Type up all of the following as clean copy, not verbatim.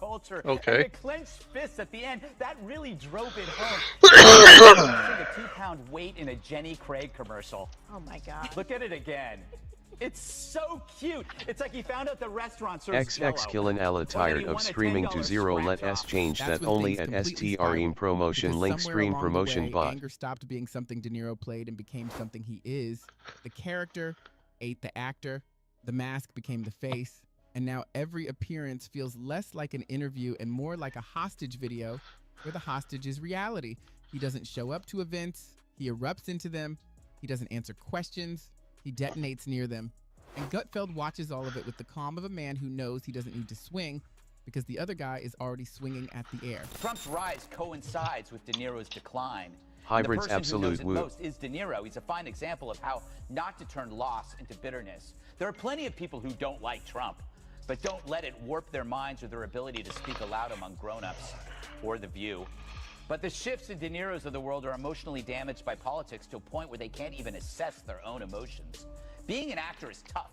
culture. Okay. And the clenched fists at the end, that really drove it home. Like a 2-pound weight in a Jenny Craig commercial. Oh my God. Look at it again. It's so cute. It's like he found out the restaurant serves XX Jell-O. Killen Alla tired of streaming to zero let S change that only at STReam promotion link screen promotion bot. Anger stopped being something De Niro played and became something he is. The character ate the actor. The mask became the face. And now every appearance feels less like an interview and more like a hostage video where the hostage is reality. He doesn't show up to events. He erupts into them. He doesn't answer questions. He detonates near them. And Gutfeld watches all of it with the calm of a man who knows he doesn't need to swing because the other guy is already swinging at the air. Trump's rise coincides with De Niro's decline. Hybrids and the person who knows absolute it woo. most is De Niro. He's a fine example of how not to turn loss into bitterness. There are plenty of people who don't like Trump, but don't let it warp their minds or their ability to speak aloud among grown-ups or The View. But the Schiffs and De Niros of the world are emotionally damaged by politics to a point where they can't even assess their own emotions. Being an actor is tough.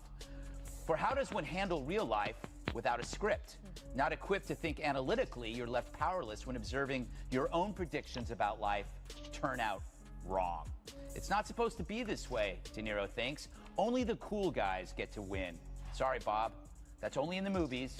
For how does one handle real life without a script? Not equipped to think analytically, you're left powerless when observing your own predictions about life turn out wrong. It's not supposed to be this way, De Niro thinks. Only the cool guys get to win. Sorry, Bob. That's only in the movies,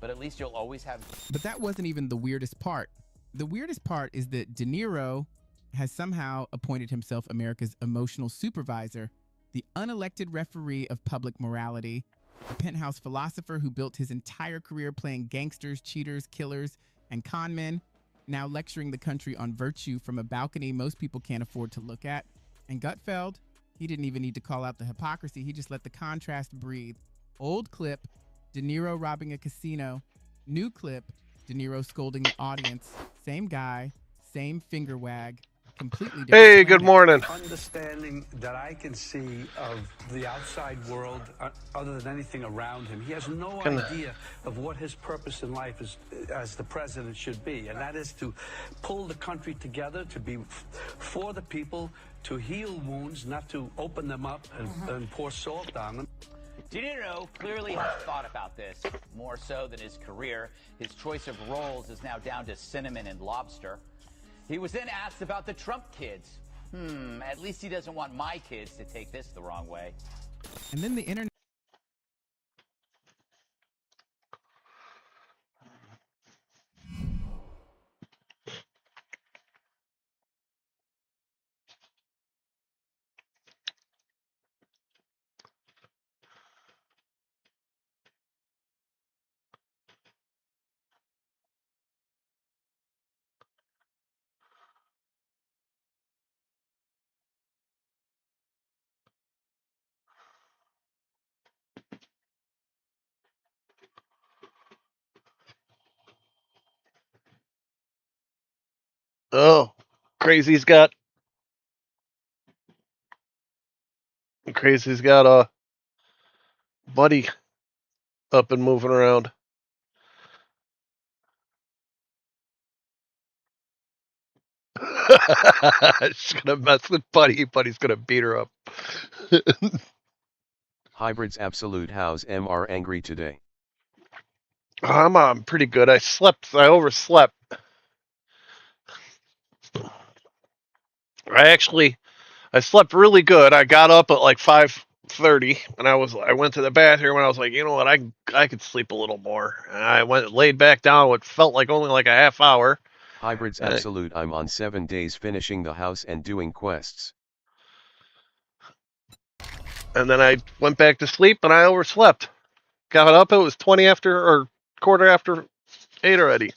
but at least you'll always have... But that wasn't even the weirdest part. The weirdest part is that De Niro has somehow appointed himself America's emotional supervisor, the unelected referee of public morality, a penthouse philosopher who built his entire career playing gangsters, cheaters, killers, and con men, now lecturing the country on virtue from a balcony most people can't afford to look at. And Gutfeld, he didn't even need to call out the hypocrisy. He just let the contrast breathe. Old clip, De Niro robbing a casino. New clip, De Niro scolding the audience. Same guy, same finger wag, completely different. Hey, good morning. Understanding that I can see of the outside world other than anything around him. He has no idea of what his purpose in life is as the president should be, and that is to pull the country together, to be for the people, to heal wounds, not to open them up and pour salt on them. De Niro clearly has thought about this, more so than his career. His choice of roles is now down to cinnamon and lobster. He was then asked about the Trump kids. At least he doesn't want my kids to take this the wrong way. And then the internet. Oh, Crazy's got a buddy up and moving around. She's gonna mess with Buddy. Buddy's gonna beat her up. Hybrids absolute how's MR angry today? I'm pretty good. I overslept. I slept really good. I got up at like 5:30 and I went to the bathroom and I was like, you know what, I could sleep a little more. And I laid back down what felt like only like a half hour. Hybrids absolute I'm on 7 days finishing the house and doing quests. And then I went back to sleep and I overslept. Got up, it was 20 after or quarter after 8 already.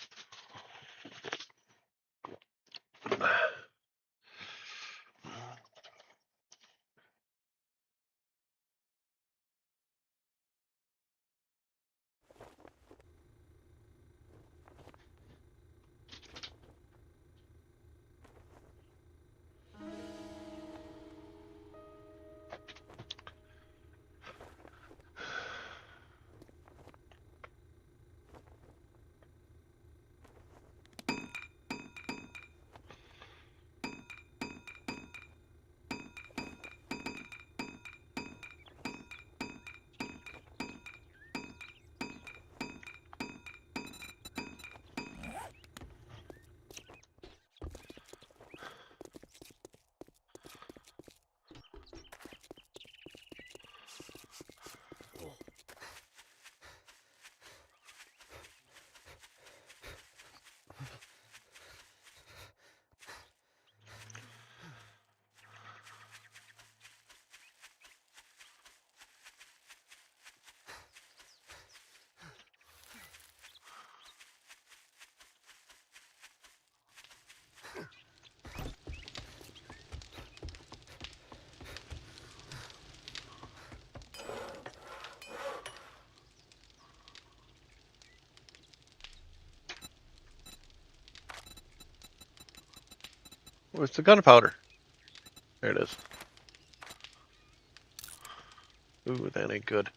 Where's the gunpowder? There it is. Ooh, that ain't good.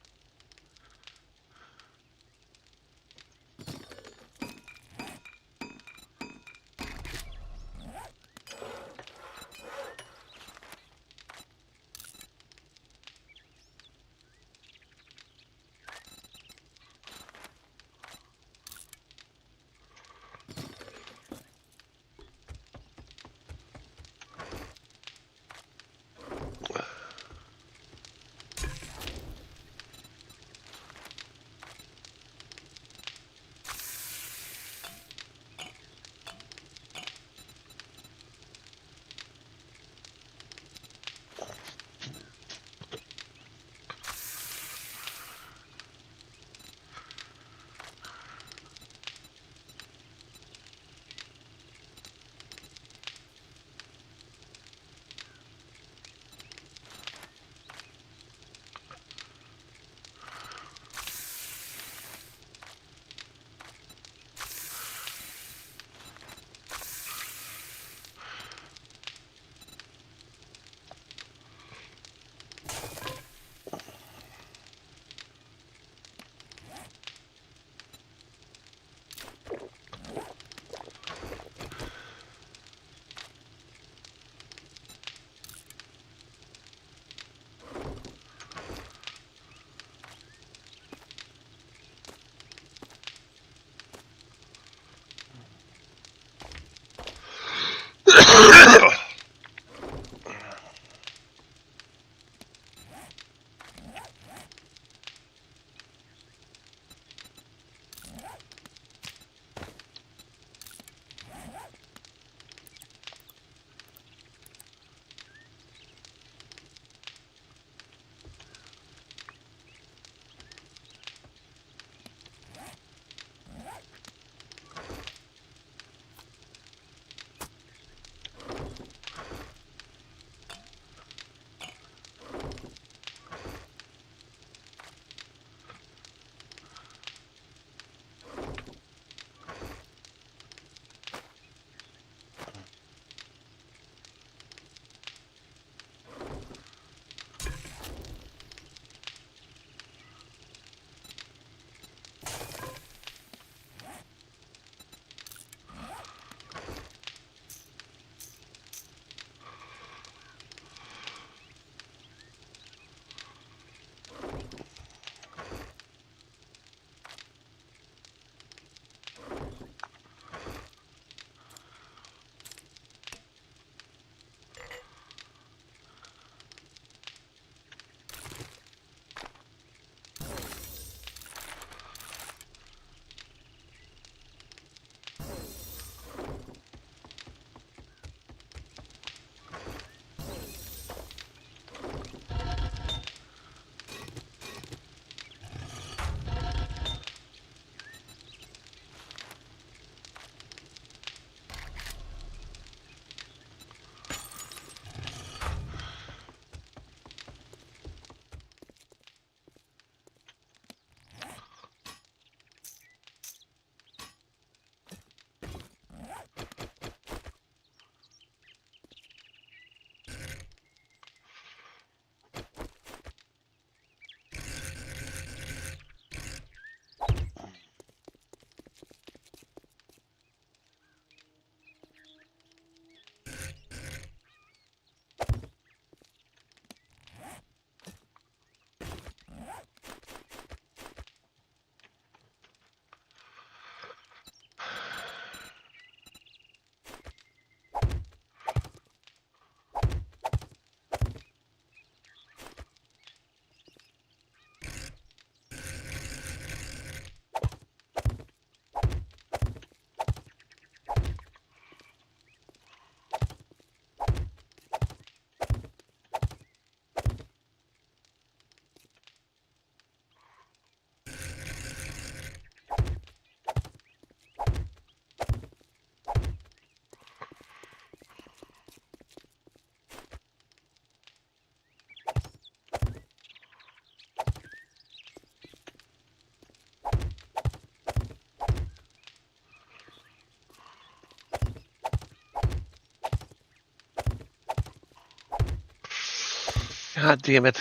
God damn it.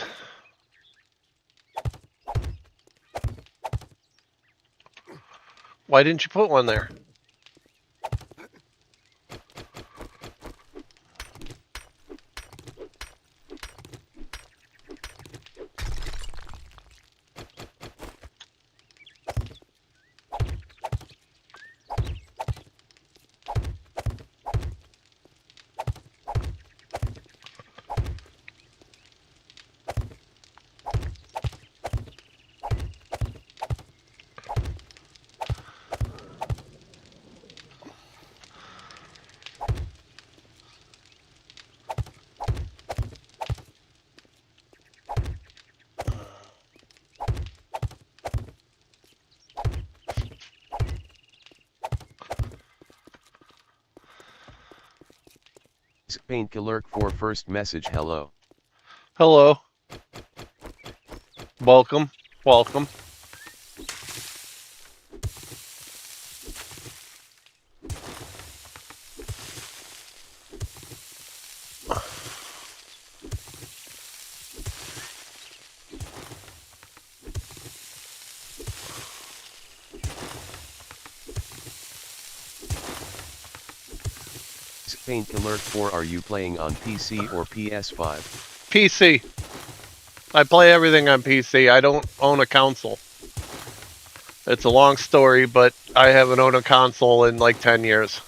Why didn't you put one there? Painkiller for first message. Hello. Hello. Welcome. Welcome. Painkiller 4, are you playing on PC or PS5? PC. I play everything on PC. I don't own a console. It's a long story, but I haven't owned a console in like 10 years.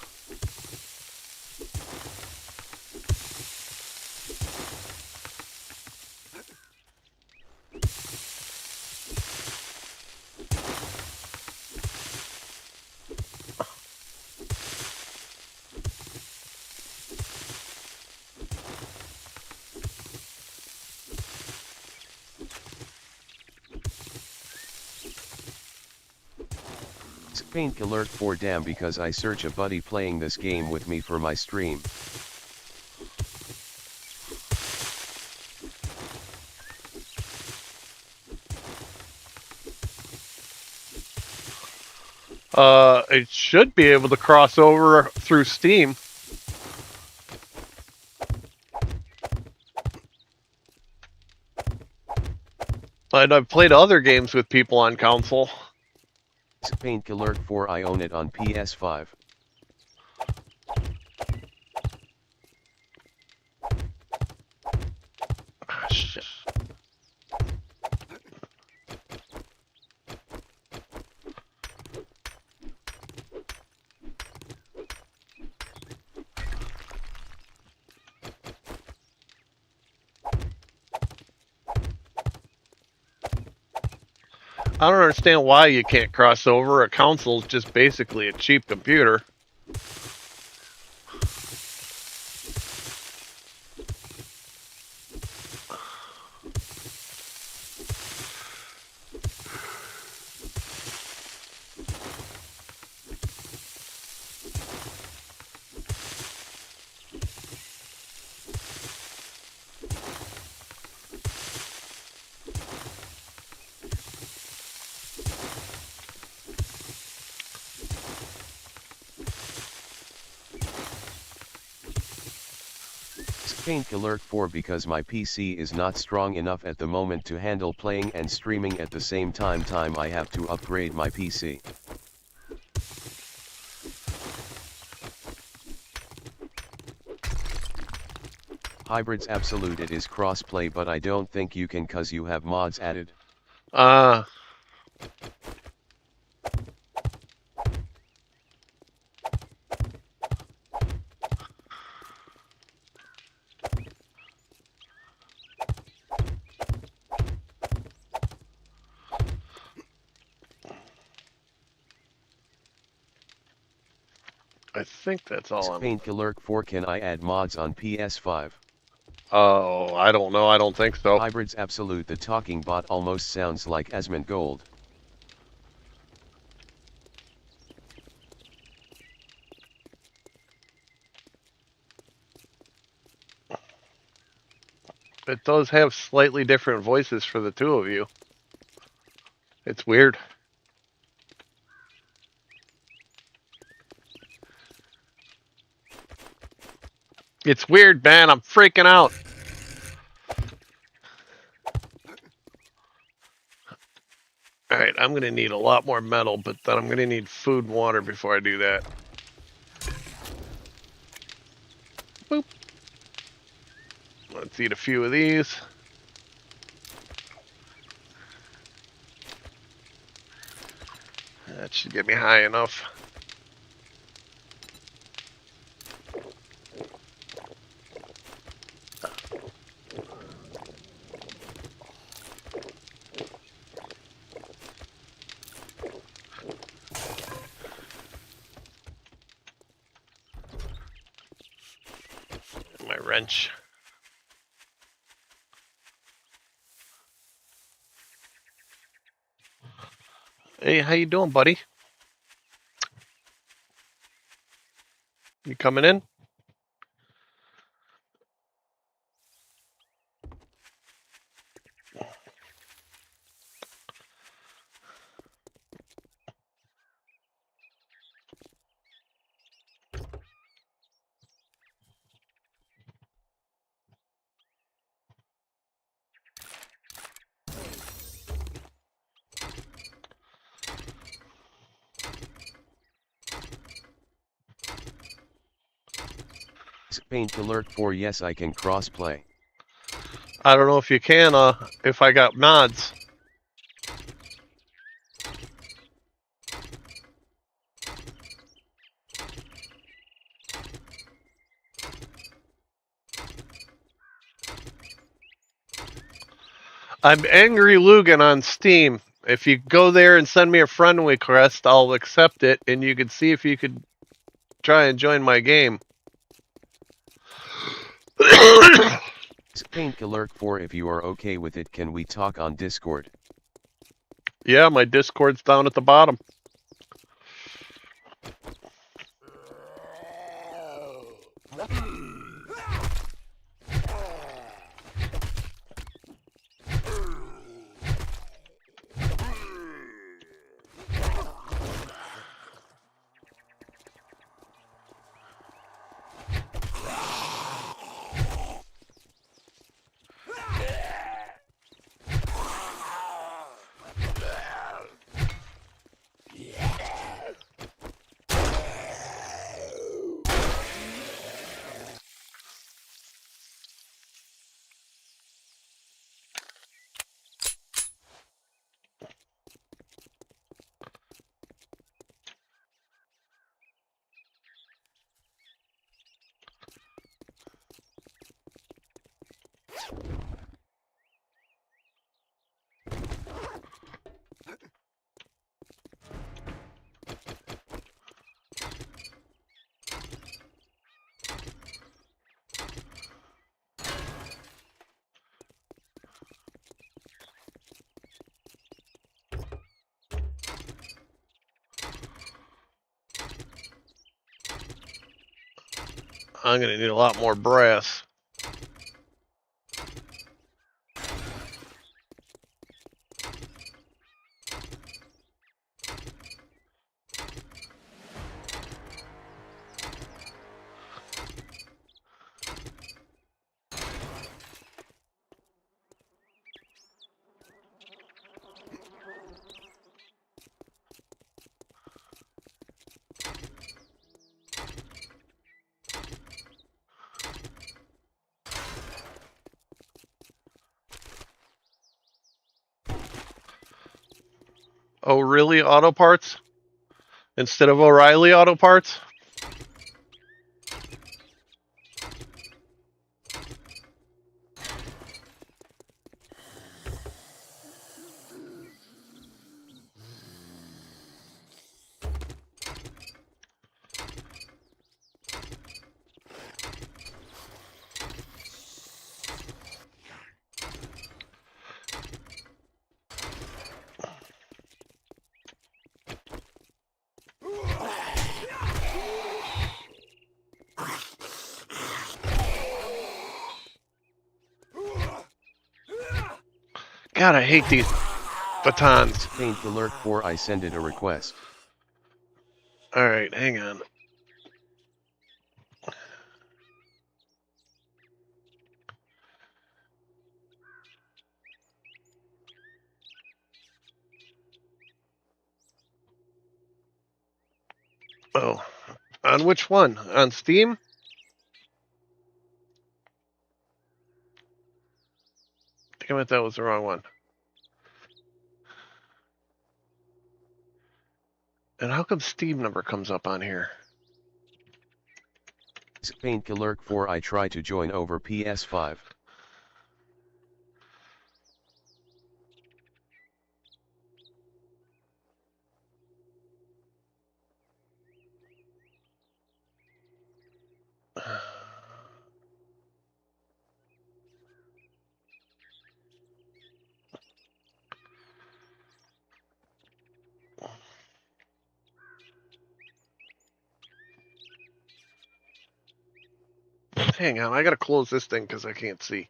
Painkiller 4, damn, because I search a buddy playing this game with me for my stream. It should be able to cross over through Steam. And I've played other games with people on console. Painkiller 4, I own it on PS5. Ah, shit. I don't understand why you can't cross over. A console is just basically a cheap computer. Painkiller 4, because my PC is not strong enough at the moment to handle playing and streaming at the same time. I have to upgrade my PC. Hybrids Absolute, it is crossplay, but I don't think you can cause you have mods added. I think that's all I'm... Painkiller 4, can I add mods on PS5? Oh, I don't know. I don't think so. Hybrids Absolute, the talking bot almost sounds like Asmongold. It does have slightly different voices for the two of you. It's weird. It's weird, man. I'm freaking out. I'm going to need a lot more metal, but then I'm going to need food and water before I do that. Boop. Let's eat a few of these. That should get me high enough. My wrench. Hey, how you doing, buddy? You coming in? Paint alert for yes, I can crossplay. I don't know if you can, if I got mods. I'm Angry Lugan on Steam. If you go there and send me a friend request, I'll accept it, and you can see if you could try and join my game. Paint alert for if you are okay with it, can we talk on Discord? Yeah, my Discord's down at the bottom. I'm gonna need a lot more brass. Oh, really? Auto Parts? Instead of O'Reilly Auto Parts? God, I hate these batons. Paint alert for I send it a request. Alright, hang on. Oh, on which one? On Steam? Damn it, that was the wrong one. And how come Steam number comes up on here? Painkiller 4 I try to join over PS5. Hang on, I gotta close this thing because I can't see.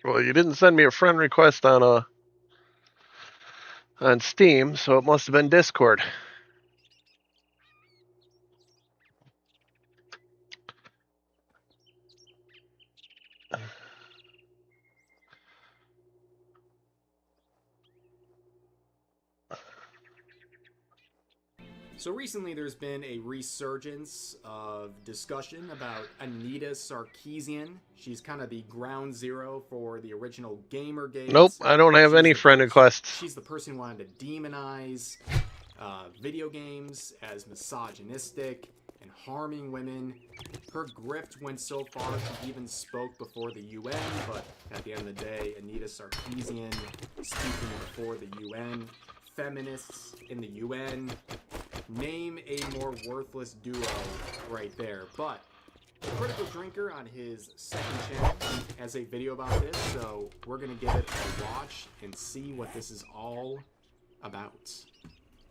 Well, you didn't send me a friend request on Steam, so it must have been Discord. So recently there's been a resurgence of discussion about Anita Sarkeesian. She's kind of the ground zero for the original Gamergate. Nope, I don't have any friend requests. She's the person who wanted to demonize video games as misogynistic and harming women. Her grift went so far she even spoke before the UN, but at the end of the day, Anita Sarkeesian speaking before the UN, feminists in the UN. Name a more worthless duo right there. But the Critical Drinker on his second channel has a video about this, so we're going to give it a watch and see what this is all about.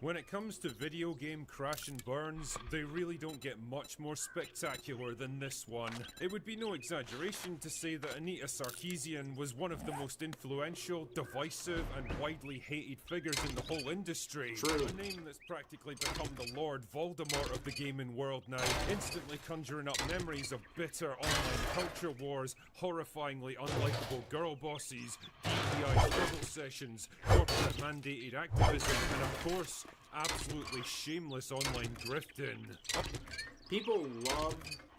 When it comes to video game crash and burns, they really don't get much more spectacular than this one. It would be no exaggeration to say that Anita Sarkeesian was one of the most influential, divisive, and widely hated figures in the whole industry. True. A name that's practically become the Lord Voldemort of the gaming world now, instantly conjuring up memories of bitter online culture wars, horrifyingly unlikable girl bosses, DPI struggle sessions, corporate mandated activism, and of course, absolutely shameless online grifting. People love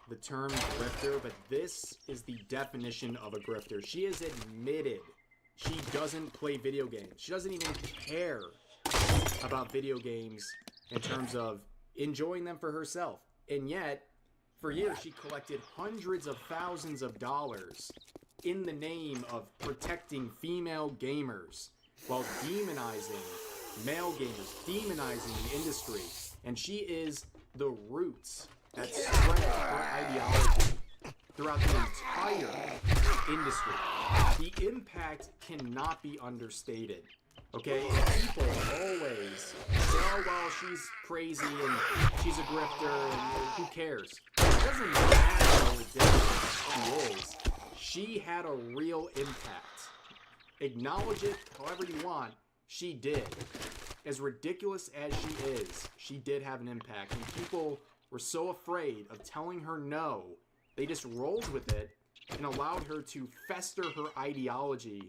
the term grifter, but this is the definition of a grifter. She has admitted she doesn't play video games. She doesn't even care about video games in terms of enjoying them for herself. And yet, for years, she collected hundreds of thousands of dollars in the name of protecting female gamers while demonizing male gamers, demonizing the industry. And she is the roots that spread her ideology throughout the entire industry. The impact cannot be understated. Okay? And people always say, oh, well, she's crazy and she's a grifter and who cares? It doesn't matter how ridiculous she is. She had a real impact. Acknowledge it however you want. She did. As ridiculous as she is, she did have an impact. And people were so afraid of telling her no, they just rolled with it and allowed her to fester her ideology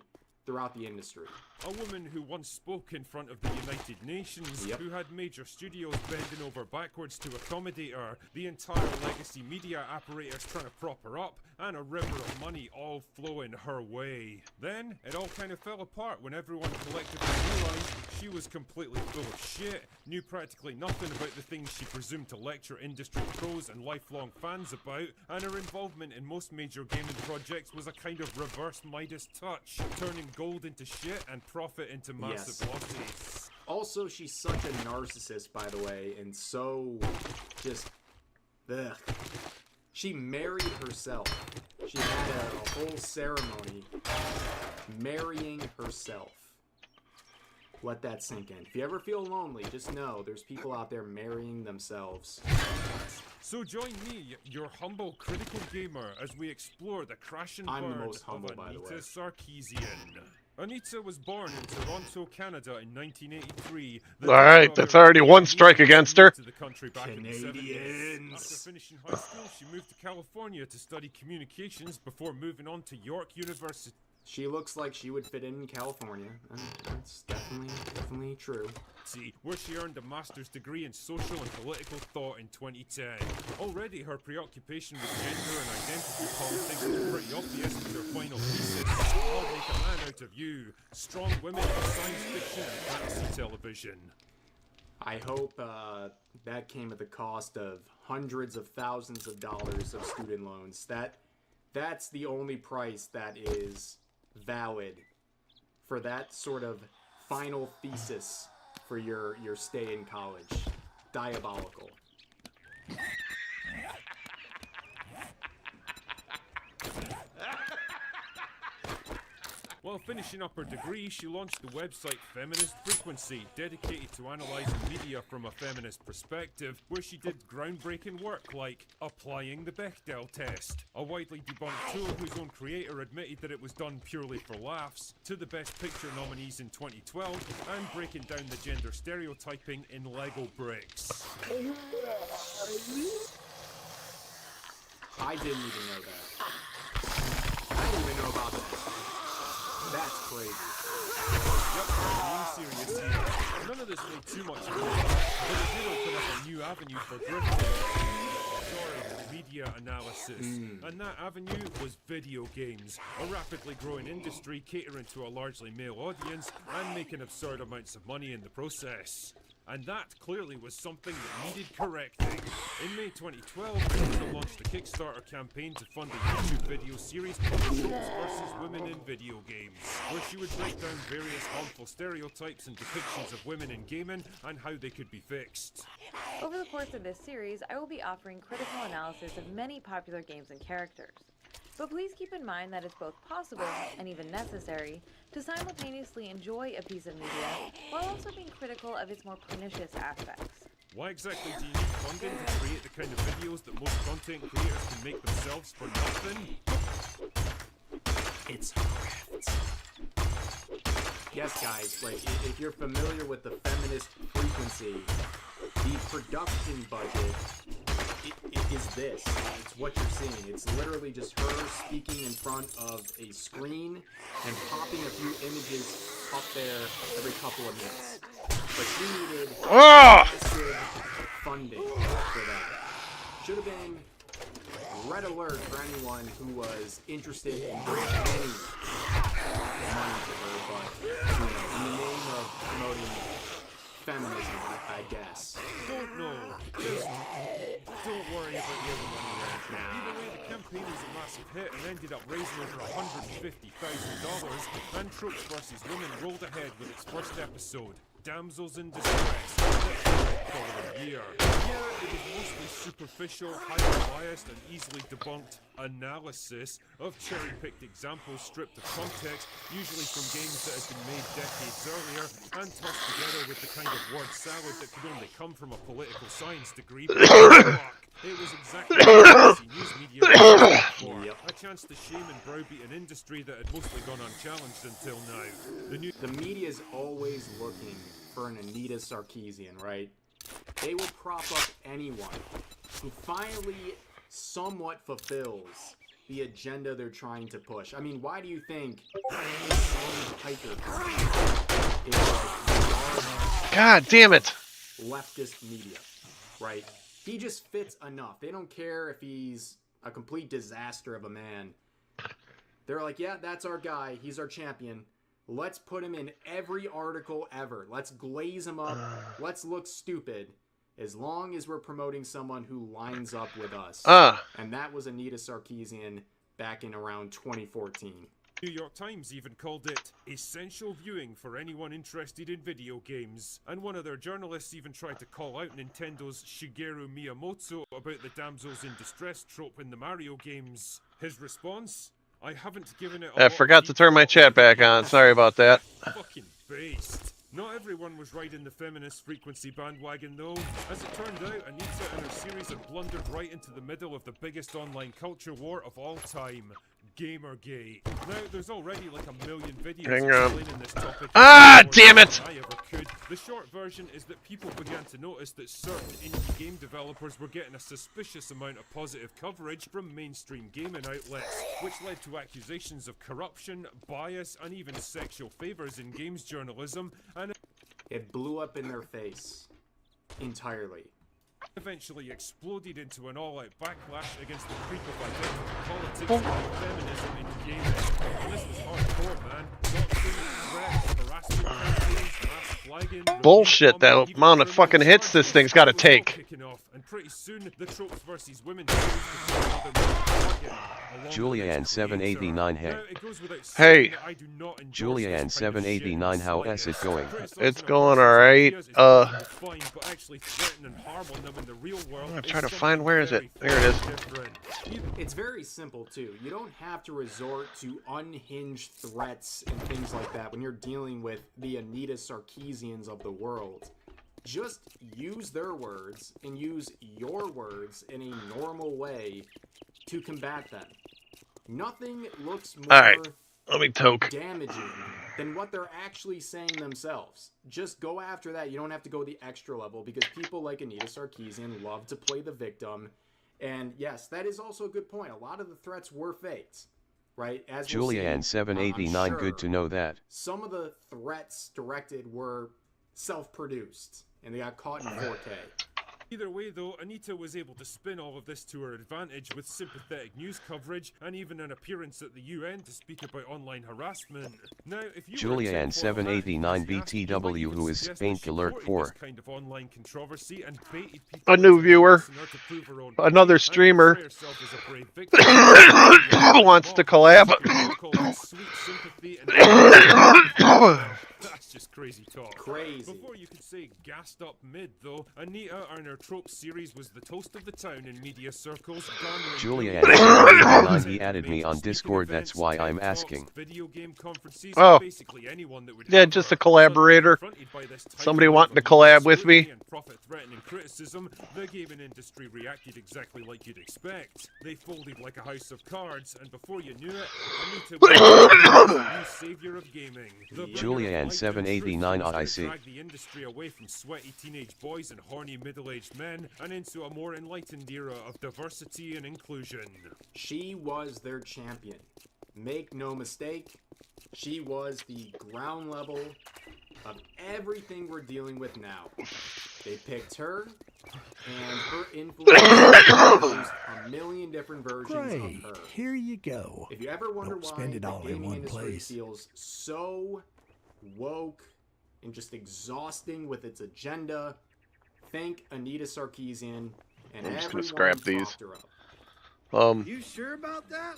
throughout the industry. A woman who once spoke in front of the United Nations, who had major studios bending over backwards to accommodate her, the entire legacy media apparatus trying to prop her up, and a river of money all flowing her way. Then, it all kind of fell apart when everyone collectively realized she was completely full of shit, knew practically nothing about the things she presumed to lecture industry pros and lifelong fans about, and her involvement in most major gaming projects was a kind of reverse Midas touch, turning gold into shit and profit into massive losses. Also, she's such a narcissist, by the way, and so just ugh. She married herself. She had a whole ceremony marrying herself. Let that sink in. If you ever feel lonely, just know there's people out there marrying themselves. So join me, your humble critical gamer, as we explore the crash and burn I'm the most humble, of by the way. Anita Sarkeesian. Anita was born in Toronto, Canada in 1983. Alright, that's already one strike against her. To the country back in the 70s. After finishing high school, she moved to California to study communications before moving on to York University. She looks like she would fit in California. That's definitely true. Where she earned a master's degree in social and political thought in 2010. Already, her preoccupation with gender and identity politics was pretty obvious with her final thesis, I'll Make a Man Out of You, Strong Women in Science Fiction and Fantasy Television. I hope that came at the cost of hundreds of thousands of dollars of student loans. That's the only price that is valid for that sort of final thesis for your stay in college. Diabolical. While finishing up her degree, she launched the website Feminist Frequency, dedicated to analysing media from a feminist perspective, where she did groundbreaking work like applying the Bechdel test, a widely debunked tool whose own creator admitted that it was done purely for laughs, to the Best Picture nominees in 2012, and breaking down the gender stereotyping in Lego bricks. I didn't even know that. I didn't even know about that. That's crazy. Yep, being serious here. None of this made too much of it, but it did open up a new avenue for media analysis. And that avenue was video games, a rapidly growing industry catering to a largely male audience and making absurd amounts of money in the process. And that clearly was something that needed correcting. In May 2012, Nintendo launched a Kickstarter campaign to fund a YouTube video series called Tropes vs. Women in Video Games, where she would break down various harmful stereotypes and depictions of women in gaming and how they could be fixed. Over the course of this series, I will be offering critical analysis of many popular games and characters. But please keep in mind that it's both possible, and even necessary, to simultaneously enjoy a piece of media while also being critical of its more pernicious aspects. Why exactly do you need funding to create the kind of videos that most content creators can make themselves for nothing? It's Rekt. Yes, guys, like, if you're familiar with the Feminist Frequency, the production budget is this. It's what you're seeing. It's literally just her speaking in front of a screen and popping a few images up there every couple of minutes. But she needed massive funding for that. Should have been red alert for anyone who was interested in bringing any money to her, but, you know, in the name of promoting feminism, I guess. Don't know. Just don't worry about the other money right now. Either way, the campaign was a massive hit and ended up raising over $150,000, and Tropes vs. Women rolled ahead with its first episode, Damsels in Distress, the following year. Yeah, it was mostly superficial, highly biased, and easily debunked analysis of cherry-picked examples stripped of context, usually from games that had been made decades earlier, and tossed together with the kind of word salad that could only come from a political science degree. But it was exactly what news media was looking for. A chance to shame and browbeat an industry that had mostly gone unchallenged until now. The media is always looking for an Anita Sarkeesian, right? They will prop up anyone who finally somewhat fulfills the agenda they're trying to push. I mean, why do you think Piper is like God damn it! leftist media, right? He just fits enough. They don't care if he's a complete disaster of a man. They're like, yeah, that's our guy. He's our champion. Let's put him in every article ever. Let's glaze him up. Let's look stupid. As long as we're promoting someone who lines up with us. And that was Anita Sarkeesian back in around 2014. New York Times even called it essential viewing for anyone interested in video games. And one of their journalists even tried to call out Nintendo's Shigeru Miyamoto about the damsels in distress trope in the Mario games. His response? I haven't given it a I forgot to turn my chat back on. Sorry about that. Fucking based. Not everyone was riding the Feminist Frequency bandwagon though. As it turned out, Anita and her series had blundered right into the middle of the biggest online culture war of all time. Gamergate. Now, there's already like a million videos Hang on. explaining this topic. Ah, damn it! I ever could. The short version is that people began to notice that certain indie game developers were getting a suspicious amount of positive coverage from mainstream gaming outlets, which led to accusations of corruption, bias, and even sexual favors in games journalism, and It blew up in their face. Entirely. eventually exploded into an all-out backlash against the creep of identity politics and feminism in gaming. And this was hardcore, man. Doxing, threats, harassment campaigns, mass flagging, Bullshit, that review bombing, amount of even fucking criminal hits this thing's gotta charges take. were kicking off, and pretty soon, the tropes versus women series became another target, along with Julianne its 789 creator. hey. Now, it goes without Hey. saying that I do not endorse Julianne this kind of 789 shit how in the is it slightest. going? Criticizing It's a going person's alright. ideas is fine, but actually threatening harm on them in the real world I'm gonna is try to something find, where is it? very There it is. different. It's very simple, too. You don't have to resort to unhinged threats and things like that when you're dealing with the Anita Sarkeesians of the world. Just use their words and use your words in a normal way to combat them. Nothing looks more Alright, let me toke. damaging than what they're actually saying themselves. Just go after that. You don't have to go the extra level because people like Anita Sarkeesian love to play the victim. And yes, that is also a good point. A lot of the threats were faked, right? As we'll see, Julianne 789 I'm good to sure know that. some of the threats directed were self-produced and they got caught in 4K. Either way, though, Anita was able to spin all of this to her advantage with sympathetic news coverage and even an appearance at the UN to speak about online harassment. Now, if you were a Julianne tinfoil hat 789 enthusiast, you might BTW even who is suggest Paint that she Alert supported 4. this kind of online controversy and baited people A new into viewer. endorsing her to prove her own Another point and streamer. portray herself as a brave victim. Wants to collab. She could so-call it sweet sympathy and that's just crazy talk. Crazy. Before you could say gassed up mid, though, Anita and her trope series was the toast of the town in media circles. Julianne 789 he added me on Discord, that's why I'm asking. Video game conferences, Oh. basically anyone that would Yeah, have just her. a collaborator. Confronted by this tidal Somebody wave wanting to of collab with me. scrutiny and profit-threatening criticism, the gaming industry reacted exactly like you'd expect. They folded like a house of cards, and before you knew it, Anita was the new savior of gaming. The Julianne 789 I see. drag the industry away from sweaty teenage boys and horny middle-aged men and into a more enlightened era of diversity and inclusion. She was their champion. Make no mistake, she was the ground level of everything we're dealing with now. They picked her, and her influence produced a million different versions Great. of her. Here you go. If you ever wonder Don't why spend it the all in gaming one industry place. feels so woke and just exhausting with its agenda, thank Anita Sarkeesian and I'm just gonna everyone scrap who these. propped her up. You sure about that?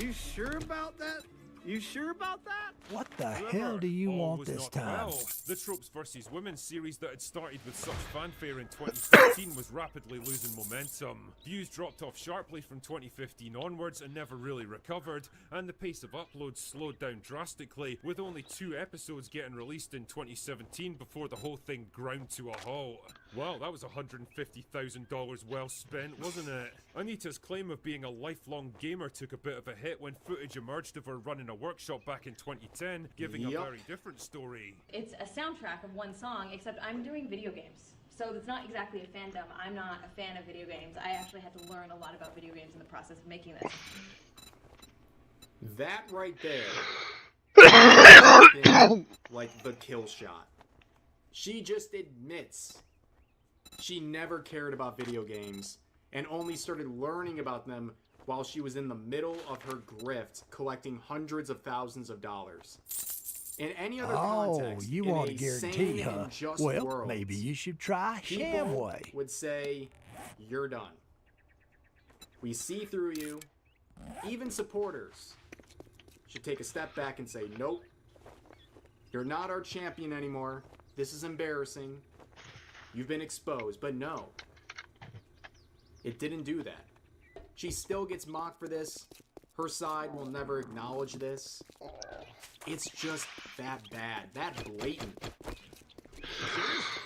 You sure about that? You sure about that? What the However, hell do you all want was this not time? well. The Tropes vs. Women series that had started with such fanfare in 2013 was rapidly losing momentum. Views dropped off sharply from 2015 onwards and never really recovered, and the pace of uploads slowed down drastically, with only 2 episodes getting released in 2017 before the whole thing ground to a halt. Well, that was $150,000 well spent, wasn't it? Anita's claim of being a lifelong gamer took a bit of a hit when footage emerged of her running a workshop back in 2010, giving a very different story. It's a soundtrack of one song, except I'm doing video games. So it's not exactly a fandom. I'm not a fan of video games. I actually had to learn a lot about video games in the process of making this. That right there, like the kill shot. She just admits she never cared about video games and only started learning about them while she was in the middle of her grift collecting hundreds of thousands of dollars. In any other context, you in want a a guarantee, sane huh? and just Well, world, maybe you should try people Shamway. would say, you're done. We see through you. Even supporters should take a step back and say, nope, you're not our champion anymore. This is embarrassing. You've been exposed. But no, it didn't do that. She still gets mocked for this. Her side will never acknowledge this. It's just that bad, that blatant.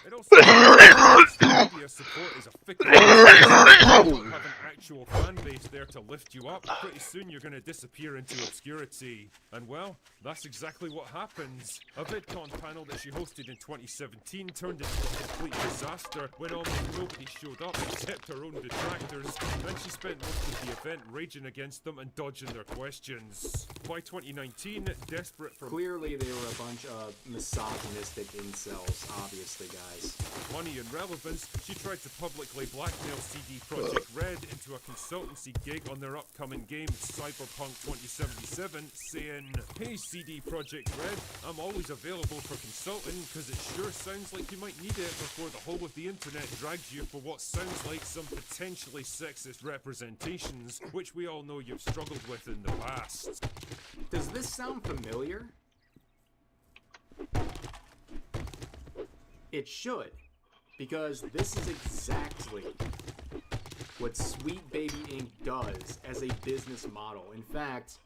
It also media support is a fickle have an actual fan base there to lift you up, pretty soon you're going to disappear into obscurity. And well, that's exactly what happens. A VidCon panel that she hosted in 2017 turned into a complete disaster when almost nobody showed up except her own detractors, and she spent most of the event raging against them and dodging their questions. By 2019, desperate for Clearly they were a bunch of misogynistic incels, obviously, guys. money and relevance, she tried to publicly blackmail CD Projekt Red into a consultancy gig on their upcoming game Cyberpunk 2077, saying, "Hey CD Projekt Red, I'm always available for consulting because it sure sounds like you might need it before the whole of the internet drags you for what sounds like some potentially sexist representations, which we all know you've struggled with in the past." Does this sound familiar? It should, because this is exactly what Sweet Baby Inc. does as a business model. In fact,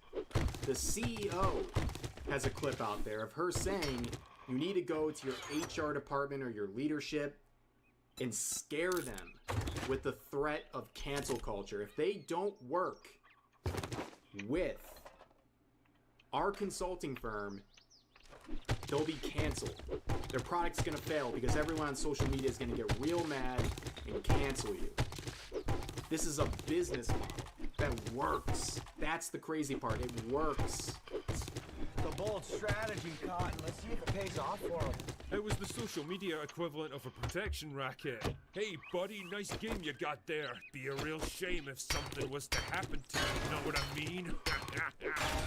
the CEO has a clip out there of her saying you need to go to your HR department or your leadership and scare them with the threat of cancel culture. If they don't work with our consulting firm, they'll be canceled. Their product's gonna fail because everyone on social media is gonna get real mad and cancel you. This is a business model that works. That's the crazy part. It works. The bold strategy, Cotton. Let's see if it pays off for them. It was the social media equivalent of a protection racket. "Hey buddy, nice game you got there. Be a real shame if something was to happen to you, know what I mean?"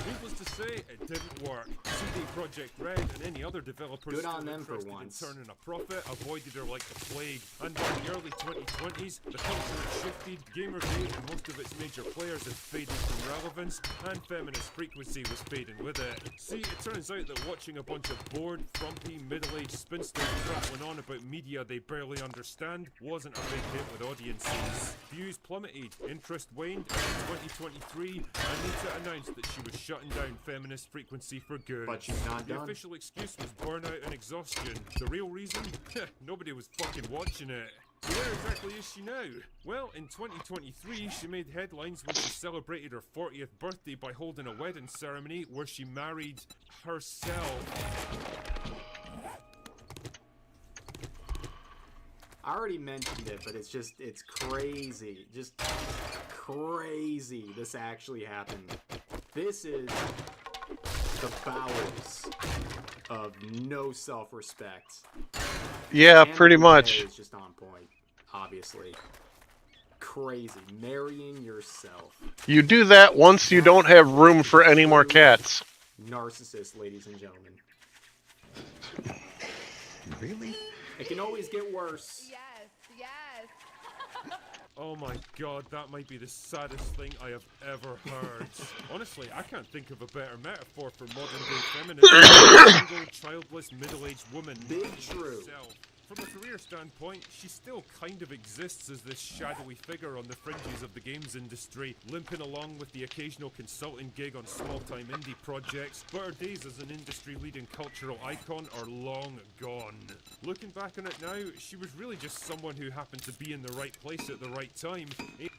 Needless to say, it didn't work. CD Projekt Red and any other developers Good on still them for interested once. in turning a profit avoided her like the plague. And by the early 2020s, the culture had shifted, Gamergate and most of its major players had faded from relevance, and feminist frequency was fading with it. See, it turns out that watching a bunch of bored, frumpy, middle-aged spinsters prattling on about media they barely understand wasn't a big hit with audiences. Views plummeted, interest waned, and in 2023, Anita announced that she was shutting down feminist frequency for good. But she's not The done. official excuse was burnout and exhaustion. The real reason? Nobody was fucking watching it. So where exactly is she now? Well, in 2023, she made headlines when she celebrated her 40th birthday by holding a wedding ceremony where she married herself. I already mentioned it, but it's crazy. Just crazy this actually happened. This is the bowels of no self-respect. Yeah, And pretty the much. is just on point, obviously. Crazy. Marrying yourself. You do that once you don't have room for any more cats. Narcissist, ladies and gentlemen. Really? It can always get worse. Yes, yes. Oh my god, that might be the saddest thing I have ever heard. Honestly, I can't think of a better metaphor for modern day feminism than a single, childless, middle-aged woman. Big true. Herself. From a career standpoint, she still kind of exists as this shadowy figure on the fringes of the games industry, limping along with the occasional consulting gig on small-time indie projects, but her days as an industry-leading cultural icon are long gone. Looking back on it now, she was really just someone who happened to be in the right place at the right time.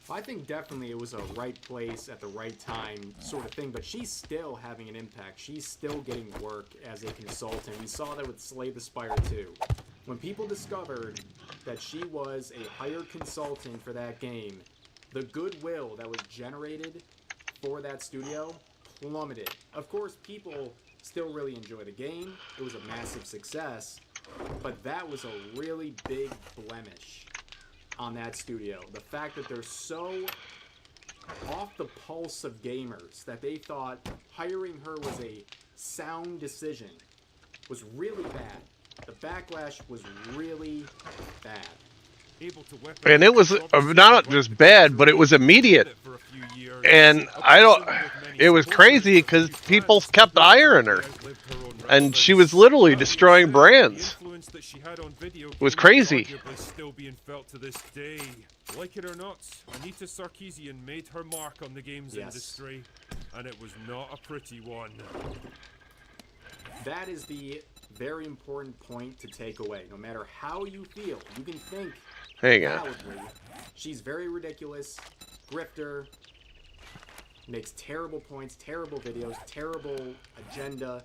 I think definitely it was a right place at the right time sort of thing, but she's still having an impact. She's still getting work as a consultant. We saw that with Slay the Spire 2. When people discovered that she was a hired consultant for that game, the goodwill that was generated for that studio plummeted. Of course, people still really enjoy the game. It was a massive success, but that was a really big blemish on that studio. The fact that they're so off the pulse of gamers that they thought hiring her was a sound decision was really bad. The backlash was really bad. And it was not just bad, but it was immediate. And it was crazy because people kept hiring her. And she was literally destroying brands. It was crazy. Still being felt to this day. Like it or not, Anita Sarkeesian made her mark on the games industry, and it was not a pretty one. That is the very important point to take away. No matter how you feel, you can think Hang on. validly, she's very ridiculous. grifter, makes terrible points, terrible videos, terrible agenda,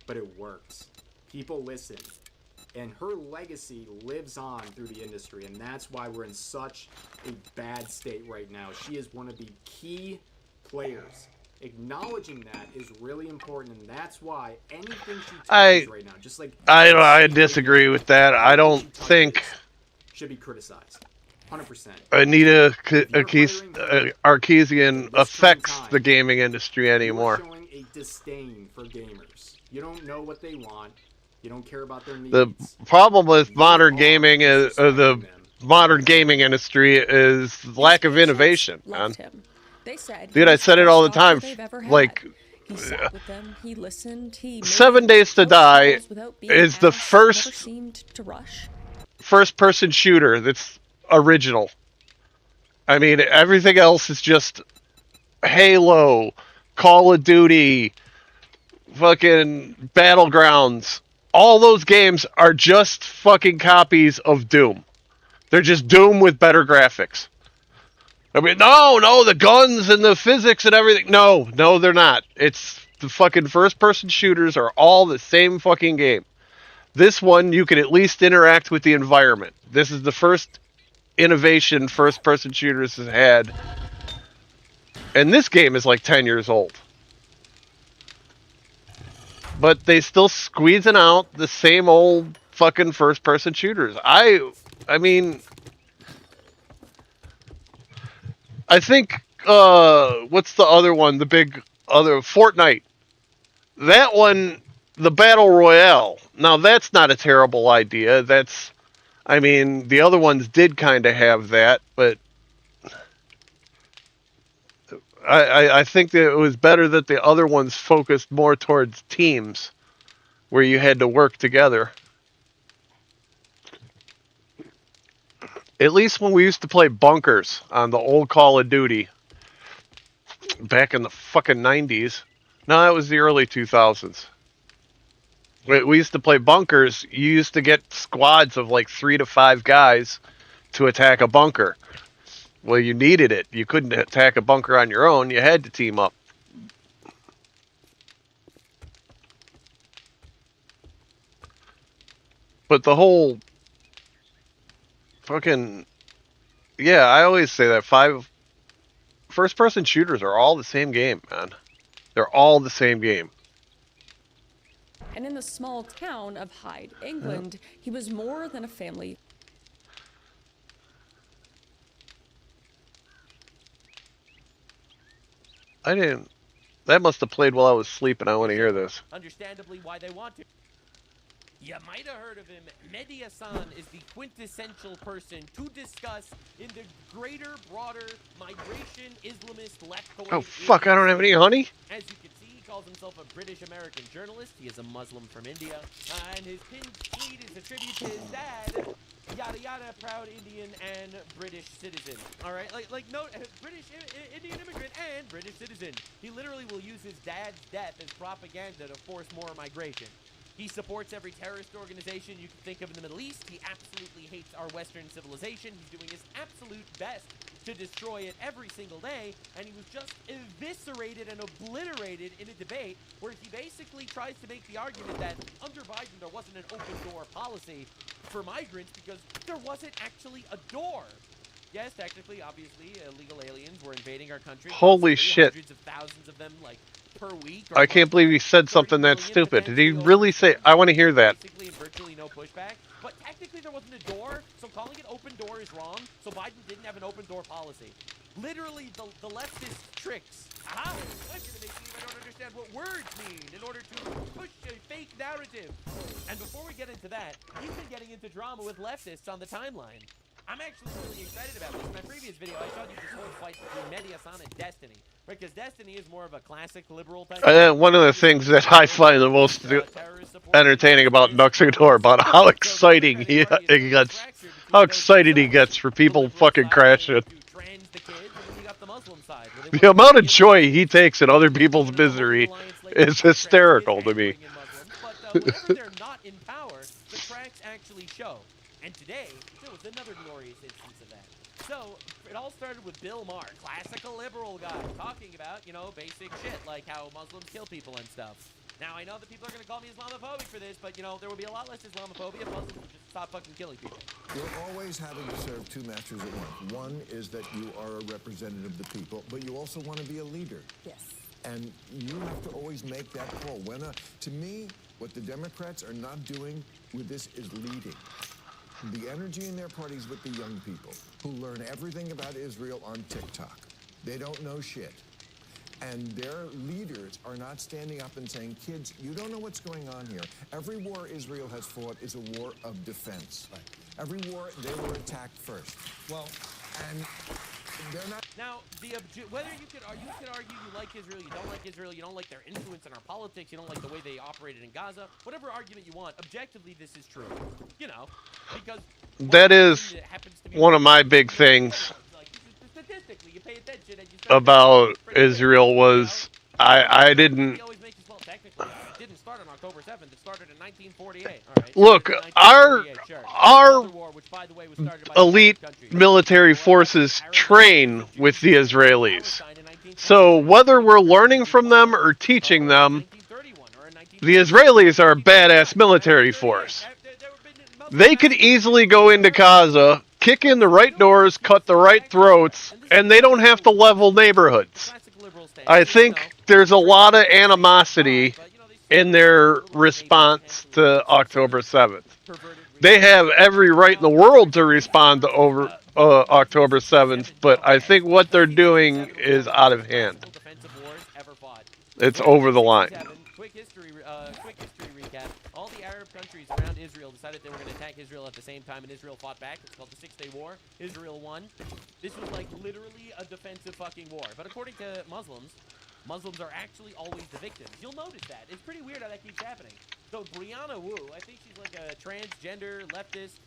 but it works. People listen. And her legacy lives on through the industry, and that's why we're in such a bad state right now. She is one of the key players. Acknowledging that is really important, and that's why anything she touches right now, just like I disagree with that. I don't think should be criticized. 100%. Anita Arkeesian affects the gaming industry anymore. You're showing a disdain for gamers. You don't know what they want. You don't care about their needs. The problem with modern gaming is the modern gaming industry is lack of innovation, man. They said, dude, I said it all the time. Like, he sat with them, he listened, he 7 Days to Die is the first person shooter that's original. I mean, everything else is just Halo, Call of Duty, fucking Battlegrounds. All those games are just fucking copies of Doom. They're just Doom with better graphics. I mean, no, the guns and the physics and everything. No, they're not. It's the fucking first-person shooters are all the same fucking game. This one, you can at least interact with the environment. This is the first innovation first-person shooters has had. And this game is like 10 years old. But they still squeezing out the same old fucking first-person shooters. I mean, I think, what's the other one? The big other, Fortnite. That one, the Battle Royale. Now, that's not a terrible idea. I mean, the other ones did kind of have that, but I think that it was better that the other ones focused more towards teams where you had to work together. At least when we used to play bunkers on the old Call of Duty back in the fucking 90s. No, that was the early 2000s. We used to play bunkers. You used to get squads of like 3 to 5 guys to attack a bunker. Well, you needed it. You couldn't attack a bunker on your own. You had to team up. But the whole fucking... Yeah, I always say that. 5 first-person shooters are all the same game, man. They're all the same game. And in the small town of Hyde, England, he was more than a family. I didn't... That must have played while I was sleeping. I want to hear this. Understandably why they want to. You might have heard of him. Mehdi Hassan is the quintessential person to discuss in the greater, broader migration Islamist leftoid. Oh, fuck, I don't have any honey? As you can see, he calls himself a British-American journalist. He is a Muslim from India. And his pinned tweet is a tribute to his dad, yada yada, proud Indian and British citizen. All right, like no, British Indian immigrant and British citizen. He literally will use his dad's death as propaganda to force more migration. He supports every terrorist organization you can think of in the Middle East. He absolutely hates our Western civilization. He's doing his absolute best to destroy it every single day. And he was just eviscerated and obliterated in a debate where he basically tries to make the argument that under Biden there wasn't an open door policy for migrants because there wasn't actually a door. Yes, technically, obviously, illegal aliens were invading our country. Holy shit. Hundreds of thousands of them, like, per week. I can't believe he said something that stupid. Did he really say... I want to hear that. Basically, virtually no pushback. But technically, there wasn't a door, so calling it open door is wrong. So Biden didn't have an open door policy. Literally, the leftist tricks. Aha! I'm going to make you I don't understand what words mean in order to push a fake narrative. And before we get into that, he's been getting into drama with leftists on the timeline. I'm actually really excited about this. In my previous video, I showed you this whole fight between Mehdi Hassan and Destiny. Right, because Destiny is more of a classic liberal type. One of the things that I find the most entertaining about Nuxador, about how exciting he gets, how excited he gets for people fucking crashing. The amount of joy he takes in other people's misery is hysterical to me. But whenever they're not in power, the cracks actually show. And today, there was another glorious instance of that. So, It all started with Bill Maher, classical liberal guy, talking about, you know, basic shit, like how Muslims kill people and stuff. Now, I know that people are going to call me Islamophobic for this, but, you know, there will be a lot less Islamophobia if Muslims would just stop fucking killing people. You're always having to serve two masters at once. One is that you are a representative of the people, but you also want to be a leader. Yes. And you have to always make that call. To me, what the Democrats are not doing with this is leading. The energy in their parties with the young people who learn everything about Israel on TikTok. They don't know shit. And their leaders are not standing up and saying, kids, you don't know what's going on here. Every war Israel has fought is a war of defense. Right. Every war, they were attacked first. Well, and they're not... Now, whether you could argue you like Israel, you don't like Israel, you don't like their influence in our politics, you don't like the way they operated in Gaza, whatever argument you want, objectively this is true. You know, because... That is one of my big things statistically, you pay attention and you about Israel was I didn't... Technically, it didn't start on October 7th, it started in 1948. All right, look, our elite military forces train with the Israelis. So whether we're learning from them or teaching them, the Israelis are a badass military force. They could easily go into Gaza, kick in the right doors, cut the right throats, and they don't have to level neighborhoods. I think there's a lot of animosity in their response to October 7th. They have every right in the world to respond to October 7th, but I think what they're doing is out of hand. It's over the line. Quick history recap. All the Arab countries around Israel decided they were going to attack Israel at the same time, and Israel fought back. It's called the Six-Day War. Israel won. This was like literally a defensive fucking war. But according to Muslims are actually always the victims. You'll notice that. It's pretty weird how that keeps happening. So Brianna Wu, I think she's like a transgender, leftist,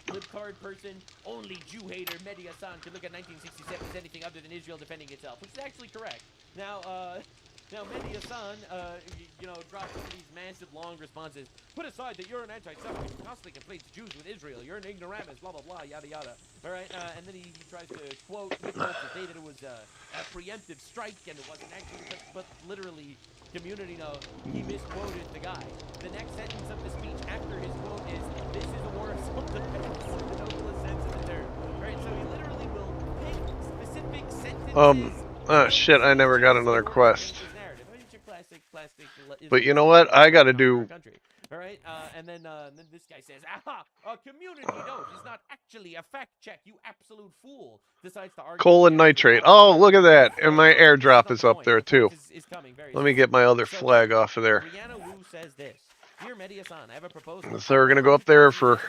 libtard person. Only Jew hater Mehdi Hassan could look at 1967 as anything other than Israel defending itself, which is actually correct. Now, Mehdi Hassan, dropped some of these massive, long responses. Put aside that you're an anti-Semite who constantly conflates Jews with Israel. You're an ignoramus, blah, blah, blah, yada, yada. All right, and then he tries to quote the day that it was a preemptive strike, and it wasn't actually, but literally, community know, he misquoted the guy. The next sentence of the speech after his quote is, this is a war of self-defense in the noblest sense of the term. All right, so he literally will pick specific sentences. Oh shit, I never got another quest. But you know what? I gotta do... All right, and then this guy says, aha, a community note is not actually a fact check, you absolute fool. Decides to argue... Colon nitrate. Oh, look at that. And my airdrop is up there, too. Let me get my other flag off of there. Brianna Wu says this. Dear Mehdi Hassan, I have a proposal. So we're gonna go up there for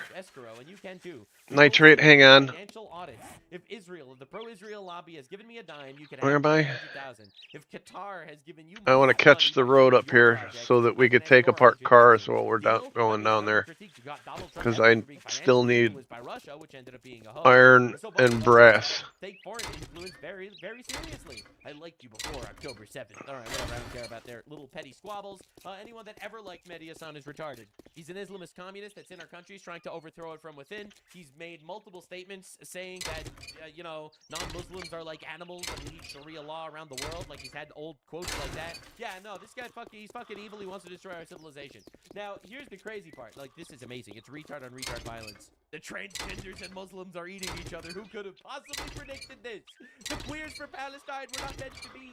nitrate. Hang on. If the pro-Israel lobby has given me a dime, you can Where am I? If Qatar has given you I want to catch the road up here so that we could take apart cars while we're going down there. Because I still need iron and brass. Take foreign influence very, very seriously. I liked you before October 7th. All right, whatever. I don't care about their little petty squabbles. Anyone that ever liked Mehdi Hassan is retarded. He's an Islamist communist that's in our country, trying to overthrow it from within. He's made multiple statements saying that, non-Muslims are like animals and we need Sharia law around the world. Like, he's had old quotes like that. Yeah, no, this guy he's fucking evil. He wants to destroy our civilization. Now, here's the crazy part. Like, this is amazing. It's retard on retard violence. The transgenders and Muslims are eating each other. Who could have possibly predicted this? The queers for Palestine were not meant to be.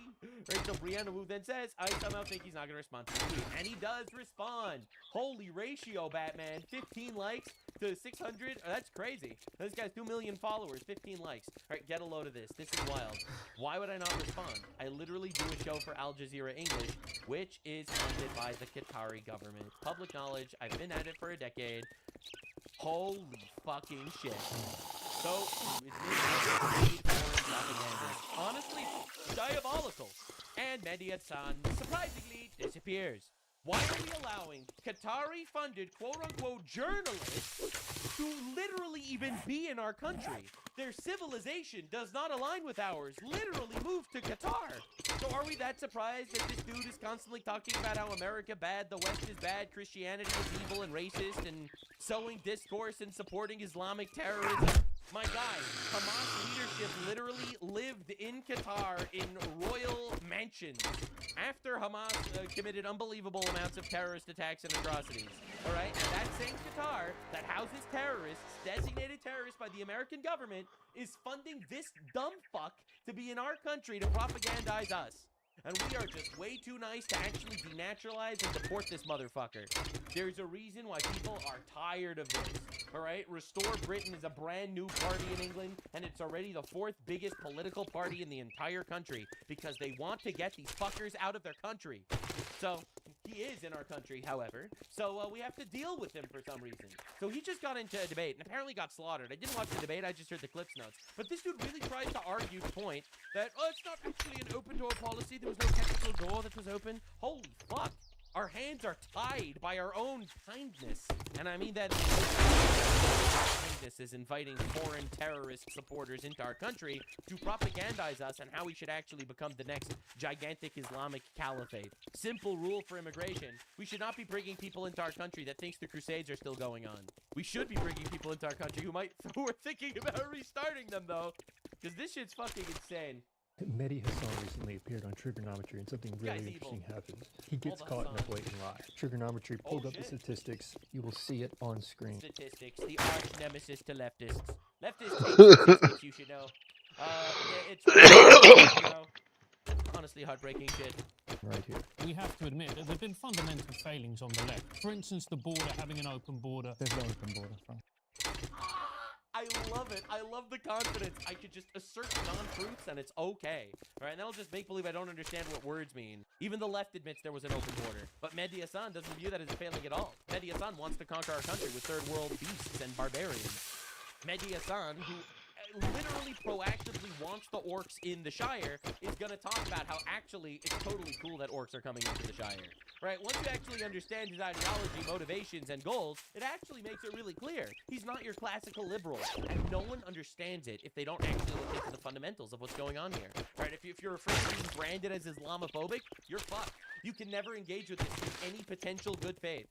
Right, so Brianna Wu then says, I somehow think he's not going to respond to the tweet. And he does respond. Holy ratio, Batman. 15 likes to 600. Oh, that's crazy. This guy's 2 million followers. 15 likes. All right, get a load of this. This is wild. Why would I not respond? I literally do a show for Al Jazeera English, which is funded by the Qatari government. Public knowledge. I've been at it for a decade. Holy fucking shit. So, honestly, diabolical. And Mehdi Hassan surprisingly disappears. Why are we allowing Qatari-funded, quote-unquote, journalists to literally even be in our country? Their civilization does not align with ours. Literally moved to Qatar. So are we that surprised that this dude is constantly talking about how America bad, the West is bad, Christianity is evil and racist, and sowing discourse and supporting Islamic terrorism? My guy, Hamas leadership literally lived in Qatar in royal mansions after Hamas committed unbelievable amounts of terrorist attacks and atrocities. All right, and that same Qatar that houses terrorists, designated terrorists by the American government, is funding this dumb fuck to be in our country to propagandize us. And we are just way too nice to actually denaturalize and deport this motherfucker. There's a reason why people are tired of this. All right, Restore Britain is a brand new party in England, and it's already the 4th biggest political party in the entire country because they want to get these fuckers out of their country. So he is in our country, however, so we have to deal with him for some reason. So he just got into a debate and apparently got slaughtered. I didn't watch the debate, I just heard the Clips Notes. But this dude really tries to argue the point that, oh, it's not actually an open door policy. There was no technical door that was open. Holy fuck. Our hands are tied by our own kindness. And I mean that kindness is inviting foreign terrorist supporters into our country to propagandize us and how we should actually become the next gigantic Islamic caliphate. Simple rule for immigration. We should not be bringing people into our country that thinks the Crusades are still going on. We should be bringing people into our country who are thinking about restarting them, though. Because this shit's fucking insane. Mehdi Hassan recently appeared on Trigonometry and something really interesting happens. He gets caught in a blatant lie. Trigonometry pulled up the statistics. You will see it on screen. Statistics, the arch nemesis to leftists. Leftists hate statistics, you should know. It's you know, honestly heartbreaking shit. Right here. We have to admit that there have been fundamental failings on the left. For instance, the border, having an open border. There's no open border, France. I love it. I love the confidence. I could just assert non-truths and it's okay. All right, and that'll just make believe I don't understand what words mean. Even the left admits there was an open border. But Mehdi Hassan doesn't view that as a failing at all. Mehdi Hassan wants to conquer our country with third world beasts and barbarians. Mehdi Hassan, who literally proactively wants the orcs in the Shire, is going to talk about how actually it's totally cool that orcs are coming into the Shire. Right? Once you actually understand his ideology, motivations, and goals, it actually makes it really clear. He's not your classical liberal, and no one understands it if they don't actually look into the fundamentals of what's going on here. Right? If you're afraid of being branded as Islamophobic, you're fucked. You can never engage with this in any potential good faith.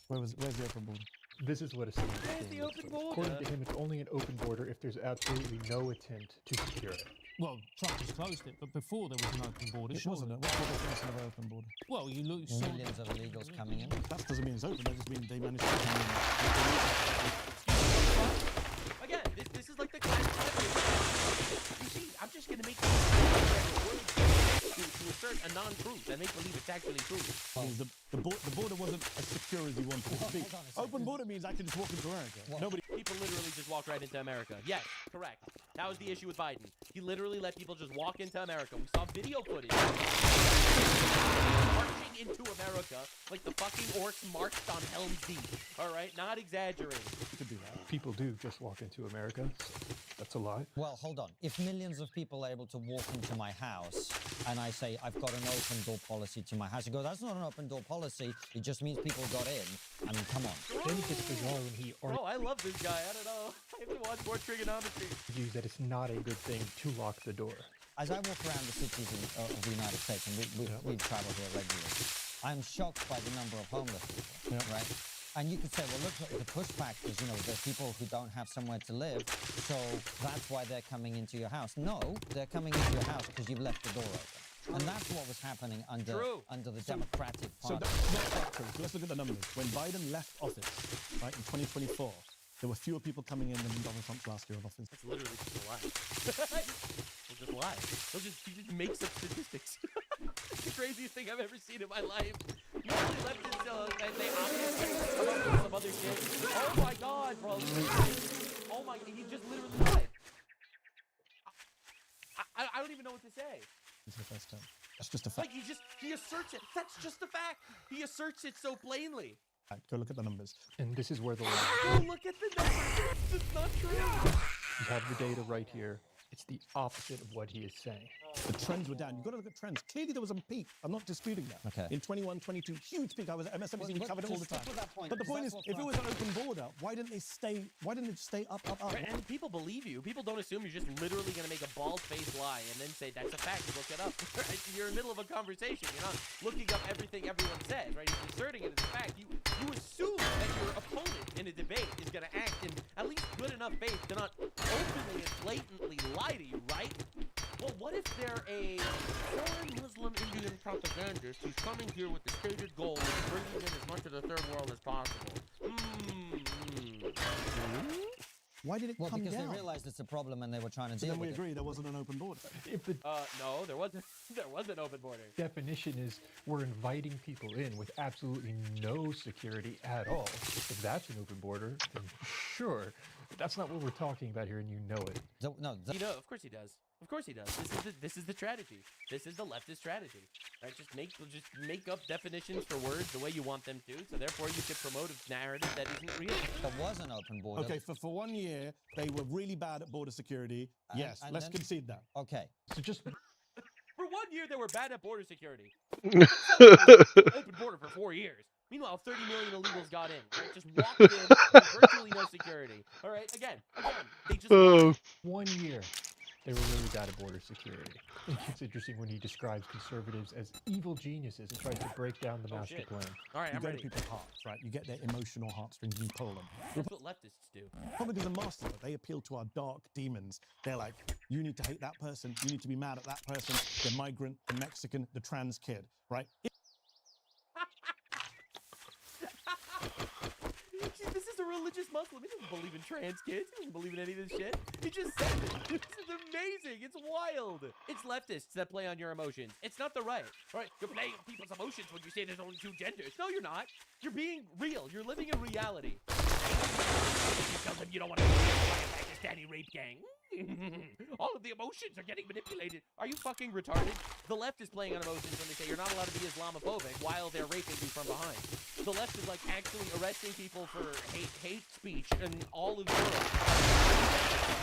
Where's the open border? This is what a scenario Where's the open border? According to him, it's only an open border if there's absolutely no attempt to secure it. Well, Trump has closed it, but before there was an open border. It wasn't. What's the definition of an open border? Well, you look. Millions of illegals coming in. That doesn't mean it's open. That just means they managed to come in. Again, this is like the classic. You see, I'm just gonna make to assert a non-truth and make believe it's actually true. The border wasn't as secure as you wanted it to be. Open border means I can just walk into America. Nobody. People literally just walk right into America. Yes, correct. That was the issue with Biden. He literally let people just walk into America. We saw video footage marching into America like the fucking orcs marched on Helm's Deep. All right, not exaggerating. Could do that. People do just walk into America. So that's a lie. Well, hold on. If millions of people are able to walk into my house and I say, I've got an open door policy to my house, you go, that's not an open door policy. It just means people got in. I mean, come on. Then it gets bizarre when he Oh, I love this guy. I don't know. I have to watch more trigonometry. argues that it's not a good thing to lock the door. As I walk around the cities of the United States, and we travel here regularly, I'm shocked by the number of homeless people, right? And you could say, well, look, the pushback is, there's people who don't have somewhere to live, so that's why they're coming into your house. No, they're coming into your house because you've left the door open. And that's what was happening under the Democratic Party. So that's not true. So let's look at the numbers. When Biden left office, right, in 2024, there were fewer people coming in than Donald Trump's last year of office. It's literally just a lie. They'll just lie. He just makes up statistics. It's the craziest thing I've ever seen in my life. Usually leftists, they obviously come up with some other shit. Oh my god, bro. Oh my, he just literally lied. I don't even know what to say. It's the first time. That's just a fact. Like, he asserts it. That's just a fact. He asserts it so plainly. Right, go look at the numbers. And this is where the lie. Go look at the numbers. It's not true. You have the data right here. It's the opposite of what he is saying. the trends were down. You've got to look at trends. Clearly, there was a peak. I'm not disputing that. Okay. In 21, 22, huge peak. I was at MSNBC. We covered it all the time. Point, but the point is, if it was an open border, why didn't they stay? Why didn't it stay up? Right, and people believe you. People don't assume you're just literally going to make a bald-faced lie and then say that's a fact. You look it up. Right? You're in the middle of a conversation. You're not looking up everything everyone says. Right? You're inserting it as a fact. You assume that your opponent in a debate is going to act in at least good enough faith to not openly and blatantly lie to you, right? Well, what if they're a foreign Muslim Indian propagandist who's coming here with the stated goal of bringing in as much of the third world as possible? Why did it come down? Because they realized it's a problem and they were trying to deal then we with agree there wasn't an open border. If the no, there wasn't. There was an open border. definition is we're inviting people in with absolutely no security at all. If that's an open border, then sure. But that's not what we're talking about here, and you know it. You know, of course he does. Of course he does. This is the strategy. This is the leftist strategy. Right? Just make up definitions for words the way you want them to, so therefore you can promote a narrative that isn't real. There was an open border. Okay, for 1 year, they were really bad at border security. Yes, and let's then- concede that. Okay. So just For 1 year, they were bad at border security. Open border for 4 years. Meanwhile, 30 million illegals got in. Right? Just walked in with virtually no security. All right, again, they just 1 year. They were really bad at border security. It's interesting when he describes conservatives as evil geniuses and tries to break down the master plan. All right, You I'm go ready. to people's hearts, right? You get their emotional heartstrings and you pull them. That's what leftists do. Republicans are masters. They appeal to our dark demons. They're like, you need to hate that person. You need to be mad at that person. The migrant, the Mexican, the trans kid, right? This is a religious Muslim. He doesn't believe in trans kids. He doesn't believe in any of this shit. He just said it. This is amazing. It's wild. It's leftists that play on your emotions. It's not the right. All right, you're playing on people's emotions when you say there's only two genders. No, you're not. You're being real. You're living in reality. You tell them you don't want to be by a Pakistani rape gang. All of the emotions are getting manipulated. Are you fucking retarded? The left is playing on emotions when they say you're not allowed to be Islamophobic while they're raping you from behind. The left is like actually arresting people for hate speech in all of Europe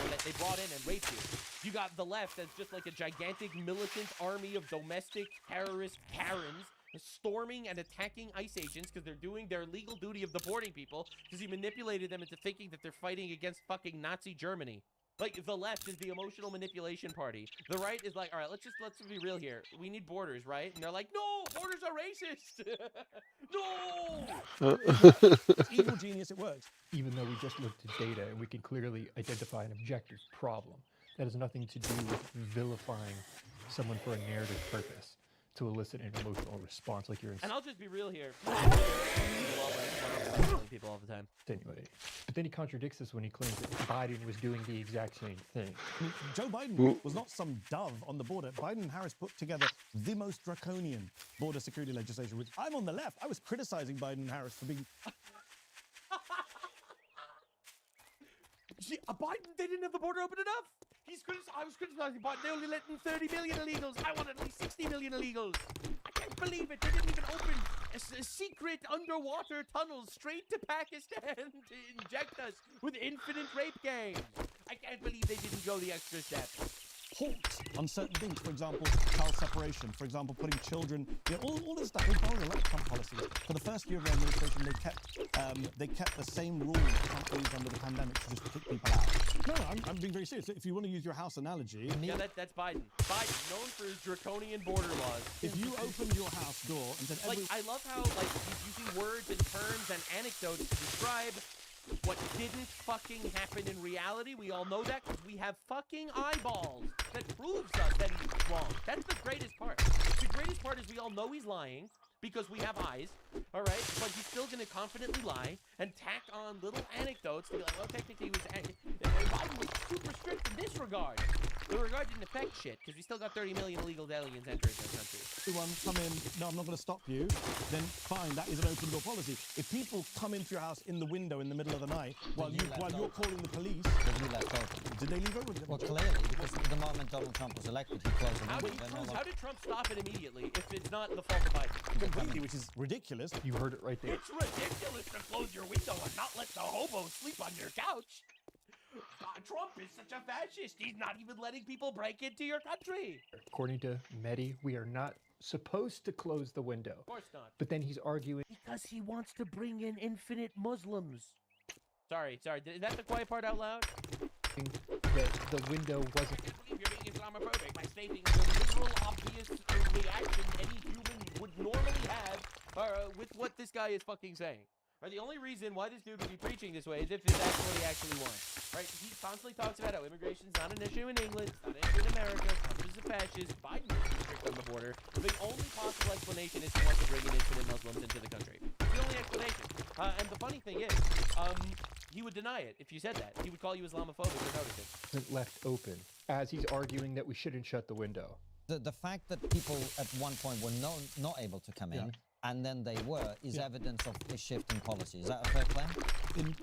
that they brought in and raped you. You got the left that's just like a gigantic militant army of domestic terrorist Karens storming and attacking ICE agents because they're doing their legal duty of deporting people because he manipulated them into thinking that they're fighting against fucking Nazi Germany. Like, the left is the emotional manipulation party. The right is like, all right, let's be real here. We need borders, right? And they're like, no, borders are racist. No. Evil genius, it works. Even though we just looked at data and we can clearly identify an objective problem, that has nothing to do with vilifying someone for a narrative purpose to elicit an emotional response like you're in. And I'll just be real here. People all the time. Anyway, but then he contradicts us when he claims that Biden was doing the exact same thing. Joe Biden was not some dove on the border. Biden and Harris put together the most draconian border security legislation, which I'm on the left. I was criticizing Biden and Harris for being... Biden, they didn't have the border open enough. I was criticizing Biden. They only let in 30 million illegals. I want at least 60 million illegals. I can't believe it. They didn't even open a secret underwater tunnels straight to Pakistan to inject us with infinite rape gangs. I can't believe they didn't go the extra step. Halt on certain things, for example, child separation, for example, putting children, all this stuff. They borrowed a lot of Trump policies. For the first year of their administration, they kept the same rules Trump used under the pandemic to just kick people out. No, I'm being very serious. If you want to use your house analogy... Yeah, that's Biden. Biden, known for his draconian border laws. If you opened your house door and said... I love how, he's using words and terms and anecdotes to describe what didn't fucking happen in reality. We all know that because we have fucking eyeballs that proves us that he's wrong. That's the greatest part. The greatest part is we all know he's lying because we have eyes, all right? But he's still going to confidently lie and tack on little anecdotes to be like, well, technically he was... Biden was super strict in this regard. The regard didn't affect shit because we still got 30 million illegal aliens entering our country. Everyone come in, no, I'm not going to stop you, then fine, that is an open door policy. If people come into your house in the window in the middle of the night while you're calling the police... Then you left open. Did they leave open? Well, clearly, because the moment Donald Trump was elected, he closed them. How did Trump stop it immediately if it's not the fault of Biden? Completely, which is ridiculous. You heard it right there. It's ridiculous to close your window and not let the hobo sleep on your couch. Trump is such a fascist. He's not even letting people break into your country. According to Mehdi, we are not supposed to close the window. Of course not. But then he's arguing because he wants to bring in infinite Muslims. Sorry. Is that the quiet part out loud? that the window wasn't. I can't believe you're being Islamophobic by stating the literal obvious reaction any human would normally have with what this guy is fucking saying. Right? The only reason why this dude would be preaching this way is if that's what he actually wants. Right? He constantly talks about how immigration's not an issue in England, it's not an issue in America, Trump is a fascist, Biden is strict on the border. The only possible explanation is he wants to bring in infinite Muslims into the country. It's the only explanation. And the funny thing is, he would deny it if you said that. He would call you Islamophobic for noticing. Left open as he's arguing that we shouldn't shut the window. The fact that people at one point were not able to come in, and then they were, is evidence of a shift in policy. Is that a fair claim?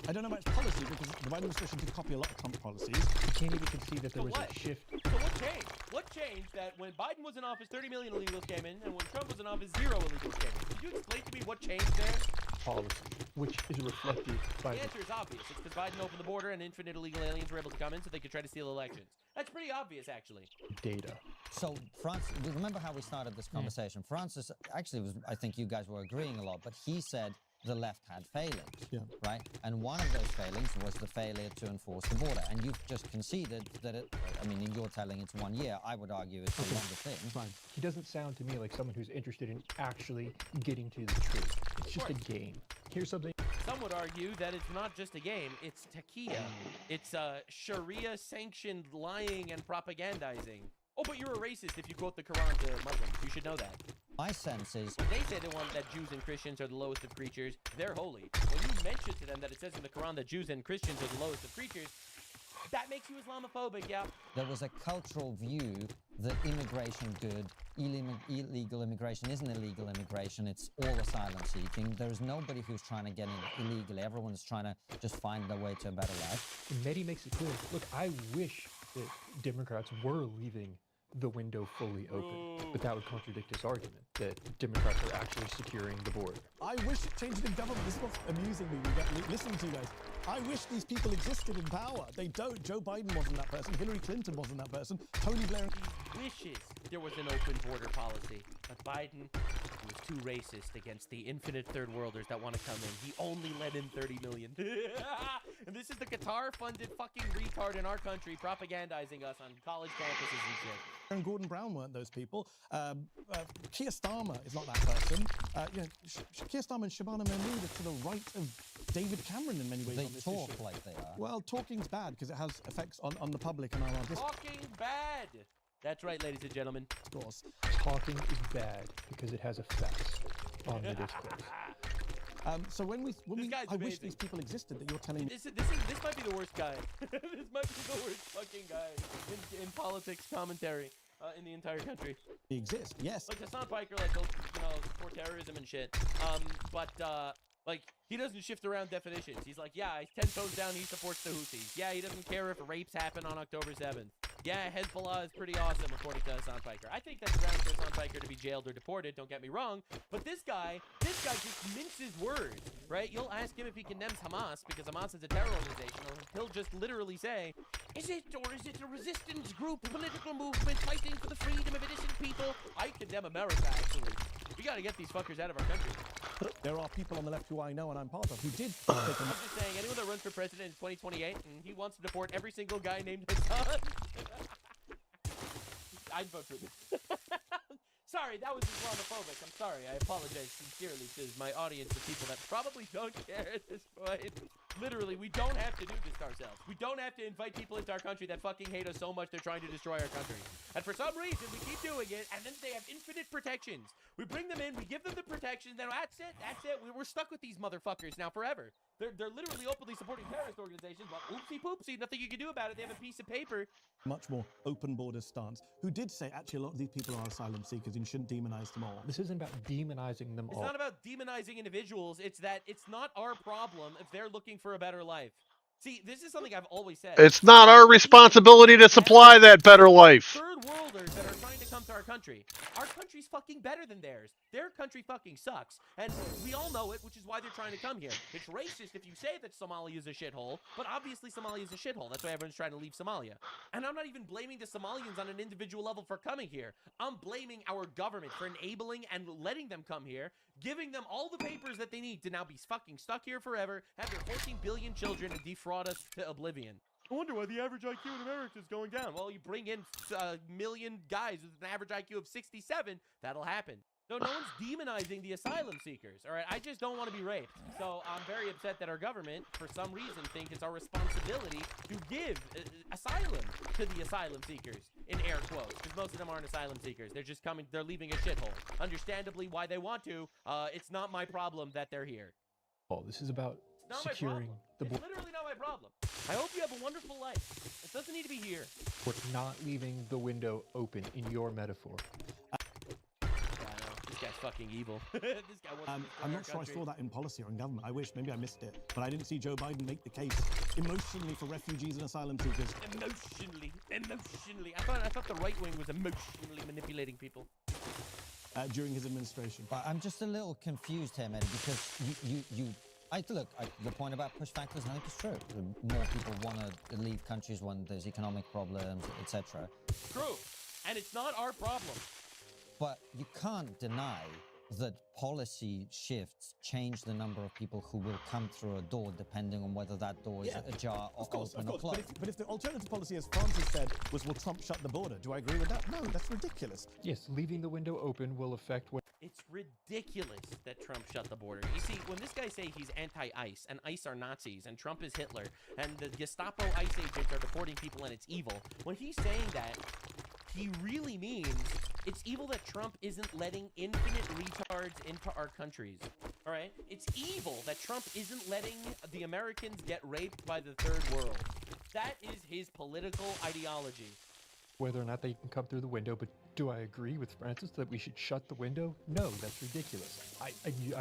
I don't know much policy because the Biden administration did copy a lot of Trump policies. You can't even concede that there was a shift. So what changed? What changed that when Biden was in office, 30 million illegals came in, and when Trump was in office, 0 illegals came in? Could you explain to me what changed there? Policy, which is reflected by the answer is obvious. It's because Biden opened the border and infinite illegal aliens were able to come in so they could try to steal elections. That's pretty obvious, actually. Data. So, Francis, remember how we started this conversation? Francis, actually, I think you guys were agreeing a lot, but he said the left had failings, right? And one of those failings was the failure to enforce the border. And you've just conceded that in your telling it's 1 year. I would argue it's a longer thing. Fine. He doesn't sound to me like someone who's interested in actually getting to the truth. It's just a game. Here's something. Some would argue that it's not just a game, it's taqiyya. It's Sharia-sanctioned lying and propagandizing. Oh, but you're a racist if you quote the Quran to Muslims. You should know that. My sense is... When they say that Jews and Christians are the lowest of creatures, they're holy. When you mention to them that it says in the Quran that Jews and Christians are the lowest of creatures, that makes you Islamophobic, yeah. There was a cultural view that immigration good, illegal immigration isn't illegal immigration, it's all asylum seeking. There's nobody who's trying to get in illegally. Everyone's trying to just find their way to a better life. And Mehdi makes it clear, look, I wish that Democrats were leaving the window fully open, but that would contradict his argument that Democrats are actually securing the border. I wish changes in government. This is what's amusing me. Listening to you guys. I wish these people existed in power. They don't. Joe Biden wasn't that person. Hillary Clinton wasn't that person. Tony Blair. He wishes there was an open border policy, but Biden was too racist against the infinite third worlders that want to come in. He only let in 30 million. And this is the Qatar-funded fucking retard in our country propagandizing us on college campuses and shit. And Gordon Brown weren't those people. Keir Starmer is not that person. Keir Starmer and Shabana Mahmood are to the right of David Cameron in many ways. They on this talk issue. like they are. Well, talking's bad because it has effects on the public and on our district. Talking bad. That's right, ladies and gentlemen. Of course. Talking is bad because it has effects on the discourse. So when I wish these people existed that you're telling me. This might be the worst guy. This might be the worst fucking guy in politics commentary in the entire country. They exist, yes. Like Hassan Piker, like he'll support terrorism and shit. Like he doesn't shift around definitions. He's like, yeah, he's 10 toes down. He supports the Houthis. Yeah, he doesn't care if rapes happen on October 7th. Yeah, Hezbollah is pretty awesome, according to Hassan Piker. I think that's grounds for Hassan Piker to be jailed or deported, don't get me wrong. But this guy just minces words, right? You'll ask him if he condemns Hamas, because Hamas is a terror organization, or he'll just literally say, is it a resistance group, political movement fighting for the freedom of innocent people? I condemn America, actually. We gotta get these fuckers out of our country. There are people on the left who I know and I'm part of who did take them. I'm just saying, anyone that runs for president in 2028 and he wants to deport every single guy named Hassan, I'd vote for this. Sorry, that was Islamophobic. I'm sorry. I apologize sincerely to my audience of people that probably don't care at this point. Literally, we don't have to do this to ourselves. We don't have to invite people into our country that fucking hate us so much they're trying to destroy our country. And for some reason, we keep doing it, and then they have infinite protections. We bring them in, we give them the protections, then that's it. We're stuck with these motherfuckers now forever. They're literally openly supporting terrorist organizations, but oopsie poopsie, nothing you can do about it. They have a piece of paper. Much more open border stance, who did say, actually, a lot of these people are asylum seekers and you shouldn't demonize them all. This isn't about demonizing them all. It's not about demonizing individuals. It's that it's not our problem if they're looking for a better life. See, this is something I've always said. It's not our responsibility to supply that better life. Third worlders that are trying to come to our country. Our country's fucking better than theirs. Their country fucking sucks. And we all know it, which is why they're trying to come here. It's racist if you say that Somalia is a shithole, but obviously Somalia is a shithole. That's why everyone's trying to leave Somalia. And I'm not even blaming the Somalians on an individual level for coming here. I'm blaming our government for enabling and letting them come here, giving them all the papers that they need to now be fucking stuck here forever, have their 14 billion children, and defraud us to oblivion. I wonder why the average IQ in America is going down. Well, you bring in a million guys with an average IQ of 67, that'll happen. So no one's demonizing the asylum seekers, all right? I just don't want to be raped. So I'm very upset that our government, for some reason, think it's our responsibility to give asylum to the asylum seekers, in air quotes, because most of them aren't asylum seekers. They're just coming, they're leaving a shithole. Understandably, why they want to. It's not my problem that they're here. Oh, this is about securing the border. It's literally not my problem. I hope you have a wonderful life. It doesn't need to be here. We're not leaving the window open in your metaphor. This guy's fucking evil. This guy wants to destroy I'm our not sure I country. saw that in policy or in government. I wish, maybe I missed it. But I didn't see Joe Biden make the case emotionally for refugees and asylum seekers. Emotionally. I thought the right wing was emotionally manipulating people. During his administration. But I'm just a little confused here, Mehdi, because the point about push factors, I think it's true. More people want to leave countries when there's economic problems, etc. True. And it's not our problem. But you can't deny that policy shifts change the number of people who will come through a door depending on whether that door is ajar or open or closed. But if the alternative policy, as Francis said, was will Trump shut the border, do I agree with that? No, that's ridiculous. Yes, leaving the window open will affect what... It's ridiculous that Trump shut the border. You see, when this guy say he's anti-ICE, and ICE are Nazis, and Trump is Hitler, and the Gestapo ICE agents are deporting people and it's evil, when he's saying that, he really means it's evil that Trump isn't letting infinite retards into our countries. All right? It's evil that Trump isn't letting the Americans get raped by the third world. That is his political ideology. Whether or not they can come through the window, but do I agree with Francis that we should shut the window? No, that's ridiculous. I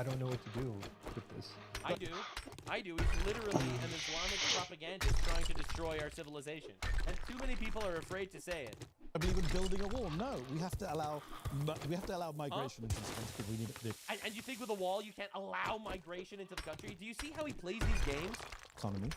don't know what to do with this. I do. It's literally an Islamic propagandist trying to destroy our civilization. And too many people are afraid to say it. I believe in building a wall. No, we have to allow migration into this country. We need the and you think with a wall you can't allow migration into the country? Do you see how he plays these games? economy,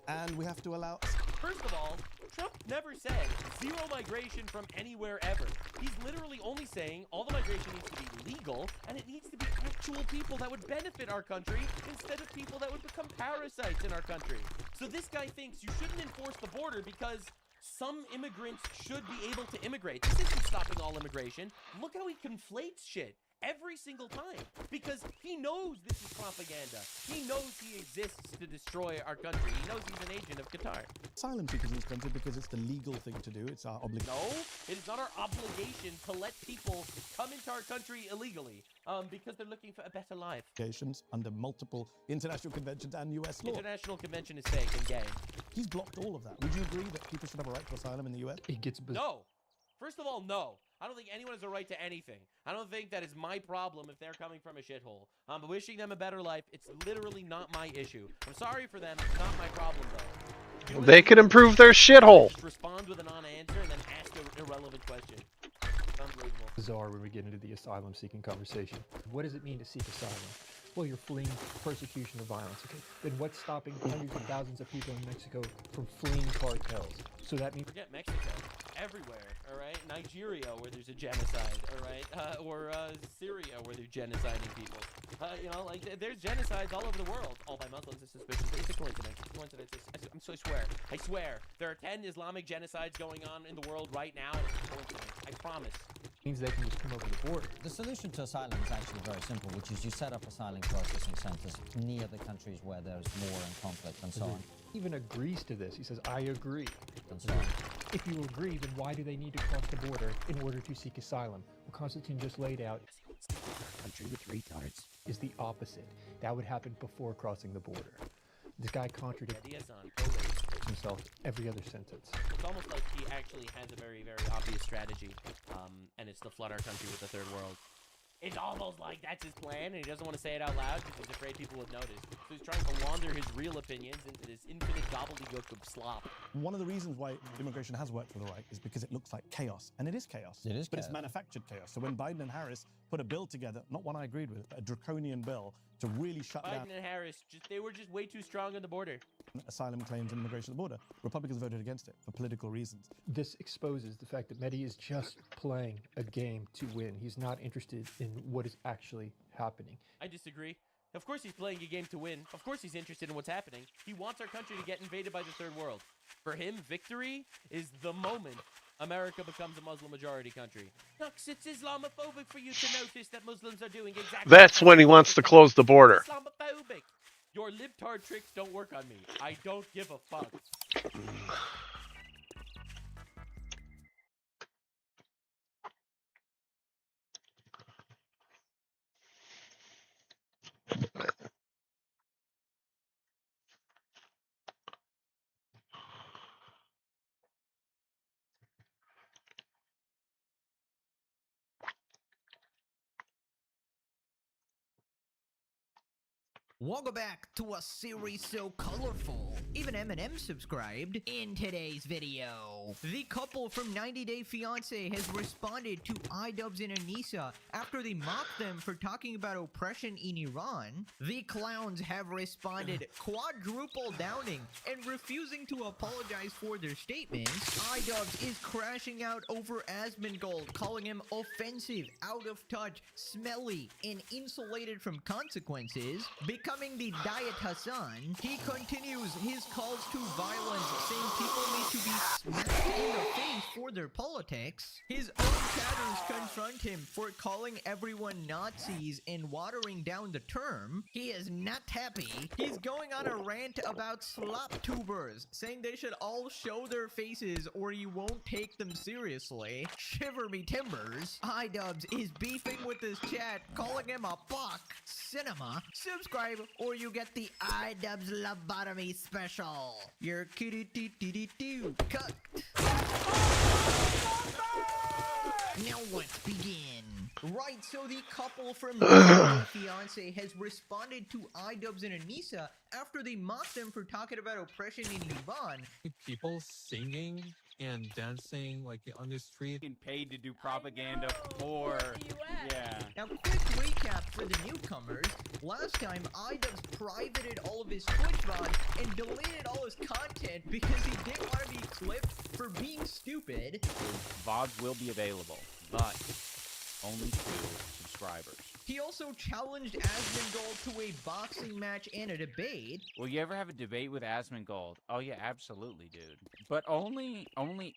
and we have to allow... First of all, Trump never said zero migration from anywhere ever. He's literally only saying all the migration needs to be legal, and it needs to be actual people that would benefit our country instead of people that would become parasites in our country. So this guy thinks you shouldn't enforce the border because some immigrants should be able to immigrate. This isn't stopping all immigration. Look how he conflates shit every single time, because he knows this is propaganda. He knows he exists to destroy our country. He knows he's an agent of Qatar. Asylum seekers in this country because it's the legal thing to do. It's our obligation. No, it is not our obligation to let people come into our country illegally because they're looking for a better life. Under multiple international conventions and US law. International convention is fake and gay. He's blocked all of that. Would you agree that people should have a right to asylum in the US? It gets No. First of all, no. I don't think anyone has a right to anything. I don't think that is my problem if they're coming from a shithole. I'm wishing them a better life. It's literally not my issue. I'm sorry for them. It's not my problem, though. They could improve their shithole. Just respond with a non-answer and then ask an irrelevant question. Unbelievable. Bizarre when we get into the asylum-seeking conversation. What does it mean to seek asylum? Well, you're fleeing persecution or violence. Okay, then what's stopping hundreds of thousands of people in Mexico from fleeing cartels? So that means... Forget Mexico. Everywhere, all right? Nigeria, where there's a genocide, all right? Or Syria, where they're genociding people. You know, like, there's genocides all over the world. All by Muslims is suspicious. It's a coincidence. I swear. There are 10 Islamic genocides going on in the world right now, and it's a coincidence. I promise. Means they can just come over the border. The solution to asylum is actually very simple, which is you set up asylum processing centers near the countries where there's war and conflict and so on. He even agrees to this. He says, I agree. And so on. If you agree, then why do they need to cross the border in order to seek asylum? What Constantine just laid out country with retards is the opposite. That would happen before crossing the border. This guy contradicts himself every other sentence. It's almost like he actually has a very, very obvious strategy, and it's to flood our country with the third world. It's almost like that's his plan, and he doesn't want to say it out loud because he's afraid people would notice. So he's trying to launder his real opinions into this infinite gobbledygook of slop. One of the reasons why immigration has worked for the right is because it looks like chaos, and it is chaos. It is but chaos. It's manufactured chaos. So when Biden and Harris put a bill together, not one I agreed with, but a draconian bill to really shut down Biden and Harris, they were just way too strong on the border. asylum claims and immigration at the border, Republicans voted against it for political reasons. This exposes the fact that Mehdi is just playing a game to win. He's not interested in what is actually happening. I disagree. Of course he's playing a game to win. Of course he's interested in what's happening. He wants our country to get invaded by the third world. For him, victory is the moment America becomes a Muslim majority country. Look, it's Islamophobic for you to notice that Muslims are doing exactly That's when he wants to close the border. Islamophobic. Your libtard tricks don't work on me. I don't give a fuck. Welcome back to a series so colorful, even Eminem subscribed. In today's video, the couple from 90 Day Fiancé has responded to iDubbbz and Anissa after they mocked them for talking about oppression in Iran. The clowns have responded quadruple downing and refusing to apologize for their statements. iDubbbz is crashing out over Asmongold, calling him offensive, out of touch, smelly, and insulated from consequences. Becoming the Diet Hassan, he continues his calls to violence, saying people need to be smacked in the face for their politics. His own chatters confront him for calling everyone Nazis and watering down the term. He is not happy. He's going on a rant about slop tubers, saying they should all show their faces or you won't take them seriously. Shiver me timbers. iDubbbz is beefing with his chat, calling him a fuck. Cinema. Subscribe or you get the iDubbbz lobotomy special. You're kitty-doo-doo-doo cooked. Now let's begin. Right, so the couple from Fiancé has responded to iDubbbz and Anissa after they mocked them for talking about oppression in Iran. People singing and dancing like on the street. Being paid to do propaganda for yeah. Now, quick recap for the newcomers. Last time, iDubbbz privated all of his Twitch VODs and deleted all his content because he didn't want to be clipped for being stupid. VODs will be available, but only to subscribers. He also challenged Asmongold to a boxing match and a debate. Will you ever have a debate with Asmongold? Oh yeah, absolutely, dude. But only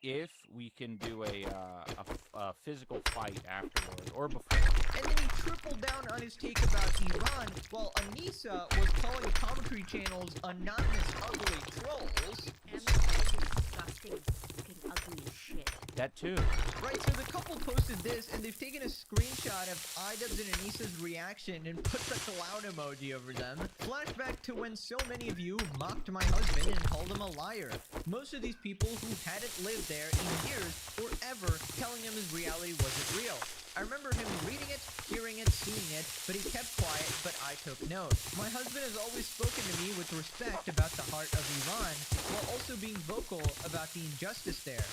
if we can do a physical fight afterward or before. And then he tripled down on his take about Iran, while Anissa was calling commentary channels anonymous ugly trolls. And disgusting, fucking ugly shit. That too. Right, so the couple posted this, and they've taken a screenshot of iDubbbz and Anissa's reaction and put the clown emoji over them. Flashback to when so many of you mocked my husband and called him a liar. Most of these people who hadn't lived there in years or ever telling him his reality wasn't real. I remember him reading it, hearing it, seeing it, but he kept quiet, but I took note. My husband has always spoken to me with respect about the heart of Iran, while also being vocal about the injustice there.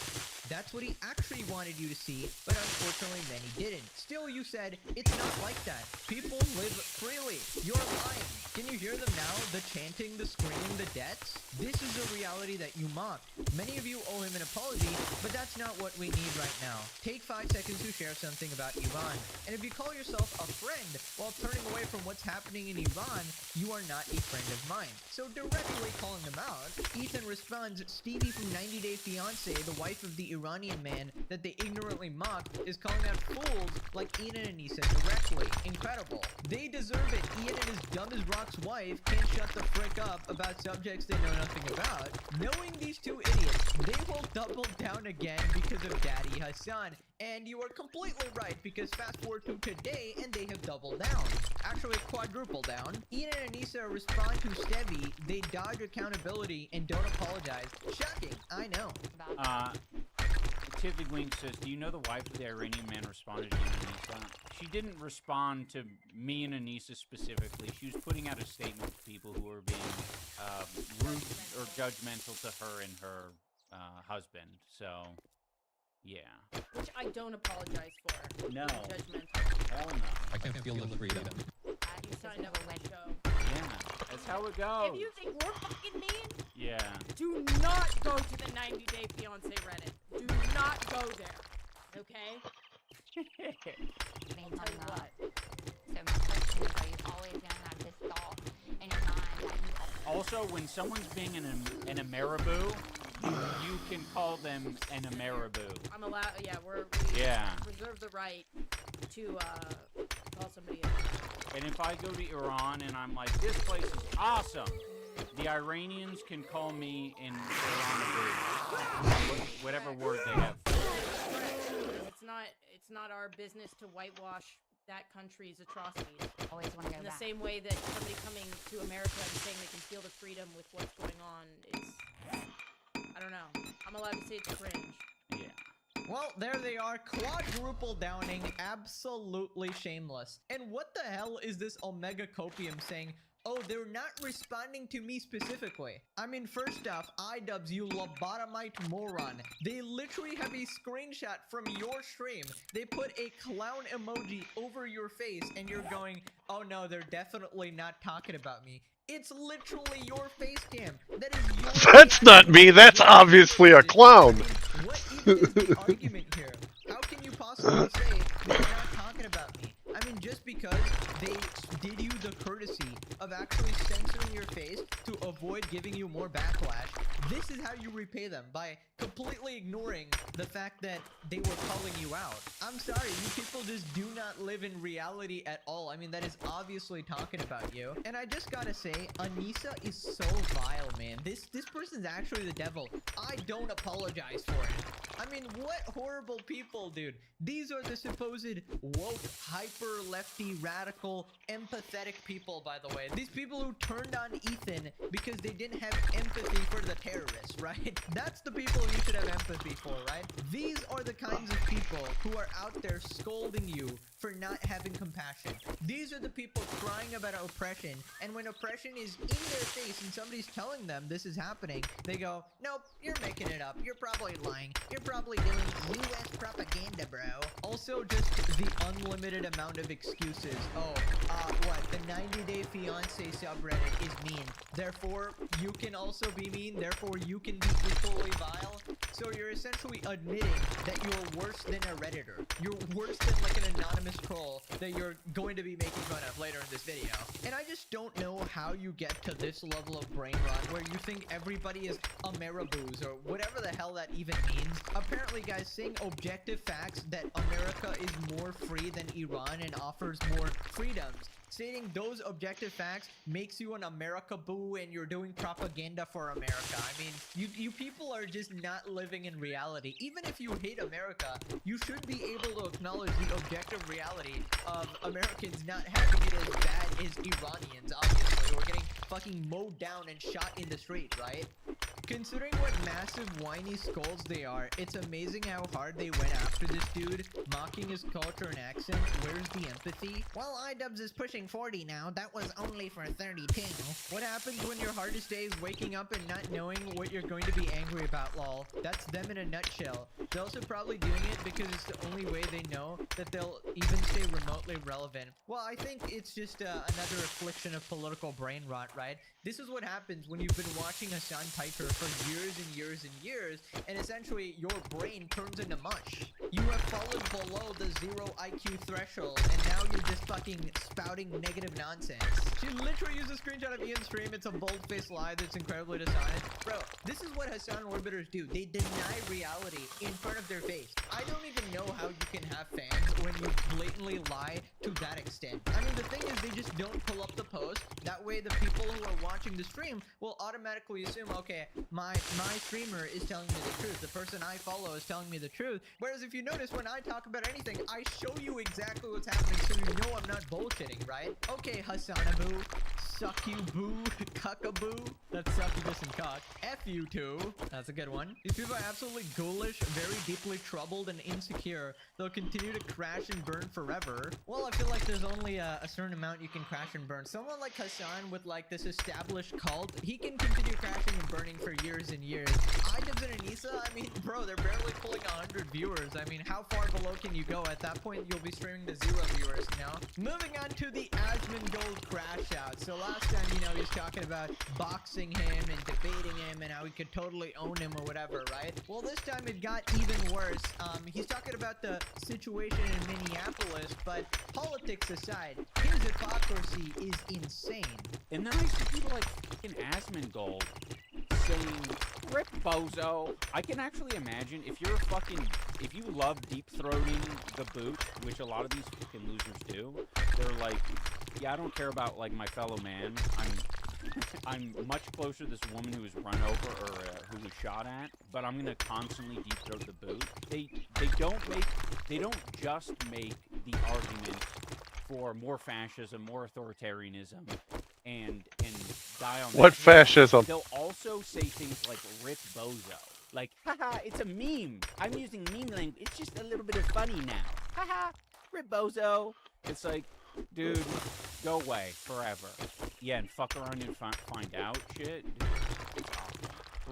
That's what he actually wanted you to see, but unfortunately many didn't. Still, you said, it's not like that. People live freely. You're lying. Can you hear them now? The chanting, the screaming, the deaths? This is the reality that you mocked. Many of you owe him an apology, but that's not what we need right now. Take 5 seconds to share something about Iran. And if you call yourself a friend while turning away from what's happening in Iran, you are not a friend of mine. So directly calling them out, Ethan responds, Stevie from 90 Day Fiancé, the wife of the Iranian man that they ignorantly mocked, is calling out fools like Ian and Anissa directly. Incredible. They deserve it. Ian and his dumb as rock's wife can't shut the frick up about subjects they know nothing about. Knowing these two idiots, they will double down again because of Daddy Hassan. And you are completely right, because fast forward to today and they have doubled down. Actually, quadruple down. Ian and Anissa respond to Stevie, they dodge accountability and don't apologize. Shocking, I know. Tiffy Wing says, do you know the wife of the Iranian man responded to you and Anissa? she didn't respond to me and Anissa specifically. She was putting out a statement to people who were being rude or judgmental to her and her husband. So, yeah. Which I don't apologize for. No. Being judgmental. Hell no. I can feel the freedom. You signed up for my show. Yeah, that's how it goes. If you think we're fucking mean, Yeah. do not go to the 90 Day Fiancé Reddit. Do not go there. Okay? I'll tell you what. So my question is, are you always going to have this thought in your mind that you Also, when someone's being an Ameriboo, you can call them an Ameriboo. I'm allowed, yeah, we reserve the right to call somebody a... And if I go to Iran and I'm like, this place is awesome, the Iranians can call me an Iranaboo. Whatever word they have. It's not our business to whitewash that country's atrocities. Always want to go in the back. same way that somebody coming to America and saying they can feel the freedom with what's going on is, I don't know. I'm allowed to say it's cringe. Yeah. Well, there they are, quadruple downing, absolutely shameless. And what the hell is this Omega Copium saying? Oh, they're not responding to me specifically. I mean, first off, iDubbbz, you lobotomite moron. They literally have a screenshot from your stream. They put a clown emoji over your face and you're going, oh no, they're definitely not talking about me. It's literally your face cam. That is your That's not me. That's obviously a clown. What even is the argument here? How can you possibly say they're not talking about me? I mean, just because they did you the courtesy of actually censoring your face to avoid giving you more backlash, this is how you repay them, by completely ignoring the fact that they were calling you out. I'm sorry, you people just do not live in reality at all. I mean, that is obviously talking about you. And I just gotta say, Anissa is so vile, man. This person's actually the devil. I don't apologize for it. I mean, what horrible people, dude. These are the supposed woke, hyper lefty, radical, empathetic people, by the way. These people who turned on Ethan because they didn't have empathy for the terrorists, right? That's the people you should have empathy for, right? These are the kinds of people who are out there scolding you for not having compassion. These are the people crying about oppression, and when oppression is in their face and somebody's telling them this is happening, they go, nope, you're making it up. You're probably lying. You're probably doing US propaganda, bro. Also, just the unlimited amount of excuses. Oh, what? The 90 Day Fiancé subreddit is mean. Therefore, you can also be mean. Therefore, you can be equally vile. So you're essentially admitting that you're worse than a Redditor. You're worse than like an anonymous troll that you're going to be making fun of later in this video. And I just don't know how you get to this level of brain rot where you think everybody is Ameriboos or whatever the hell that even means. Apparently, guys, saying objective facts that America is more free than Iran and offers more freedoms. Stating those objective facts makes you an America-boo and you're doing propaganda for America. I mean, you people are just not living in reality. Even if you hate America, you should be able to acknowledge the objective reality of Americans not having it as bad as Iranians, obviously, who are getting fucking mowed down and shot in the street, right? Considering what massive whiny skulls they are, it's amazing how hard they went after this dude, mocking his culture and accent. Where's the empathy? Well, iDubbbz is pushing 40 now. That was only for 32. What happens when your hardest day is waking up and not knowing what you're going to be angry about, lol? That's them in a nutshell. They're also probably doing it because it's the only way they know that they'll even stay remotely relevant. Well, I think it's just another affliction of political brain rot, right? This is what happens when you've been watching Hassan Piker for years and years and years, and essentially your brain turns into mush. You have fallen below the 0 IQ threshold, and now you're just fucking spouting negative nonsense. She literally used a screenshot of Ian's stream. It's a bold-faced lie that's incredibly dishonest. Bro, this is what Hassan orbiters do. They deny reality in front of their face. I don't even know how you can have fans when you blatantly lie to that extent. I mean, the thing is, they just don't pull up the post. That way, the people who are watching the stream will automatically assume, okay, my streamer is telling me the truth. The person I follow is telling me the truth. Whereas if you notice, when I talk about anything, I show you exactly what's happening so you know I'm not bullshitting, right? Okay, Hassanaboo, suck you boo, cuckaboo. That's succubus and cock. F you two. That's a good one. These people are absolutely ghoulish, very deeply troubled and insecure. They'll continue to crash and burn forever. Well, I feel like there's only a certain amount you can crash and burn. Someone like Hassan with like this established cult, he can continue crashing and burning for years and years. Idubs and Anissa, I mean, bro, they're barely pulling 100 viewers. I mean, how far below can you go? At that point, you'll be streaming to 0 viewers, you know? Moving on to the Asmongold crash out. So last time, you know, he was talking about boxing him and debating him and how he could totally own him or whatever, right? Well, this time it got even worse. He's talking about the situation in Minneapolis, but politics aside, his hypocrisy is insane. And then I see people like fucking Asmongold saying, "Rip Bozo." I can actually imagine if you love deep throating the boot, which a lot of these fucking losers do, they're like, yeah, I don't care about like my fellow man. I'm much closer to this woman who was run over or who was shot at, but I'm gonna constantly deep throat the boot. They don't just make the argument for more fascism, more authoritarianism, and die on What that. fascism? They'll also say things like "rip bozo," like "haha, it's a meme. I'm using meme language. It's just a little bit of funny now. Haha, rip bozo." It's like, dude, go away forever. Yeah, and fuck around and find out shit.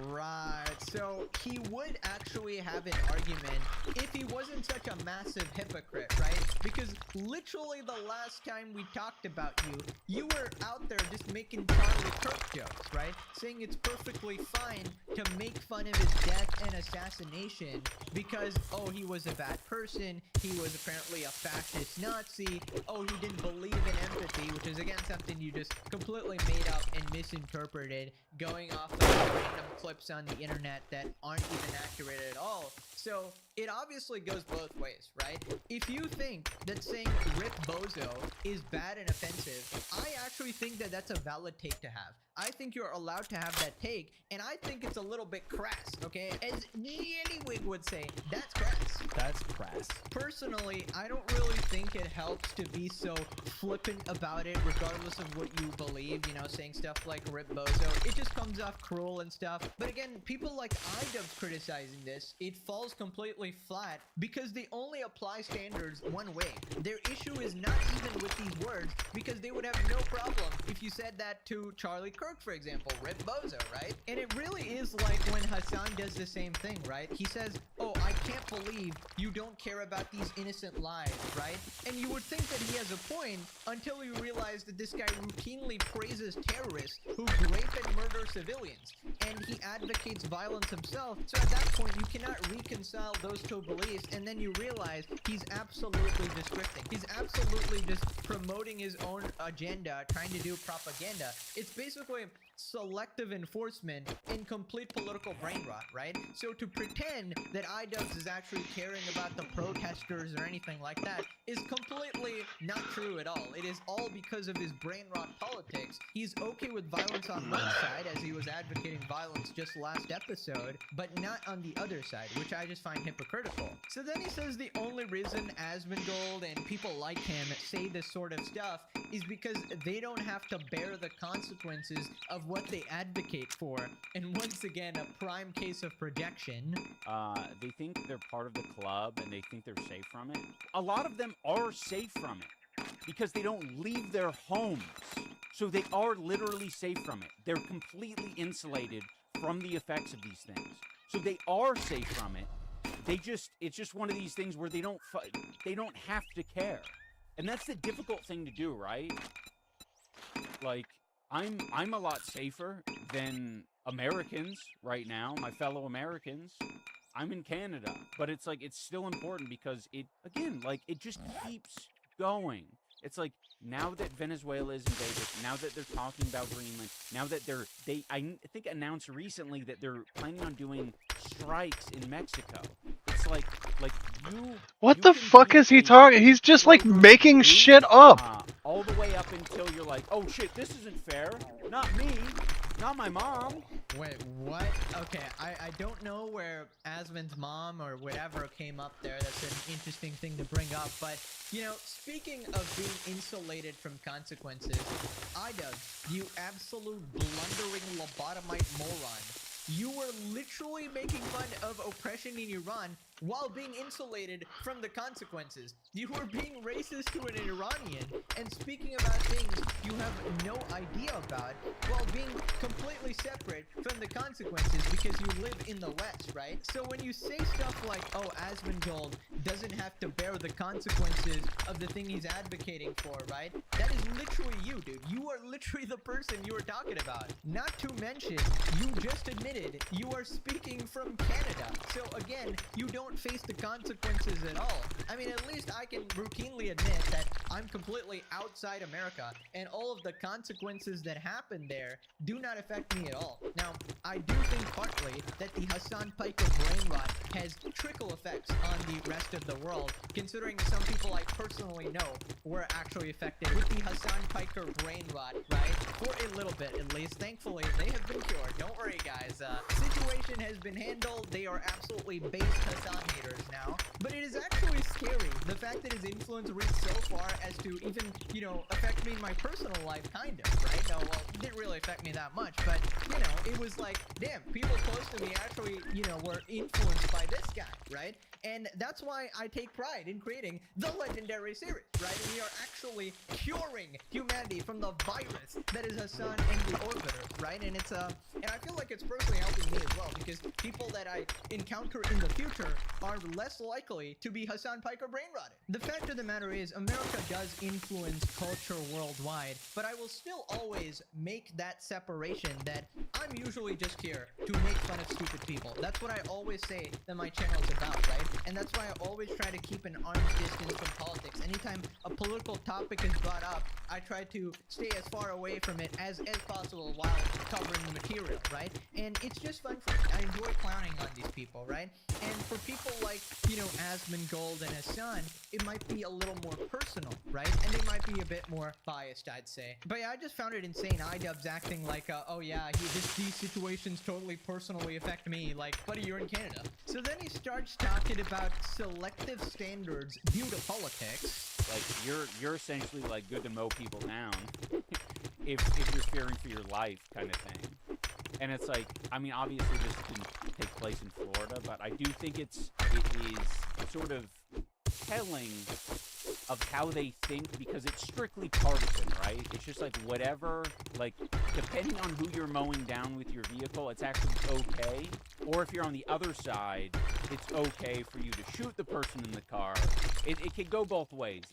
Right, so he would actually have an argument if he wasn't such a massive hypocrite, right? Because literally the last time we talked about you, you were out there just making Charlie Kirk jokes, right? Saying it's perfectly fine to make fun of his death and assassination because, oh, he was a bad person, he was apparently a fascist Nazi, oh, he didn't believe in empathy, which is again something you just completely made up and misinterpreted, going off of random clips on the internet that aren't even accurate at all. So it obviously goes both ways, right? If you think that saying "rip bozo" is bad and offensive, I actually think that that's a valid take to have. I think you're allowed to have that take, and I think it's a little bit crass, okay? As Jellywig would say, that's crass. That's crass. Personally, I don't really think it helps to be so flippant about it, regardless of what you believe, you know, saying stuff like "rip bozo." It just comes off cruel and stuff. But again, people like Idubs criticizing this, it falls completely flat because they only apply standards one way. Their issue is not even with these words, because they would have no problem if you said that to Charlie Kirk, for example, "rip bozo," right? And it really is like when Hassan does the same thing, right? He says, "Oh, I can't believe you don't care about these innocent lives," right? And you would think that he has a point until you realize that this guy routinely praises terrorists who rape and murder civilians, and he advocates violence himself. So at that point, you cannot reconcile those two beliefs, and then you realize he's absolutely just scripting. He's absolutely just promoting his own agenda, trying to do propaganda. It's basically selective enforcement and complete political brain rot, right? So to pretend that Idubs is actually caring about the protesters or anything like that is completely not true at all. It is all because of his brain rot politics. He's okay with violence on one side, as he was advocating violence just last episode, but not on the other side, which I just find hypocritical. So then he says the only reason Asmongold and people like him say this sort of stuff is because they don't have to bear the consequences of what they advocate for. And once again, a prime case of projection. They think they're part of the club and they think they're safe from it. A lot of them are safe from it because they don't leave their homes. So they are literally safe from it. They're completely insulated from the effects of these things. So they are safe from it. It's just one of these things where they don't have to care. And that's the difficult thing to do, right? Like, I'm a lot safer than Americans right now, my fellow Americans. I'm in Canada, but it's like, it's still important because it just keeps going. It's like, now that Venezuela is invaded, now that they're talking about Greenland, now that I think announced recently that they're planning on doing strikes in Mexico. It's like you. What the fuck is he talking? He's just like making shit up. All the way up until you're like, oh shit, this isn't fair. Not me. Not my mom. Wait, what? Okay, I don't know where Asmon's mom or whatever came up there. That's an interesting thing to bring up. But, you know, speaking of being insulated from consequences, Idub, you absolute blundering lobotomite moron. You were literally making fun of oppression in Iran while being insulated from the consequences. You were being racist to an Iranian and speaking about things you have no idea about while being completely separate from the consequences because you live in the West, right? So when you say stuff like, oh, Asmongold doesn't have to bear the consequences of the thing he's advocating for, right? That is literally you, dude. You are literally the person you were talking about. Not to mention, you just admitted you are speaking from Canada. So again, you don't face the consequences at all. I mean, at least I can routinely admit that I'm completely outside America, and all of the consequences that happen there do not affect me at all. Now, I do think partly that the Hassan Piker brain rot has trickle effects on the rest of the world, considering some people I personally know were actually affected with the Hassan Piker brain rot, right? For a little bit, at least. Thankfully, they have been cured. Don't worry, guys. Situation has been handled. They are absolutely based Hassan haters now. But it is actually scary, the fact that his influence reached so far as to even, you know, affect me in my personal life, kind of, right? No, well, it didn't really affect me that much, but, you know, it was like, damn, people close to me actually, you know, were influenced by this guy, right? And that's why I take pride in creating the legendary series, right? And we are actually curing humanity from the virus that is Hassan and the Orbiter, right? And it's and I feel like it's personally helping me as well, because people that I encounter in the future are less likely to be Hassan Piker brain rotted. The fact of the matter is, America does influence culture worldwide, but I will still always make that separation that I'm usually just here to make fun of stupid people. That's what I always say that my channel is about, right? And that's why I always try to keep an arm's distance from politics. Anytime a political topic is brought up, I try to stay as far away from it as possible while covering the material, right? And it's just fun for me. I enjoy clowning on these people, right? And for people like, you know, Asmongold and Hassan, it might be a little more personal, right? And they might be a bit more biased, I'd say. But yeah, I just found it insane. Idub's acting like, oh yeah, these situations totally personally affect me. Like, buddy, you're in Canada. So then he starts talking about selective standards due to politics. Like, you're essentially like good to mow people down if you're fearing for your life, kind of thing. And it's like, I mean, obviously this didn't take place in Florida, but I do think it is sort of telling of how they think, because it's strictly partisan, right? It's just like whatever, like, depending on who you're mowing down with your vehicle, it's actually okay. Or if you're on the other side, it's okay for you to shoot the person in the car. It can go both ways.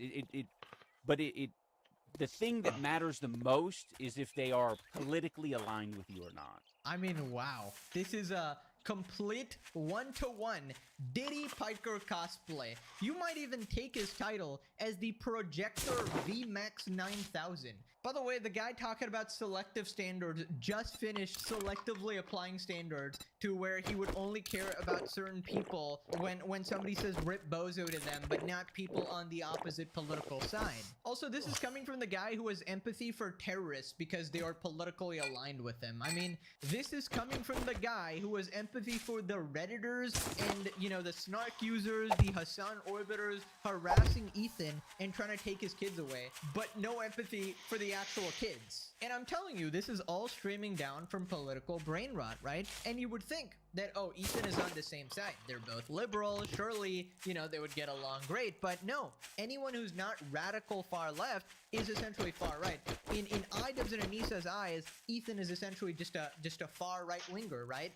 But the thing that matters the most is if they are politically aligned with you or not. I mean, wow. This is a complete one-to-one Diddy Piker cosplay. You might even take his title as the Projector VMAX 9000. By the way, the guy talking about selective standards just finished selectively applying standards to where he would only care about certain people when somebody says rip bozo to them, but not people on the opposite political side. Also, this is coming from the guy who has empathy for terrorists because they are politically aligned with him. I mean, this is coming from the guy who has empathy for the Redditors and, you know, the snark users, the Hassan Orbiters harassing Ethan and trying to take his kids away, but no empathy for the actual kids. And I'm telling you, this is all streaming down from political brain rot, right? And you would think that, oh, Ethan is on the same side. They're both liberal. Surely, you know, they would get along great. But no, anyone who's not radical far left is essentially far right. In Idub's and Anissa's eyes, Ethan is essentially just a far right winger, right?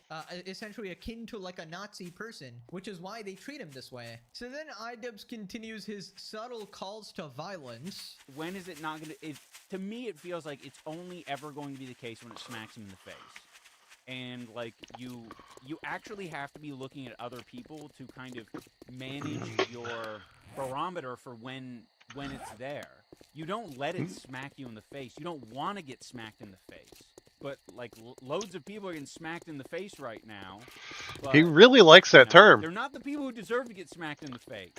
Essentially akin to like a Nazi person, which is why they treat him this way. So then Idub's continues his subtle calls to violence. When is it not going to... To me, it feels like it's only ever going to be the case when it smacks him in the face. And, like, you actually have to be looking at other people to kind of manage your barometer for when it's there. You don't let it smack you in the face. You don't want to get smacked in the face. But, like, loads of people are getting smacked in the face right now. But, he really likes that term. They're not the people who deserve to get smacked in the face.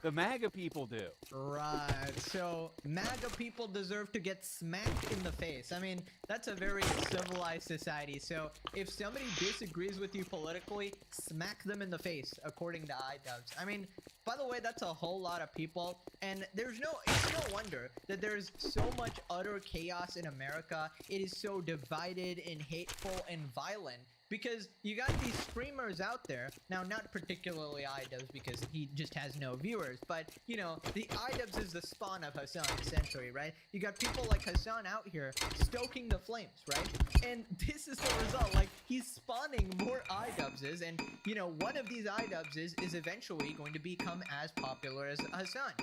The MAGA people do. Right. So MAGA people deserve to get smacked in the face. I mean, that's a very civilized society. So if somebody disagrees with you politically, smack them in the face, according to iDubbbz. I mean, by the way, that's a whole lot of people, and it's no wonder that there's so much utter chaos in America. It is so divided and hateful and violent. Because you got these streamers out there, now not particularly iDubbbz because he just has no viewers, but you know, the iDubbbz is the spawn of Hassan essentially, right? You got people like Hassan out here stoking the flames, right? And this is the result, like he's spawning more iDubbbzes, and you know, one of these iDubbbzes is eventually going to become as popular as Hassan.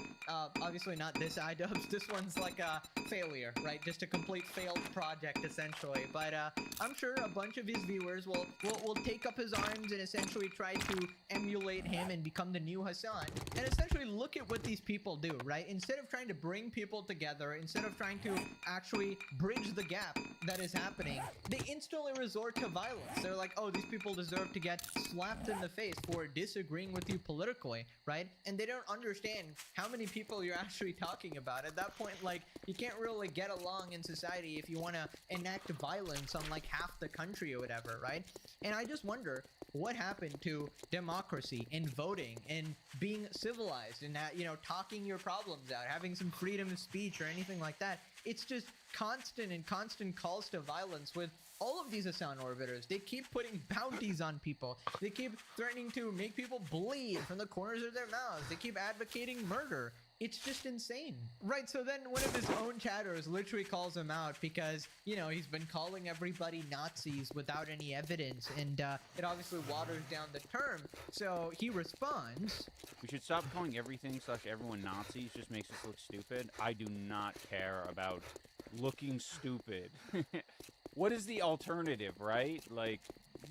Obviously not this iDubbbz, this one's like a failure, right? Just a complete failed project essentially, but I'm sure a bunch of his viewers will take up his arms and essentially try to emulate him and become the new Hassan. And essentially look at what these people do, right? Instead of trying to bring people together, instead of trying to actually bridge the gap that is happening, they instantly resort to violence. They're like, oh, these people deserve to get slapped in the face for disagreeing with you politically, right? And they don't understand how many people you're actually talking about. At that point, like, you can't really get along in society if you want to enact violence on like half the country or whatever, right? And I just wonder what happened to democracy and voting and being civilized and that, you know, talking your problems out, having some freedom of speech or anything like that. It's just constant calls to violence with all of these Hassan orbiters. They keep putting bounties on people. They keep threatening to make people bleed from the corners of their mouths. They keep advocating murder. It's just insane. Right, so then one of his own chatters literally calls him out because, you know, he's been calling everybody Nazis without any evidence, and it obviously waters down the term. So he responds, We should stop calling everything/everyone Nazis. Just makes us look stupid. I do not care about looking stupid. What is the alternative, right? Like,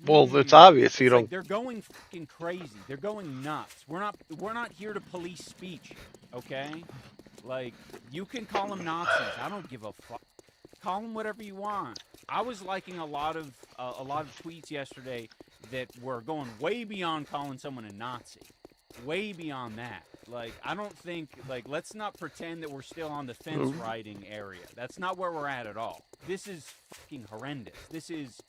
Well, it's obvious you it's like don't. they're going fucking crazy. They're going nuts. We're not here to police speech, okay? Like, you can call them Nazis. I don't give a fuck. Call them whatever you want. I was liking a lot of tweets yesterday that were going way beyond calling someone a Nazi. Way beyond that. Like, I don't think, like, let's not pretend that we're still on the fence riding area. That's not where we're at all. This is fucking horrendous.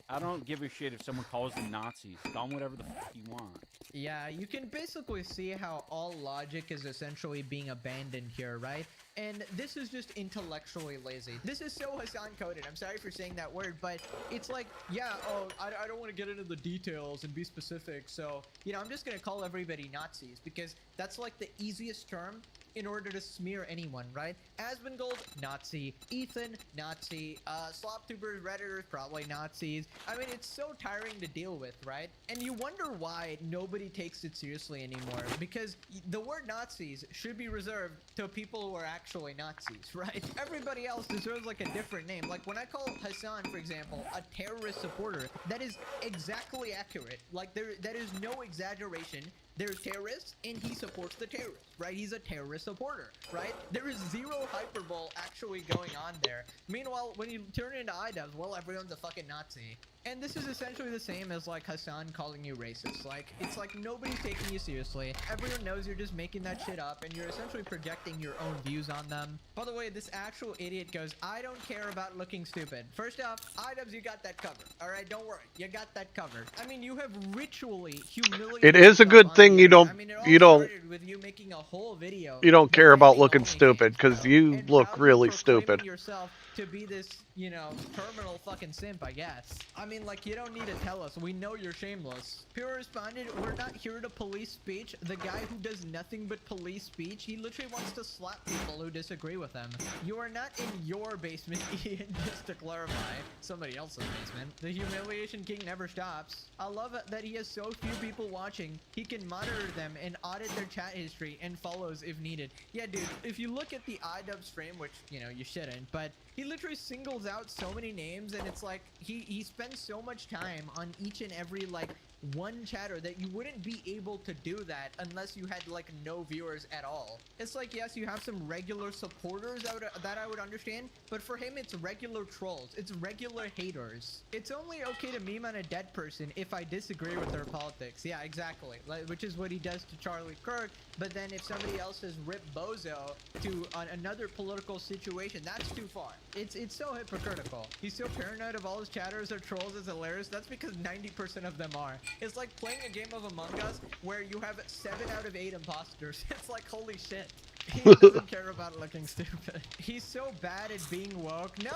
I don't give a shit if someone calls them Nazis. Call them whatever the fuck you want. yeah, you can basically see how all logic is essentially being abandoned here, right? And this is just intellectually lazy. This is so Hassan coded. I'm sorry for saying that word, but it's like, yeah, oh, I don't want to get into the details and be specific. So, you know, I'm just going to call everybody Nazis because that's like the easiest term in order to smear anyone, right? Asmongold, Nazi. Ethan, Nazi. Sloptubers, Redditors, probably Nazis. I mean, it's so tiring to deal with, right? And you wonder why nobody takes it seriously anymore, because the word Nazis should be reserved to people who are actually Nazis, right? Everybody else deserves like a different name. Like when I call Hassan, for example, a terrorist supporter, that is exactly accurate. Like that is no exaggeration. There's terrorists, and he supports the terrorists, right? He's a terrorist supporter, right? There is zero hyperbole actually going on there. Meanwhile, when you turn into iDubbbz, well, everyone's a fucking Nazi. And this is essentially the same as like Hassan calling you racist. Like, it's like nobody's taking you seriously. Everyone knows you're just making that shit up, and you're essentially projecting your own views on them. By the way, this actual idiot goes, I don't care about looking stupid. First off, iDubbbz, you got that covered. Alright, don't worry. You got that covered. I mean, you have ritually humiliated It is a good yourself thing on you the don't. internet. I mean, it all You don't. started with you making a whole video. You don't care about looking stupid because you look really stupid. Yourself to be this, you know, terminal fucking simp, I guess. I mean, like, you don't need to tell us. We know you're shameless. Pure responded, we're not here to police speech. The guy who does nothing but police speech, he literally wants to slap people who disagree with him. You are not in your basement, Ian, just to clarify. Somebody else's basement. The humiliation king never stops. I love it that he has so few people watching. He can monitor them and audit their chat history and follows if needed. Yeah, dude, if you look at the iDubbbz frame, which, you know, you shouldn't, but he literally singles out so many names, and it's like he spends so much time on each and every like one chatter that you wouldn't be able to do that unless you had like no viewers at all. It's like, yes, you have some regular supporters that I would understand, but for him it's regular trolls, it's regular haters. It's only okay to meme on a dead person if I disagree with their politics. Yeah, exactly, which is what he does to Charlie Kirk. But then if somebody else has ripped Bozo to another political situation, that's too far. It's so hypocritical. He's so paranoid of all his chatters or trolls. It's hilarious. That's because 90% of them are. It's like playing a game of Among Us where you have 7 out of 8 imposters. It's like, holy shit. He doesn't care about looking stupid. He's so bad at being woke. No,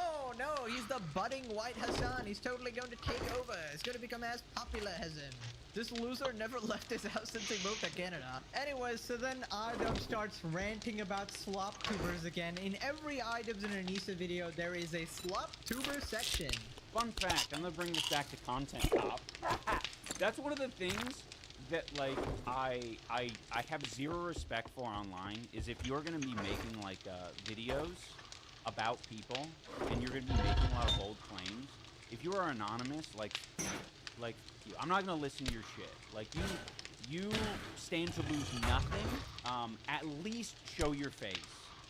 he's the budding white Hassan. He's totally going to take over. He's going to become as popular as him. This loser never left his house since he moved to Canada. Anyways, so then iDub starts ranting about slop tubers again. In every iDubbbz and Anissa video, there is a slop tuber section. Fun fact, I'm gonna bring this back to content cop. That's one of the things that like I have zero respect for online is if you're gonna be making like videos about people and you're gonna be making a lot of bold claims. If you are anonymous, like you, I'm not gonna listen to your shit. Like you stand to lose nothing. At least show your face.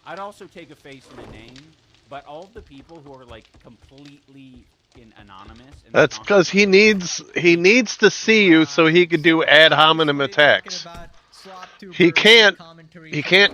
I'd also take a face and a name, but all of the people who are like completely anonymous. And That's because he needs to see you so he could do ad hominem attacks. He can't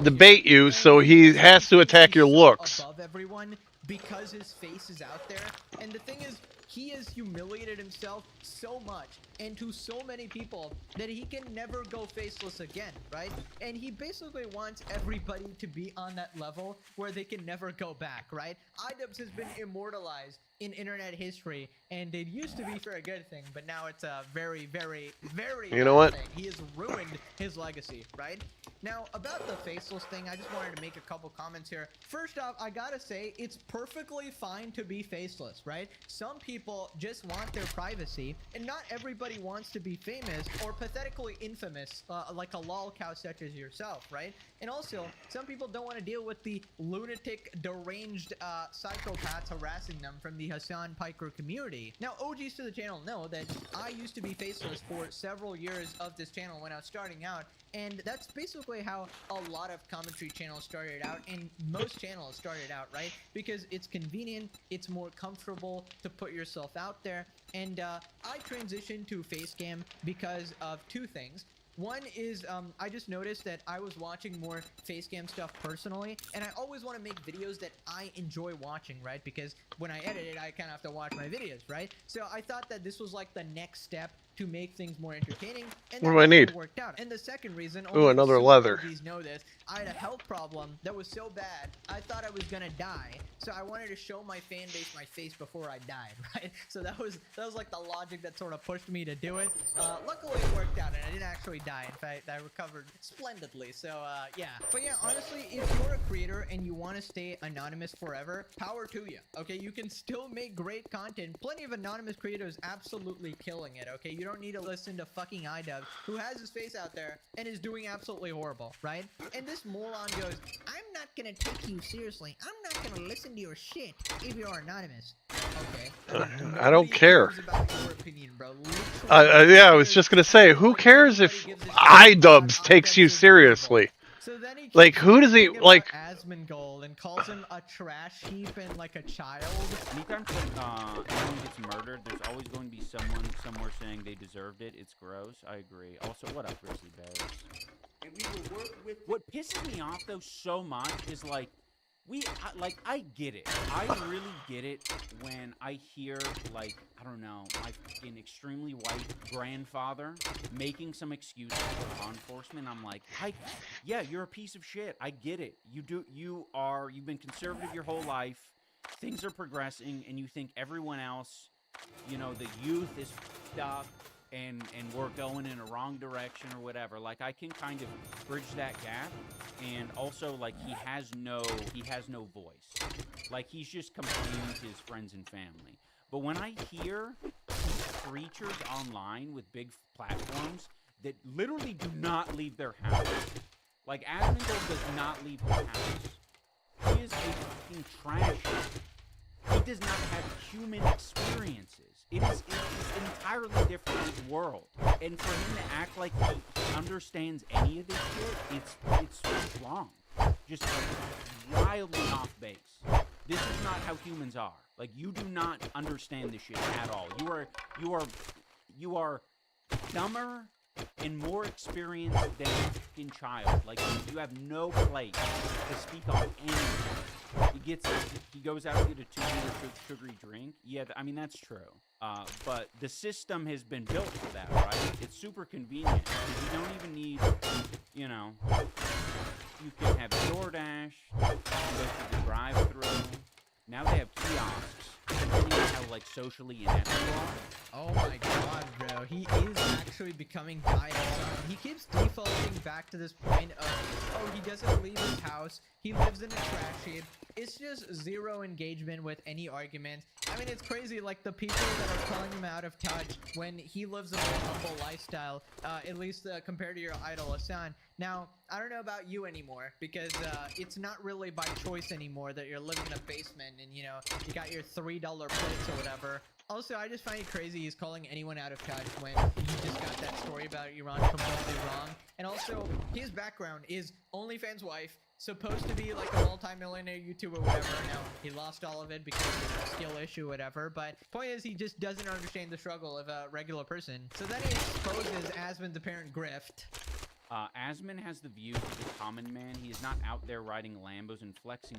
debate you, so he has to attack your looks. Above everyone because his face is out there. And the thing is, he has humiliated himself so much and to so many people that he can never go faceless again, right? And he basically wants everybody to be on that level where they can never go back, right? iDubbbz has been immortalized in internet history, and it used to be for a good thing, but now it's a very, very, very You know what? thing. He has ruined his legacy, right? Now, about the faceless thing, I just wanted to make a couple comments here. First off, I gotta say, it's perfectly fine to be faceless, right? Some people just want their privacy, and not everybody wants to be famous or pathetically infamous, like a lol cow such as yourself, right? And also, some people don't want to deal with the lunatic, deranged psychopaths harassing them from the Hassan Piker community. Now, OGs to the channel know that I used to be faceless for several years of this channel when I was starting out, and that's basically how a lot of commentary channels started out, and most channels started out, right? Because it's convenient, it's more comfortable to put yourself out there, and I transitioned to Facecam because of two things. One is, I just noticed that I was watching more Facecam stuff personally, and I always want to make videos that I enjoy watching, right? Because when I edit it, I kind of have to watch my videos, right? So I thought that this was like the next step to make things more entertaining, and What do I need? worked out. And the second reason, Ooh, another leather. OGs know this, I had a health problem that was so bad, I thought I was gonna die. So I wanted to show my fan base my face before I died, right? So that was like the logic that sort of pushed me to do it. Luckily it worked out, and I didn't actually die. In fact, I recovered splendidly. So yeah. But yeah, honestly, if you're a creator and you want to stay anonymous forever, power to you. Okay, you can still make great content. Plenty of anonymous creators absolutely killing it. Okay, you don't need to listen to fucking iDubbbz, who has his face out there and is doing absolutely horrible, right? And this moron goes, I'm not gonna take you seriously. I'm not gonna listen to your shit if you're anonymous. Okay. I don't care. About your opinion, bro. Yeah, I was just gonna say, who cares if iDubbbz takes you seriously? Like, who does he like? Asmongold and calls him a trash heap and like a child. Anytime someone gets murdered, there's always going to be someone somewhere saying they deserved it. It's gross. I agree. Also, what up, Grizzly Bears? And we will work with. What pisses me off though so much is like. I get it. I really get it when I hear, like, I don't know, my fucking extremely white grandfather making some excuses for law enforcement. I'm like, yeah, you're a piece of shit. I get it. You've been conservative your whole life. Things are progressing, and you think everyone else, you know, the youth is fucked up. And we're going in a wrong direction or whatever. Like, I can kind of bridge that gap, and also like he has no voice. Like, he's just complaining to his friends and family. But when I hear creatures online with big platforms that literally do not leave their house, like Asmongold does not leave his house. He is a fucking trash. He It does not have human experiences. It's an entirely different world. And for him to act like he understands any of this shit, it's wrong. Just wildly off base. This is not how humans are. Like, you do not understand this shit at all. You are dumber and more experienced than a fucking child. Like, you have no place to speak on anything. He goes out to get a 2-liter sugary drink. Yeah, I mean, that's true. But the system has been built for that, right? It's super convenient. Because you don't even need, you know, you can have DoorDash, you can go through the drive-thru. Now they have kiosks, depending on how, like, socially inept you are. Oh my god, bro. He is actually becoming diet-son. He keeps defaulting back to this point of, oh, he doesn't leave his house. He lives in a trash heap. It's just zero engagement with any argument. I mean, it's crazy, like, the people that are calling him out of touch when he lives a more humble lifestyle, at least compared to your idol, Hassan. Now, I don't know about you anymore, because it's not really by choice anymore that you're living in a basement and, you know, you got your $3 plates or whatever. Also, I just find it crazy he's calling anyone out of touch when he just got that story about Iran completely wrong. And also, his background is OnlyFans wife, supposed to be like a multi-millionaire YouTuber, whatever. Now, he lost all of it because of a skill issue, whatever. But point is, he just doesn't understand the struggle of a regular person. So then he exposes Asmon's apparent grift. Asmon has the views of the common man. He is not out there riding Lambos and flexing.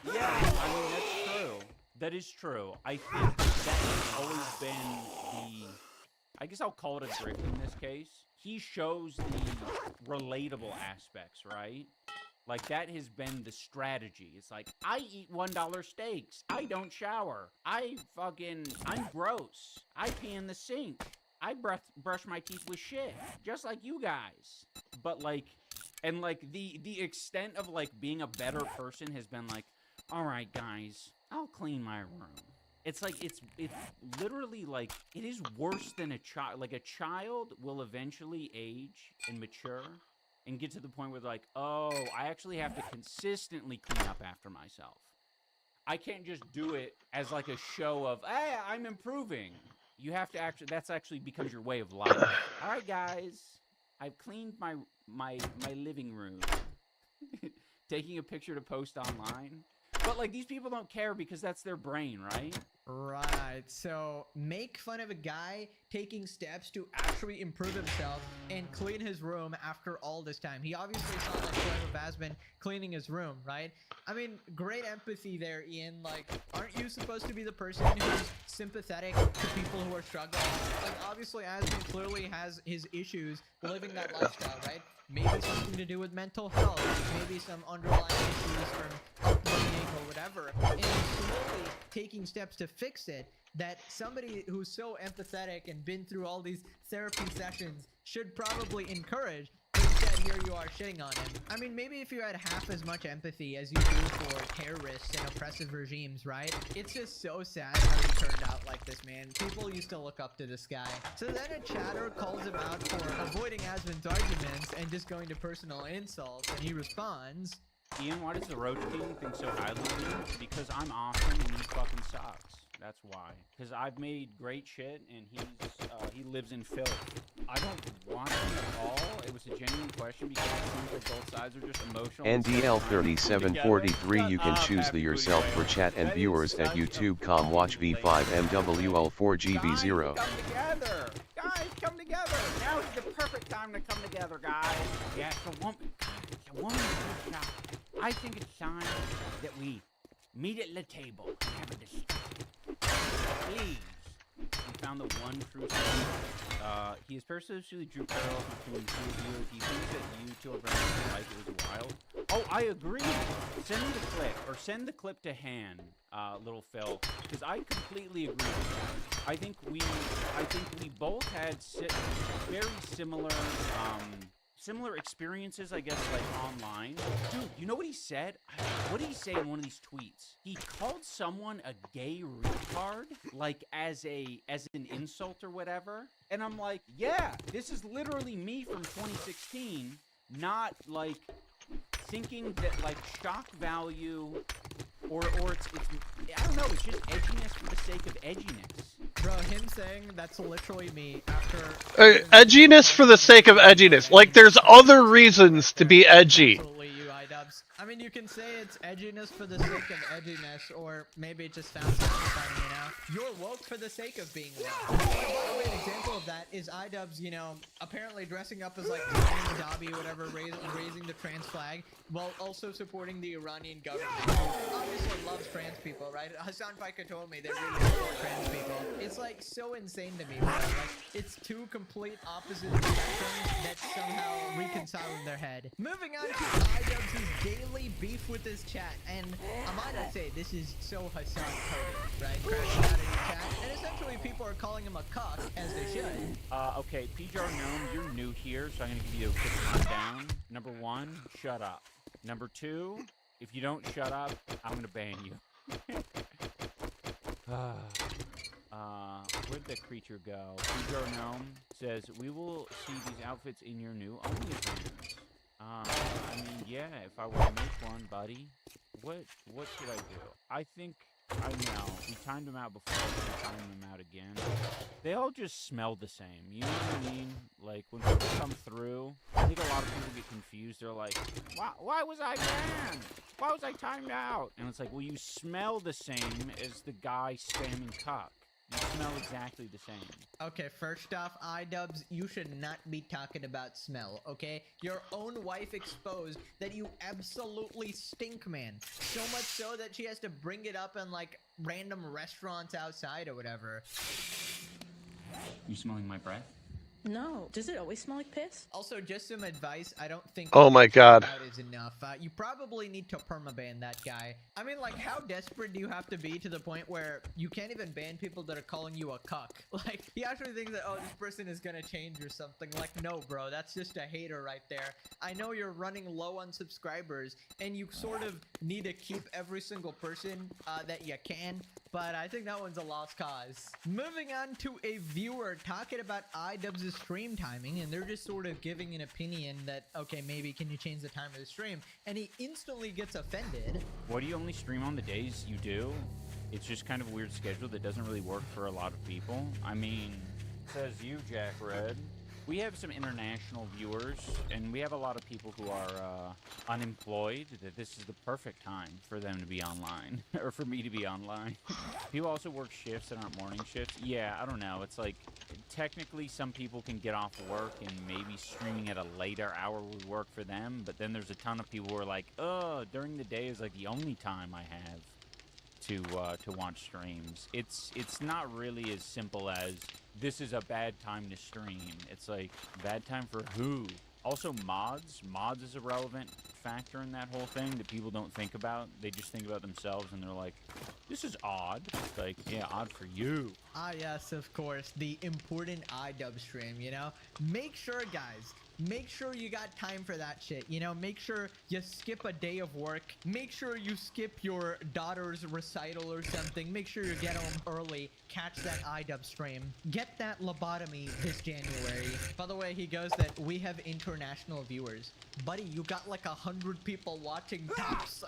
Yeah, I mean, that's true. That is true. I think that has always been the... I guess I'll call it a grift in this case. He shows the relatable aspects, right? Like, that has been the strategy. It's like, I eat $1 steaks. I don't shower. I'm gross. I pee in the sink. I brush my teeth with shit, just like you guys. But, like, and, like, the extent of, like, being a better person has been like, all right, guys, I'll clean my room. It's like, it's literally, like, it is worse than a child. Like, a child will eventually age and mature and get to the point where they're like, oh, I actually have to consistently clean up after myself. I can't just do it as, like, a show of, hey, I'm improving. You have to actually, that's actually becomes your way of life. All right, guys, I've cleaned my living room. Taking a picture to post online. But, like, these people don't care because that's their brain, right? Right. So, make fun of a guy taking steps to actually improve himself and clean his room after all this time. He obviously saw that clip of Asmon cleaning his room, right? I mean, great empathy there, Ian. Like, aren't you supposed to be the person who's sympathetic to people who are struggling? Like, obviously, Asmon clearly has his issues living that lifestyle, right? Maybe something to do with mental health, maybe some underlying issues from upbringing or whatever, and he's slowly taking steps to fix it, that somebody who's so empathetic and been through all these therapy sessions should probably encourage. But instead, here you are shitting on him. I mean, maybe if you had half as much empathy as you do for terrorists and oppressive regimes, right? It's just so sad how he turned out like this, man. People used to look up to this guy. So then a chatter calls him out for avoiding Asmon's arguments and just going to personal insults, and he responds, Ian, why does the Roach King think so highly of me? Because I'm awesome and he fucking sucks. That's why. Because I've made great shit and he lives in filth. I don't want him at all. It was a genuine question because it seems like both sides are just emotional. NDL3743 You can choose the yourself for chat and viewers at youtube.com watch V5MWL4GB0. Come together! Guys, come together! Now is the perfect time to come together, guys! Yeah, it's a woman I think it's time that we meet at the table and have a discussion. Please. We found the one true son. He is personally drew parallels between the two of you. He thinks that you two are very like it was wild. Oh, I agree. Send me the clip, or send the clip to Han, little Phil, because I completely agree with that. I think we both had very similar similar experiences, I guess, like online. Dude, you know what he said? What did he say in one of these tweets? He called someone a gay retard, like as an insult or whatever. And I'm like, yeah, this is literally me from 2016, not like thinking that like shock value, or it's I don't know. It's just edginess for the sake of edginess. Bro, him saying that's literally me after Edginess for the sake of edginess. Like, there's other reasons to be edgy. absolutely you iDubbbz. I mean, you can say it's edginess for the sake of edginess, or maybe it just sounds satisfying, you know? You're woke for the sake of being woke. By the way, an example of that is iDubbbz, you know, apparently dressing up as like Tony Dobby, whatever, raising the trans flag, while also supporting the Iranian government, who obviously loves trans people, right? Hassan Faika told me they really support trans people. It's like so insane to me, bro. Like, it's two complete opposite spectrums that somehow reconcile in their head. Moving on to iDubbbz' daily beef with his chat, and I might not say this is so Hassan coded, right? Crashing out in the chat, and essentially people are calling him a cuck, as they should. Okay, PJR Gnome, you're new here, so I'm gonna give you a quick rundown. Number 1, shut up. Number 2, if you don't shut up, I'm gonna ban you. Where'd that creature go? PJR Gnome says, we will see these outfits in your new OnlyFans. I mean, yeah, if I were to make one, buddy, what should I do? I think, I know, we timed them out before, we time them out again. They all just smell the same, you know what I mean? Like, when people come through, I think a lot of people get confused. They're like, why was I banned? Why was I timed out? And it's like, well, you smell the same as the guy spamming cuck. You smell exactly the same. Okay, first off, iDubbbz, you should not be talking about smell, okay? Your own wife exposed that you absolutely stink, man. So much so that she has to bring it up in, like, random restaurants outside or whatever. You smelling my breath? No. Does it always smell like piss? Also, just some advice, I don't think Oh my God. about is enough. You probably need to permaban that guy. I mean, like, how desperate do you have to be to the point where you can't even ban people that are calling you a cuck? Like, he actually thinks that, oh, this person is gonna change or something. Like, no, bro, that's just a hater right there. I know you're running low on subscribers, and you sort of need to keep every single person that you can, but I think that one's a lost cause. Moving on to a viewer talking about iDubbbz' stream timing, and they're just sort of giving an opinion that, okay, maybe can you change the time of the stream? And he instantly gets offended. What do you only stream on the days you do? It's just kind of a weird schedule that doesn't really work for a lot of people. I mean, says you, Jack Red. We have some international viewers, and we have a lot of people who are unemployed, that this is the perfect time for them to be online, or for me to be online. People also work shifts that aren't morning shifts. Yeah, I don't know. It's like, technically some people can get off work and maybe streaming at a later hour would work for them, but then there's a ton of people who are like, oh, during the day is like the only time I have to watch streams. It's not really as simple as this is a bad time to stream. It's like, bad time for who? Also, mods is a relevant factor in that whole thing that people don't think about. They just think about themselves and they're like, this is odd. It's like, yeah, odd for you. Ah, yes, of course, the important iDubbbz stream, you know? Make sure, guys, make sure you got time for that shit, you know? Make sure you skip a day of work. Make sure you skip your daughter's recital or something. Make sure you get home early. Catch that iDubbbz stream. Get that lobotomy this January. By the way, he goes that we have international viewers. Buddy, you got like 100 people watching tops.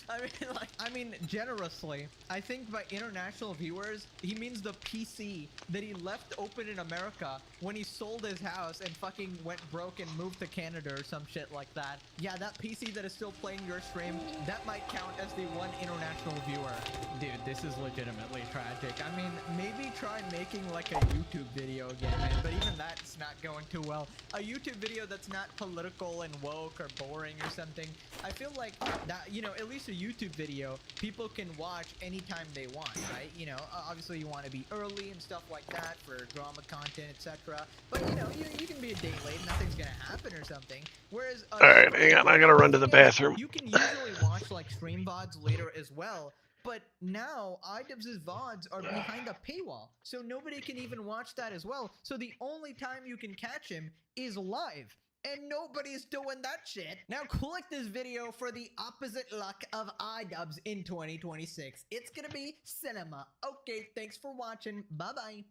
I mean, generously, I think by international viewers, he means the PC that he left open in America when he sold his house and fucking went broke and moved to Canada or some shit like that. Yeah, that PC that is still playing your stream, that might count as the one international viewer. Dude, this is legitimately tragic. I mean, maybe try making like a YouTube video again, man, but even that's not going too well. A YouTube video that's not political and woke or boring or something. I feel like that, you know, at least a YouTube video, people can watch anytime they want, right? You know, obviously you want to be early and stuff like that for drama content, etc. But you know, you can be a day late, nothing's gonna happen or something. Whereas, all right, hang on, I gotta run to the bathroom. You can usually watch like stream VODs later as well. But now, iDubbbz' VODs are behind a paywall, so nobody can even watch that as well. So the only time you can catch him is live. And nobody's doing that shit. Now click this video for the opposite luck of iDubbbz in 2026. It's gonna be cinema. Okay, thanks for watching. Bye-bye.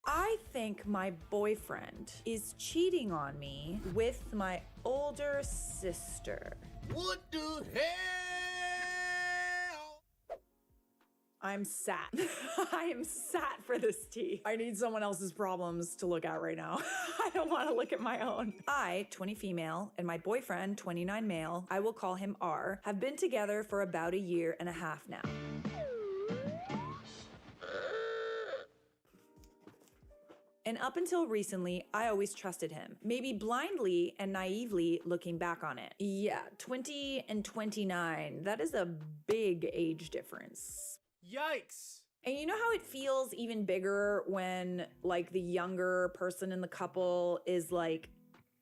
I think my boyfriend is cheating on me with my older sister. What the hell? I'm sad. I am sad for this tea. I need someone else's problems to look at right now. I don't want to look at my own. I, 20 female, and my boyfriend, 29 male, I will call him R, have been together for about 1.5 years now. And up until recently, I always trusted him. Maybe blindly and naively looking back on it. Yeah, 20 and 29, that is a big age difference. Yikes! And you know how it feels even bigger when like the younger person in the couple is like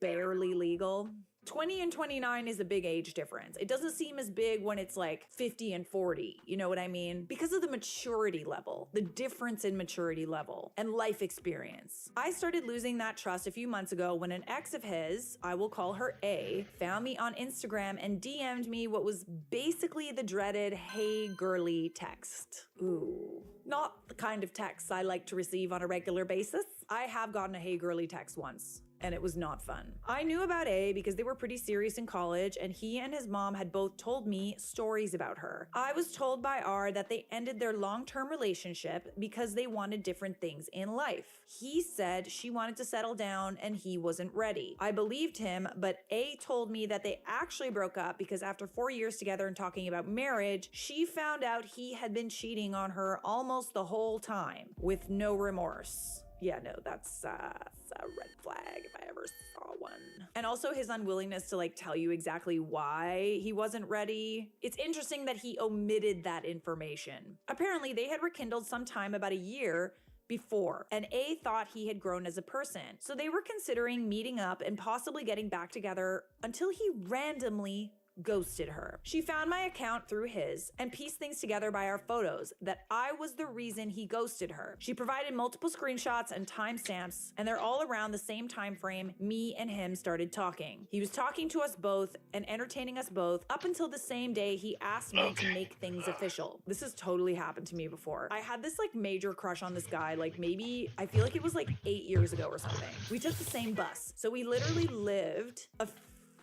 barely legal? 20 and 29 is a big age difference. It doesn't seem as big when it's like 50 and 40, you know what I mean? Because of the maturity level, the difference in maturity level and life experience. I started losing that trust a few months ago when an ex of his, I will call her A, found me on Instagram and DM'd me what was basically the dreaded "Hey girly" text. Ooh. Not the kind of texts I like to receive on a regular basis. I have gotten a "Hey girly" text once, and it was not fun. I knew about A because they were pretty serious in college, and he and his mom had both told me stories about her. I was told by R that they ended their long-term relationship because they wanted different things in life. He said she wanted to settle down and he wasn't ready. I believed him, but A told me that they actually broke up because after 4 years together and talking about marriage, she found out he had been cheating on her almost the whole time with no remorse. Yeah, no, that's a red flag if I ever saw one. And also his unwillingness to like tell you exactly why he wasn't ready. It's interesting that he omitted that information. Apparently they had rekindled sometime about 1 year before, and A thought he had grown as a person. So they were considering meeting up and possibly getting back together until he randomly ghosted her. She found my account through his and pieced things together by our photos that I was the reason he ghosted her. She provided multiple screenshots and timestamps, and they're all around the same time frame me and him started talking. He was talking to us both and entertaining us both up until the same day he asked me to make things official. This has totally happened to me before. I had this like major crush on this guy, like maybe, I feel like it was like 8 years ago or something. We took the same bus, so we literally lived a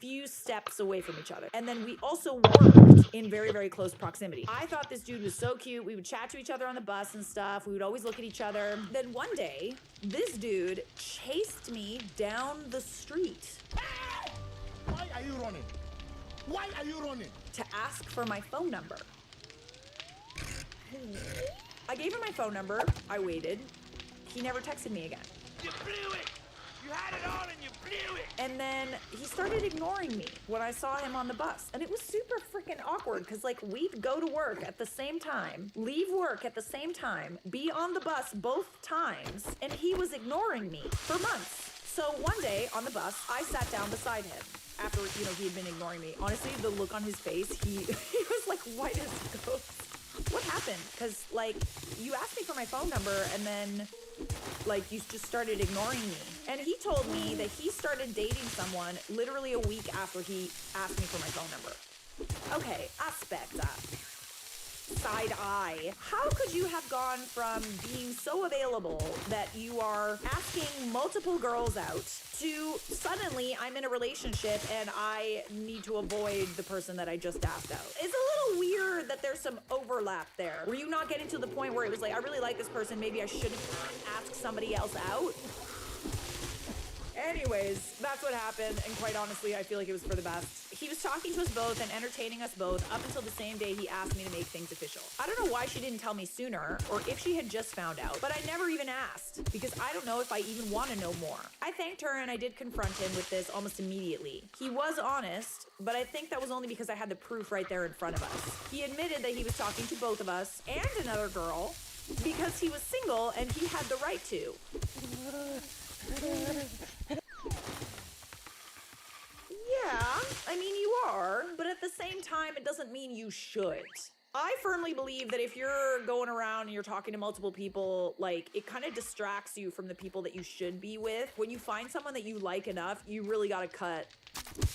few steps away from each other. And then we also worked in very, very close proximity. I thought this dude was so cute. We would chat to each other on the bus and stuff. We would always look at each other. Then one day, this dude chased me down the street. Why are you running? Why are you running? To ask for my phone number. I gave him my phone number. I waited. He never texted me again. You blew it! You had it all and you blew it! And then he started ignoring me when I saw him on the bus. And it was super freaking awkward because like we'd go to work at the same time, leave work at the same time, be on the bus both times, and he was ignoring me for months. So one day on the bus, I sat down beside him after, you know, he had been ignoring me. Honestly, the look on his face, he was like white as a ghost. What happened? Because like you asked me for my phone number and then like you just started ignoring me. And he told me that he started dating someone literally a week after he asked me for my phone number. Okay, aspetta. Side eye. How could you have gone from being so available that you are asking multiple girls out to suddenly I'm in a relationship and I need to avoid the person that I just asked out? It's a little weird that there's some overlap there. Were you not getting to the point where it was like, I really like this person, maybe I should ask somebody else out? Anyways, that's what happened, and quite honestly, I feel like it was for the best. He was talking to us both and entertaining us both up until the same day he asked me to make things official. I don't know why she didn't tell me sooner, or if she had just found out, but I never even asked, because I don't know if I even want to know more. I thanked her and I did confront him with this almost immediately. He was honest, but I think that was only because I had the proof right there in front of us. He admitted that he was talking to both of us and another girl, because he was single and he had the right to. Yeah, I mean you are, but at the same time, it doesn't mean you should. I firmly believe that if you're going around and you're talking to multiple people, like, it kind of distracts you from the people that you should be with. When you find someone that you like enough, you really gotta cut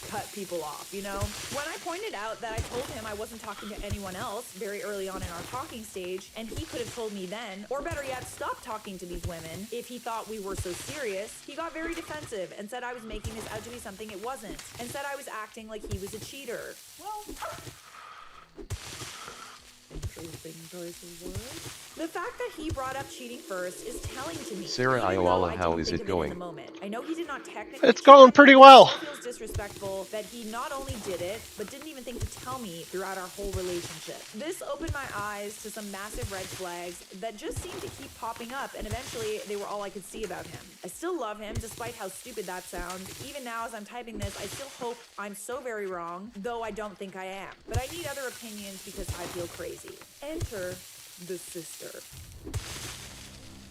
cut people off, you know? When I pointed out that I told him I wasn't talking to anyone else very early on in our talking stage, and he could have told me then, or better yet, stop talking to these women if he thought we were so serious, he got very defensive and said I was making this out to be something it wasn't, and said I was acting like he was a cheater. Well, interesting choice of words. The fact that he brought up cheating first is telling to me. Sarah even though Ioala, I how didn't is think it of in going? the moment. I know he did not technically It's cheat on going me, pretty but well. It still feels disrespectful that he not only did it, but didn't even think to tell me throughout our whole relationship. This opened my eyes to some massive red flags that just seemed to keep popping up, and eventually they were all I could see about him. I still love him, despite how stupid that sounds. Even now, as I'm typing this, I still hope I'm so very wrong, though I don't think I am. But I need other opinions because I feel crazy. Enter the sister.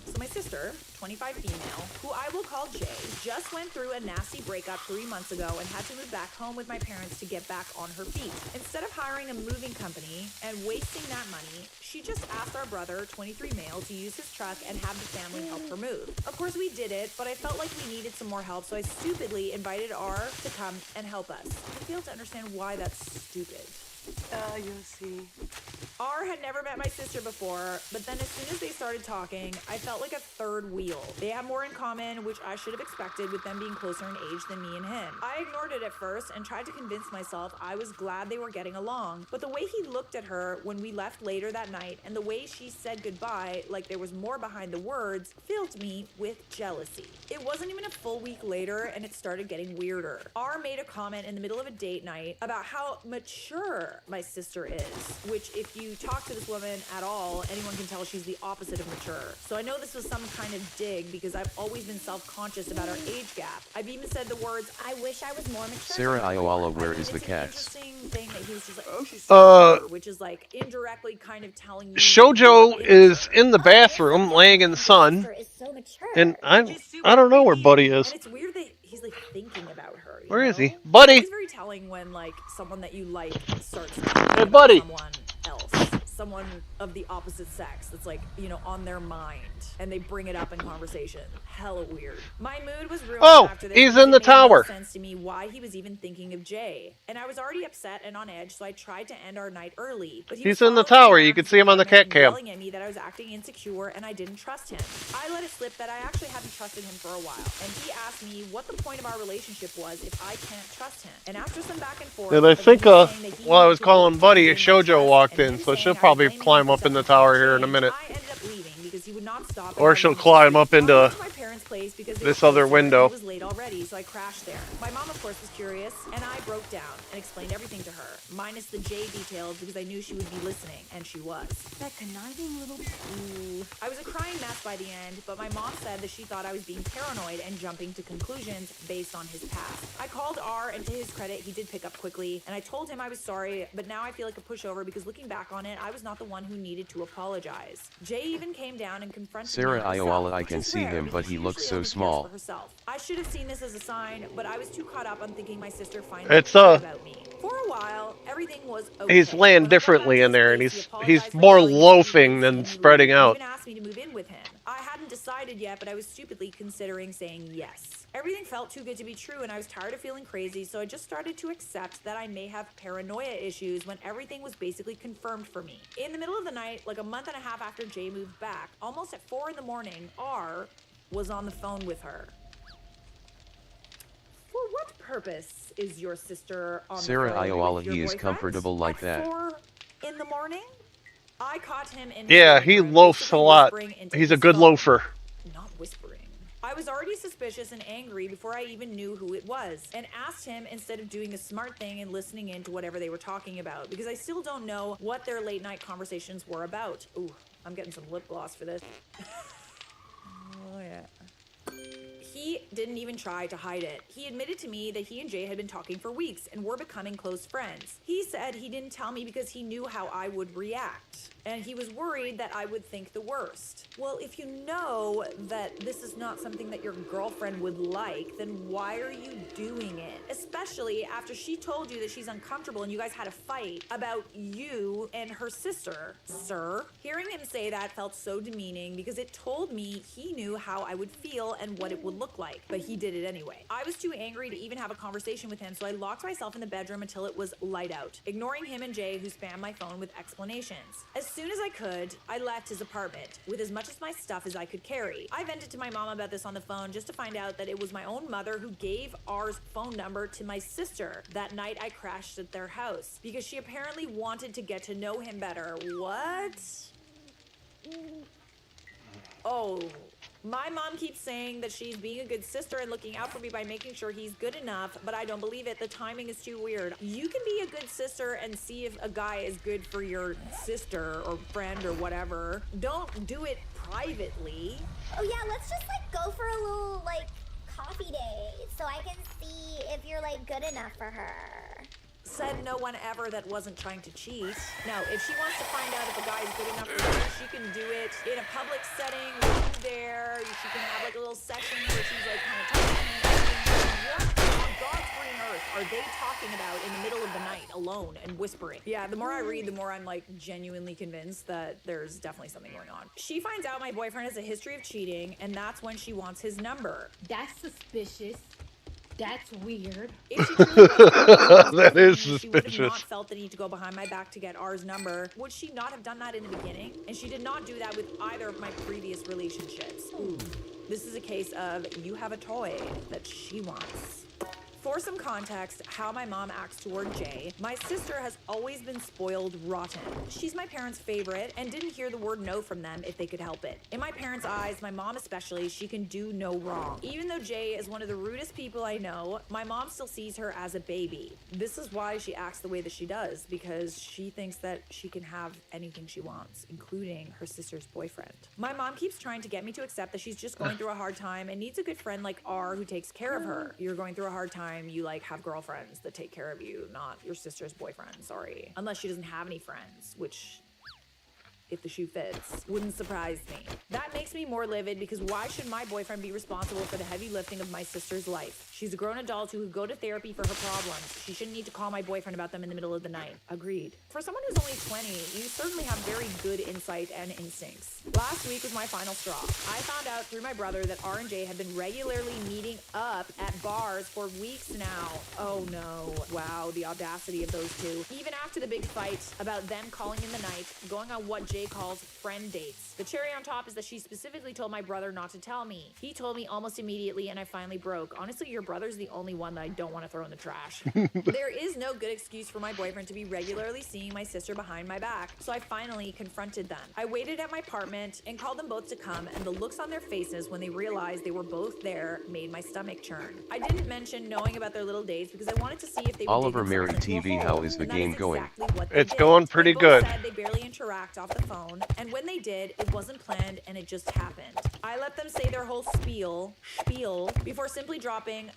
So my sister, 25 female, who I will call Jay, just went through a nasty breakup 3 months ago and had to move back home with my parents to get back on her feet. Instead of hiring a moving company and wasting that money, she just asked our brother, 23 male, to use his truck and have the family help her move. Of course we did it, but I felt like we needed some more help, so I stupidly invited R to come and help us. I fail to understand why that's stupid. You'll see. R had never met my sister before, but then as soon as they started talking, I felt like a third wheel. They have more in common, which I should have expected with them being closer in age than me and him. I ignored it at first and tried to convince myself I was glad they were getting along, but the way he looked at her when we left later that night and the way she said goodbye, like there was more behind the words, filled me with jealousy. It wasn't even a full week later and it started getting weirder. R made a comment in the middle of a date night about how mature my sister is, which if you talk to this woman at all, anyone can tell she's the opposite of mature. So I know this was some kind of dig because I've always been self-conscious about our age gap. I've even said the words, I wish I was more mature. Sarah Ioala, where is the cats? Thing that he was just like, oh, she's so mature, which is like indirectly kind of telling you Shoujo is in the bathroom, laying in the sun, and I don't know where Buddy is. And it's weird that he's like thinking about her. Where is he? Buddy! It's very telling when like someone that you like starts thinking Hey, about Buddy! someone else, someone of the opposite sex that's like, you know, on their mind, and they bring it up in conversation. Hella weird. My mood was ruined after this. He's because in the it made no tower. sense to me why he was even thinking of Jay, and I was already upset and on edge, so I tried to end our night early. But he was He's in the following me tower. around You can his see him on the apartment cat and cam. yelling at me that I was acting insecure and I didn't trust him. I let it slip that I actually hadn't trusted him for a while, and he asked me what the point of our relationship was if I can't trust him. And after some back and forth, And I of think, him saying that he while I needed was to calling work Buddy, on building my Shoujo trust, walked and in, him so saying she'll I was probably blaming him climb for up in the something tower that here in a changed, minute. I ended up leaving because he would not stop. Or she'll climb up into my parents' place because they this were other closer, and window. It was late already, so I crashed there. My mom, of course, was curious, and I broke down and explained everything to her, minus the J details because I knew she would be listening, and she was. That conniving little. Ooh. I was a crying mess by the end, but my mom said that she thought I was being paranoid and jumping to conclusions based on his past. I called R, and to his credit, he did pick up quickly, and I told him I was sorry, but now I feel like a pushover because looking back on it, I was not the one who needed to apologize. Jay even came down and confronted Sarah me herself, Ioala, I which can is see rare him, but because he she looks usually so only cares small. for herself. I should have seen this as a sign, but I was too caught up on thinking my sister finally It's, cared about me. For a while, everything was okay. He's laying When I got back differently to in his there, and place, he he's apologized for more yelling at me, loafing than seeing me spreading leave. He out. even asked me to move in with him. I hadn't decided yet, but I was stupidly considering saying yes. Everything felt too good to be true, and I was tired of feeling crazy, so I just started to accept that I may have paranoia issues when everything was basically confirmed for me. In the middle of the night, like a month and a half after Jay moved back, almost at 4 in the morning, R was on the phone with her. For what purpose is your sister on Sarah the phone Ioala, with your he is boyfriend comfortable like that. 4 in the morning? I caught him in his Yeah, living he room, loafs a basically lot. whispering into He's a his good phone. loafer. Not whispering. I was already suspicious and angry before I even knew who it was, and asked him instead of doing a smart thing and listening in to whatever they were talking about, because I still don't know what their late night conversations were about. Ooh, I'm getting some lip gloss for this. Oh yeah. He didn't even try to hide it. He admitted to me that he and Jay had been talking for weeks and were becoming close friends. He said he didn't tell me because he knew how I would react. and he was worried that I would think the worst. Well, if you know that this is not something that your girlfriend would like, then why are you doing it? Especially after she told you that she's uncomfortable and you guys had a fight about you and her sister, sir. Hearing him say that felt so demeaning because it told me he knew how I would feel and what it would look like, but he did it anyway. I was too angry to even have a conversation with him, so I locked myself in the bedroom until it was light out, ignoring him and Jay, who spammed my phone with explanations. As soon as I could, I left his apartment with as much of my stuff as I could carry. I vented to my mom about this on the phone just to find out that it was my own mother who gave R's phone number to my sister that night I crashed at their house because she apparently wanted to get to know him better. What? Oh, my mom keeps saying that she's being a good sister and looking out for me by making sure he's good enough, but I don't believe it. The timing is too weird. You can be a good sister and see if a guy is good for your sister or friend or whatever. Don't do it privately. Oh yeah, let's just like go for a little like coffee date so I can see if you're like good enough for her. Said no one ever that wasn't trying to cheat. No, if she wants to find out if a guy is good enough for her, she can do it in a public setting with you there. She can have like a little session where she's like kind of talking and what on God's green earth are they talking about in the middle of the night alone and whispering? Yeah, the more I read, the more I'm like genuinely convinced that there's definitely something going on. She finds out my boyfriend has a history of cheating, and that's when she wants his number. That's suspicious. That's weird. If she truly was That is she would have not suspicious. felt the need to go behind my back to get R's number. Would she not have done that in the beginning? And she did not do that with either of my previous relationships. Ooh. This is a case of you have a toy that she wants. For some context, how my mom acts toward Jay, my sister has always been spoiled rotten. She's my parents' favorite and didn't hear the word no from them if they could help it. In my parents' eyes, my mom especially, she can do no wrong. Even though Jay is one of the rudest people I know, my mom still sees her as a baby. This is why she acts the way that she does, because she thinks that she can have anything she wants, including her sister's boyfriend. My mom keeps trying to get me to accept that she's just going through a hard time and needs a good friend like R who takes care of her. You're going through a hard time, you like have girlfriends that take care of you, not your sister's boyfriend, sorry. Unless she doesn't have any friends, which, if the shoe fits, wouldn't surprise me. That makes me more livid because why should my boyfriend be responsible for the heavy lifting of my sister's life? She's a grown adult who could go to therapy for her problems. She shouldn't need to call my boyfriend about them in the middle of the night. Agreed. For someone who's only 20, you certainly have very good insight and instincts. Last week was my final straw. I found out through my brother that R and J have been regularly meeting up at bars for weeks now. Oh no. Wow, the audacity of those two. Even after the big fight about them calling in the night, going on what Jay calls friend dates. The cherry on top is that she specifically told my brother not to tell me. He told me almost immediately and I finally broke. Honestly, your brother's the only one that I don't want to throw in the trash. There is no good excuse for my boyfriend to be regularly seeing my sister behind my back, so I finally confronted them. I waited at my apartment and called them both to come, and the looks on their faces when they realized they were both there made my stomach churn. I didn't mention knowing about their little dates because I wanted to see if they would Oliver dig Mary themselves into a TV, hole, how is the and that game going? exactly what they It's did. going pretty They both good. said they barely interact off the phone, and when they did, it wasn't planned and it just happened. I let them say their whole spiel before simply dropping,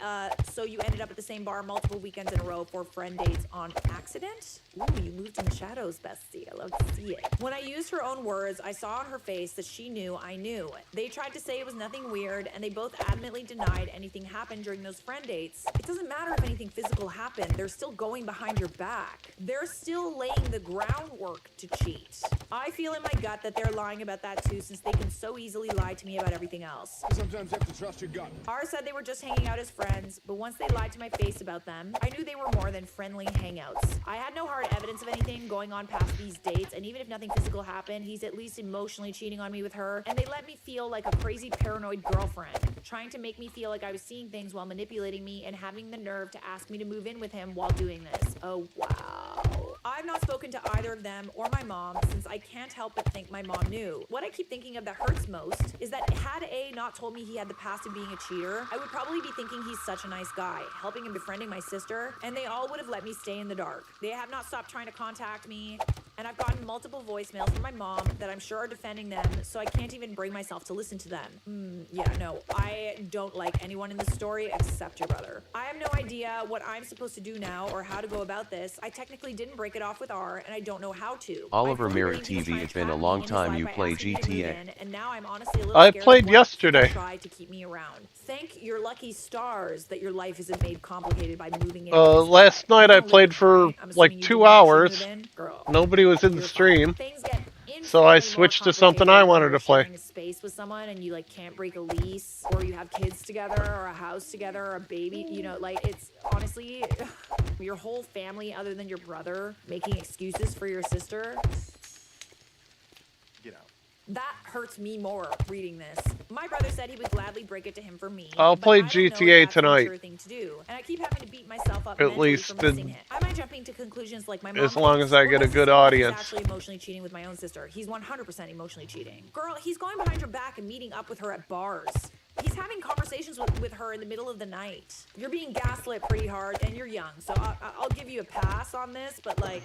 so you ended up at the same bar multiple weekends in a row for friend dates on accident? Ooh, you moved in the shadows, bestie. I love to see it. When I used her own words, I saw on her face that she knew I knew. They tried to say it was nothing weird, and they both adamantly denied anything happened during those friend dates. It doesn't matter if anything physical happened. They're still going behind your back. They're still laying the groundwork to cheat. I feel in my gut that they're lying about that too, since they can so easily lie to me about everything else. Sometimes you have to trust your gut. R said they were just hanging out as friends, but once they lied to my face about them, I knew they were more than friendly hangouts. I had no hard evidence of anything going on past these dates, and even if nothing physical happened, he's at least emotionally cheating on me with her, and they let me feel like a crazy paranoid girlfriend, trying to make me feel like I was seeing things while manipulating me and having the nerve to ask me to move in with him while doing this. Oh, wow. I've not spoken to either of them or my mom since I can't help but think my mom knew. What I keep thinking of that hurts most is that had A not told me he had the past of being a cheater, I would probably be thinking he's such a nice guy, helping and befriending my sister, and they all would have let me stay in the dark. They have not stopped trying to contact me. And I've gotten multiple voicemails from my mom that I'm sure are defending them, so I can't even bring myself to listen to them. Yeah, no, I don't like anyone in this story except your brother. I have no idea what I'm supposed to do now or how to go about this. I technically didn't break it off with R, and I don't know how to. Oliver Mary TV, it's been a long time you play GTA. And now I'm honestly a little I scared played of what yesterday. he tried to keep me around. Thank your lucky stars that your life isn't made complicated by moving in. Last night I played for like 2 hours. Nobody was in the stream. So I switched to something I wanted to play. Sharing a space with someone and you like can't break a lease, or you have kids together or a house together or a baby, you know, like it's honestly your whole family other than your brother making excuses for your sister. Get out. That hurts me more reading this. My brother said he would gladly break it to him for me. I'll but play I don't know if GTA that's the tonight. mature thing to do, and I keep having to beat myself up At mentally least for missing it. Am I jumping to conclusions like my mom? As long thinks? as I Or get my a good sister thinks he's audience. actually emotionally cheating with my own sister. He's 100% emotionally cheating. Girl, he's going behind her back and meeting up with her at bars. He's having conversations with her in the middle of the night. You're being gaslit pretty hard, and you're young, so I'll give you a pass on this, but like,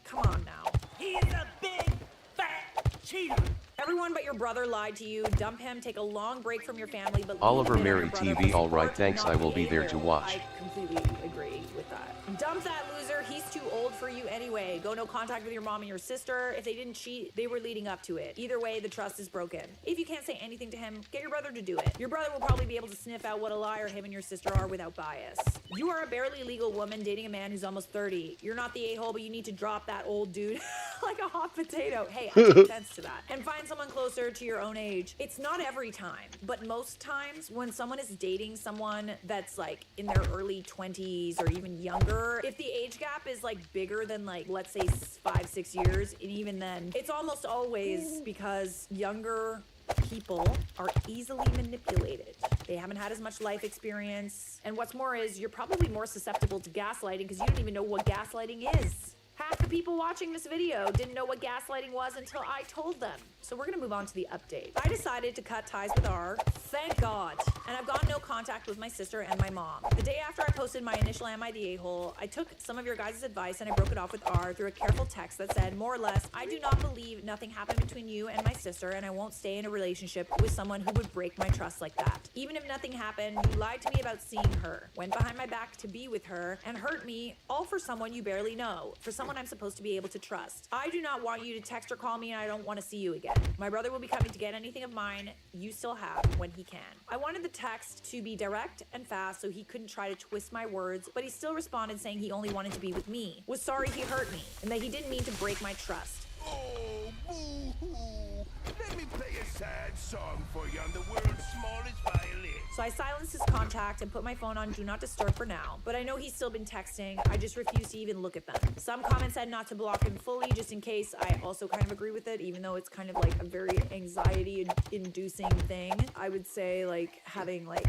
come on now. He's a big, fat cheater. Everyone but your brother lied to you. Dump him, take a long break from your family, but Oliver leave him and Mary your brother TV, for alright, support, thanks, not I will be there to a-hole. watch. I completely agree with that. Dump that loser. He's too old for you anyway. Go no contact with your mom and your sister. If they didn't cheat, they were leading up to it. Either way, the trust is broken. If you can't say anything to him, get your brother to do it. Your brother will probably be able to sniff out what a liar him and your sister are without bias. You are a barely legal woman dating a man who's almost 30. You're not the a-hole, but you need to drop that old dude like a hot potato. Hey, I take offense to that. And find someone closer to your own age. It's not every time, but most times when someone is dating someone that's like in their early 20s or even younger, if the age gap is like bigger than like, let's say 5-6 years, and even then, it's almost always because younger people are easily manipulated. They haven't had as much life experience. And what's more is you're probably more susceptible to gaslighting because you don't even know what gaslighting is. Half the people watching this video didn't know what gaslighting was until I told them. So we're gonna move on to the update. I decided to cut ties with R, thank God. And I've gotten no contact with my sister and my mom. The day after I posted my initial Am I the A-hole, I took some of your guys' advice and I broke it off with R through a careful text that said, more or less, I do not believe nothing happened between you and my sister, and I won't stay in a relationship with someone who would break my trust like that. Even if nothing happened, you lied to me about seeing her, went behind my back to be with her, and hurt me, all for someone you barely know, for someone I'm supposed to be able to trust. I do not want you to text or call me, and I don't want to see you again. My brother will be coming to get anything of mine you still have when he can. I wanted the text to be direct and fast so he couldn't try to twist my words, but he still responded saying he only wanted to be with me, was sorry he hurt me, and that he didn't mean to break my trust. Oh, boo-hoo. Let me play a sad song for you on the world's smallest violin. So I silenced his contact and put my phone on Do Not Disturb for now, but I know he's still been texting. I just refuse to even look at them. Some comments said not to block him fully just in case. I also kind of agree with it, even though it's kind of like a very anxiety-inducing thing. I would say like having like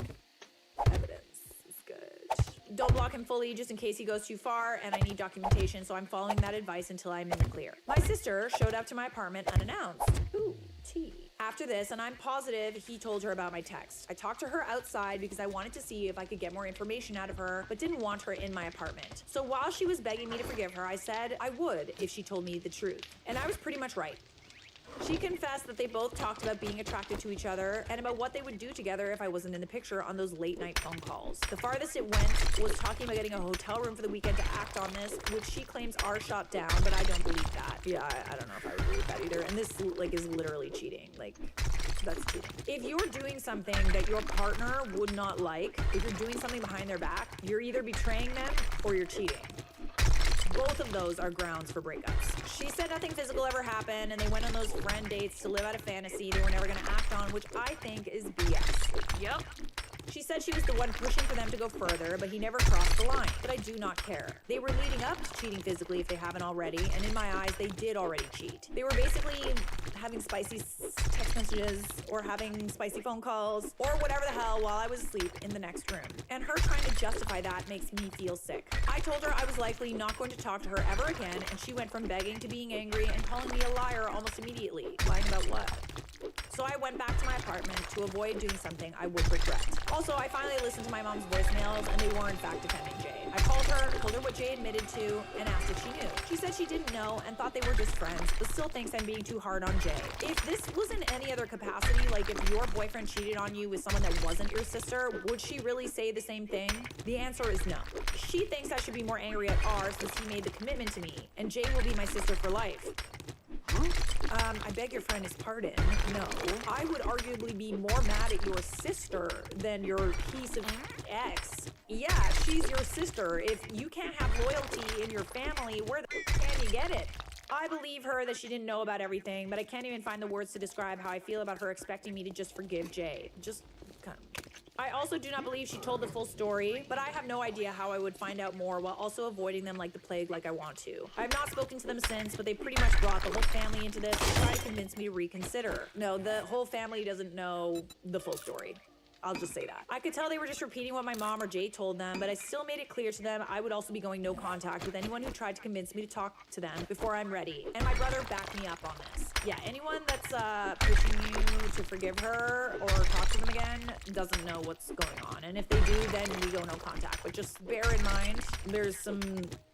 evidence is good. Don't block him fully just in case he goes too far, and I need documentation, so I'm following that advice until I'm in the clear. My sister showed up to my apartment unannounced. Ooh, tea. After this, and I'm positive he told her about my text. I talked to her outside because I wanted to see if I could get more information out of her, but didn't want her in my apartment. So while she was begging me to forgive her, I said I would if she told me the truth. And I was pretty much right. She confessed that they both talked about being attracted to each other and about what they would do together if I wasn't in the picture on those late night phone calls. The farthest it went was talking about getting a hotel room for the weekend to act on this, which she claims are shot down, but I don't believe that. Yeah, I don't know if I would believe that either. And this like is literally cheating. Like, that's cheating. If you're doing something that your partner would not like, if you're doing something behind their back, you're either betraying them or you're cheating. Both of those are grounds for breakups. She said nothing physical ever happened, and they went on those friend dates to live out a fantasy they were never going to act on, which I think is BS. Yep. She said she was the one pushing for them to go further, but he never crossed the line. But I do not care. They were leading up to cheating physically if they haven't already, and in my eyes, they did already cheat. They were basically having spicy text messages or having spicy phone calls or whatever the hell while I was asleep in the next room. And her trying to justify that makes me feel sick. I told her I was likely not going to talk to her ever again, and she went from begging to being angry and calling me a liar almost immediately. Lying about what? So I went back to my apartment to avoid doing something I would regret. Also, I finally listened to my mom's voicemails, and they were in fact defending Jay. I called her, told her what Jay admitted to, and asked if she knew. She said she didn't know and thought they were just friends, but still thinks I'm being too hard on Jay. If this was in any other capacity, like if your boyfriend cheated on you with someone that wasn't your sister, would she really say the same thing? The answer is no. She thinks I should be more angry at R since he made the commitment to me, and Jay will be my sister for life. I beg your friend his pardon. No, I would arguably be more mad at your sister than your piece of ex. Yeah, she's your sister. If you can't have loyalty in your family, where the can you get it? I believe her that she didn't know about everything, but I can't even find the words to describe how I feel about her expecting me to just forgive Jay. Just kind of. I also do not believe she told the full story, but I have no idea how I would find out more while also avoiding them like the plague like I want to. I have not spoken to them since, but they pretty much brought the whole family into this to try to convince me to reconsider. No, the whole family doesn't know the full story. I'll just say that. I could tell they were just repeating what my mom or Jay told them, but I still made it clear to them I would also be going no contact with anyone who tried to convince me to talk to them before I'm ready. And my brother backed me up on this. Yeah, anyone that's pushing you to forgive her or talk to them again doesn't know what's going on. And if they do, then we go no contact. But just bear in mind, there's some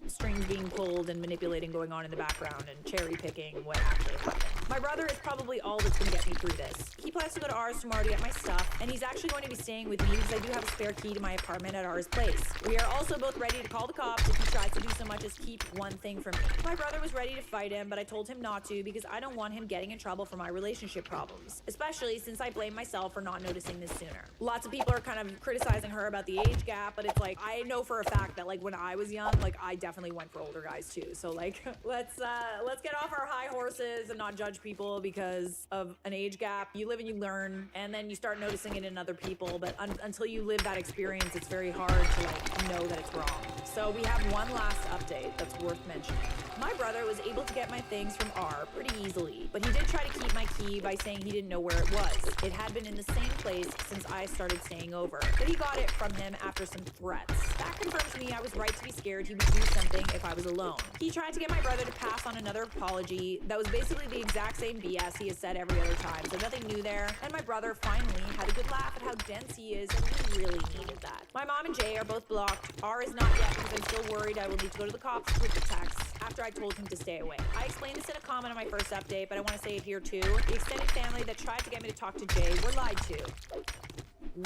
strings being pulled and manipulating going on in the background and cherry picking what actually happened. My brother is probably all that's gonna get me through this. He plans to go to ours tomorrow to get my stuff, and he's actually going to be staying with me because I do have a spare key to my apartment at ours place. We are also both ready to call the cops if he tries to do so much as keep one thing from me. My brother was ready to fight him, but I told him not to because I don't want him getting in trouble for my relationship problems, especially since I blame myself for not noticing this sooner. Lots of people are kind of criticizing her about the age gap, but it's like, I know for a fact that like when I was young, like I definitely went for older guys too. So like, let's get off our high horses and not judge people because of an age gap. You live and you learn, and then you start noticing it in other people, but until you live that experience, it's very hard to like know that it's wrong. So we have one last update that's worth mentioning. My brother was able to get my things from R pretty easily, but he did try to keep my key by saying he didn't know where it was. It had been in the same place since I started staying over, but he got it from him after some threats. That confirmed to me I was right to be scared he would do something if I was alone. He tried to get my brother to pass on another apology that was basically the exact same BS he has said every other time, so nothing new there, and my brother finally had a good laugh at how dense he is, and he really needed that. My mom and Jay are both blocked. R is not yet because I'm still worried I will need to go to the cops with the text after I told him to stay away. I explained this in a comment on my first update, but I want to say it here too. The extended family that tried to get me to talk to Jay were lied to.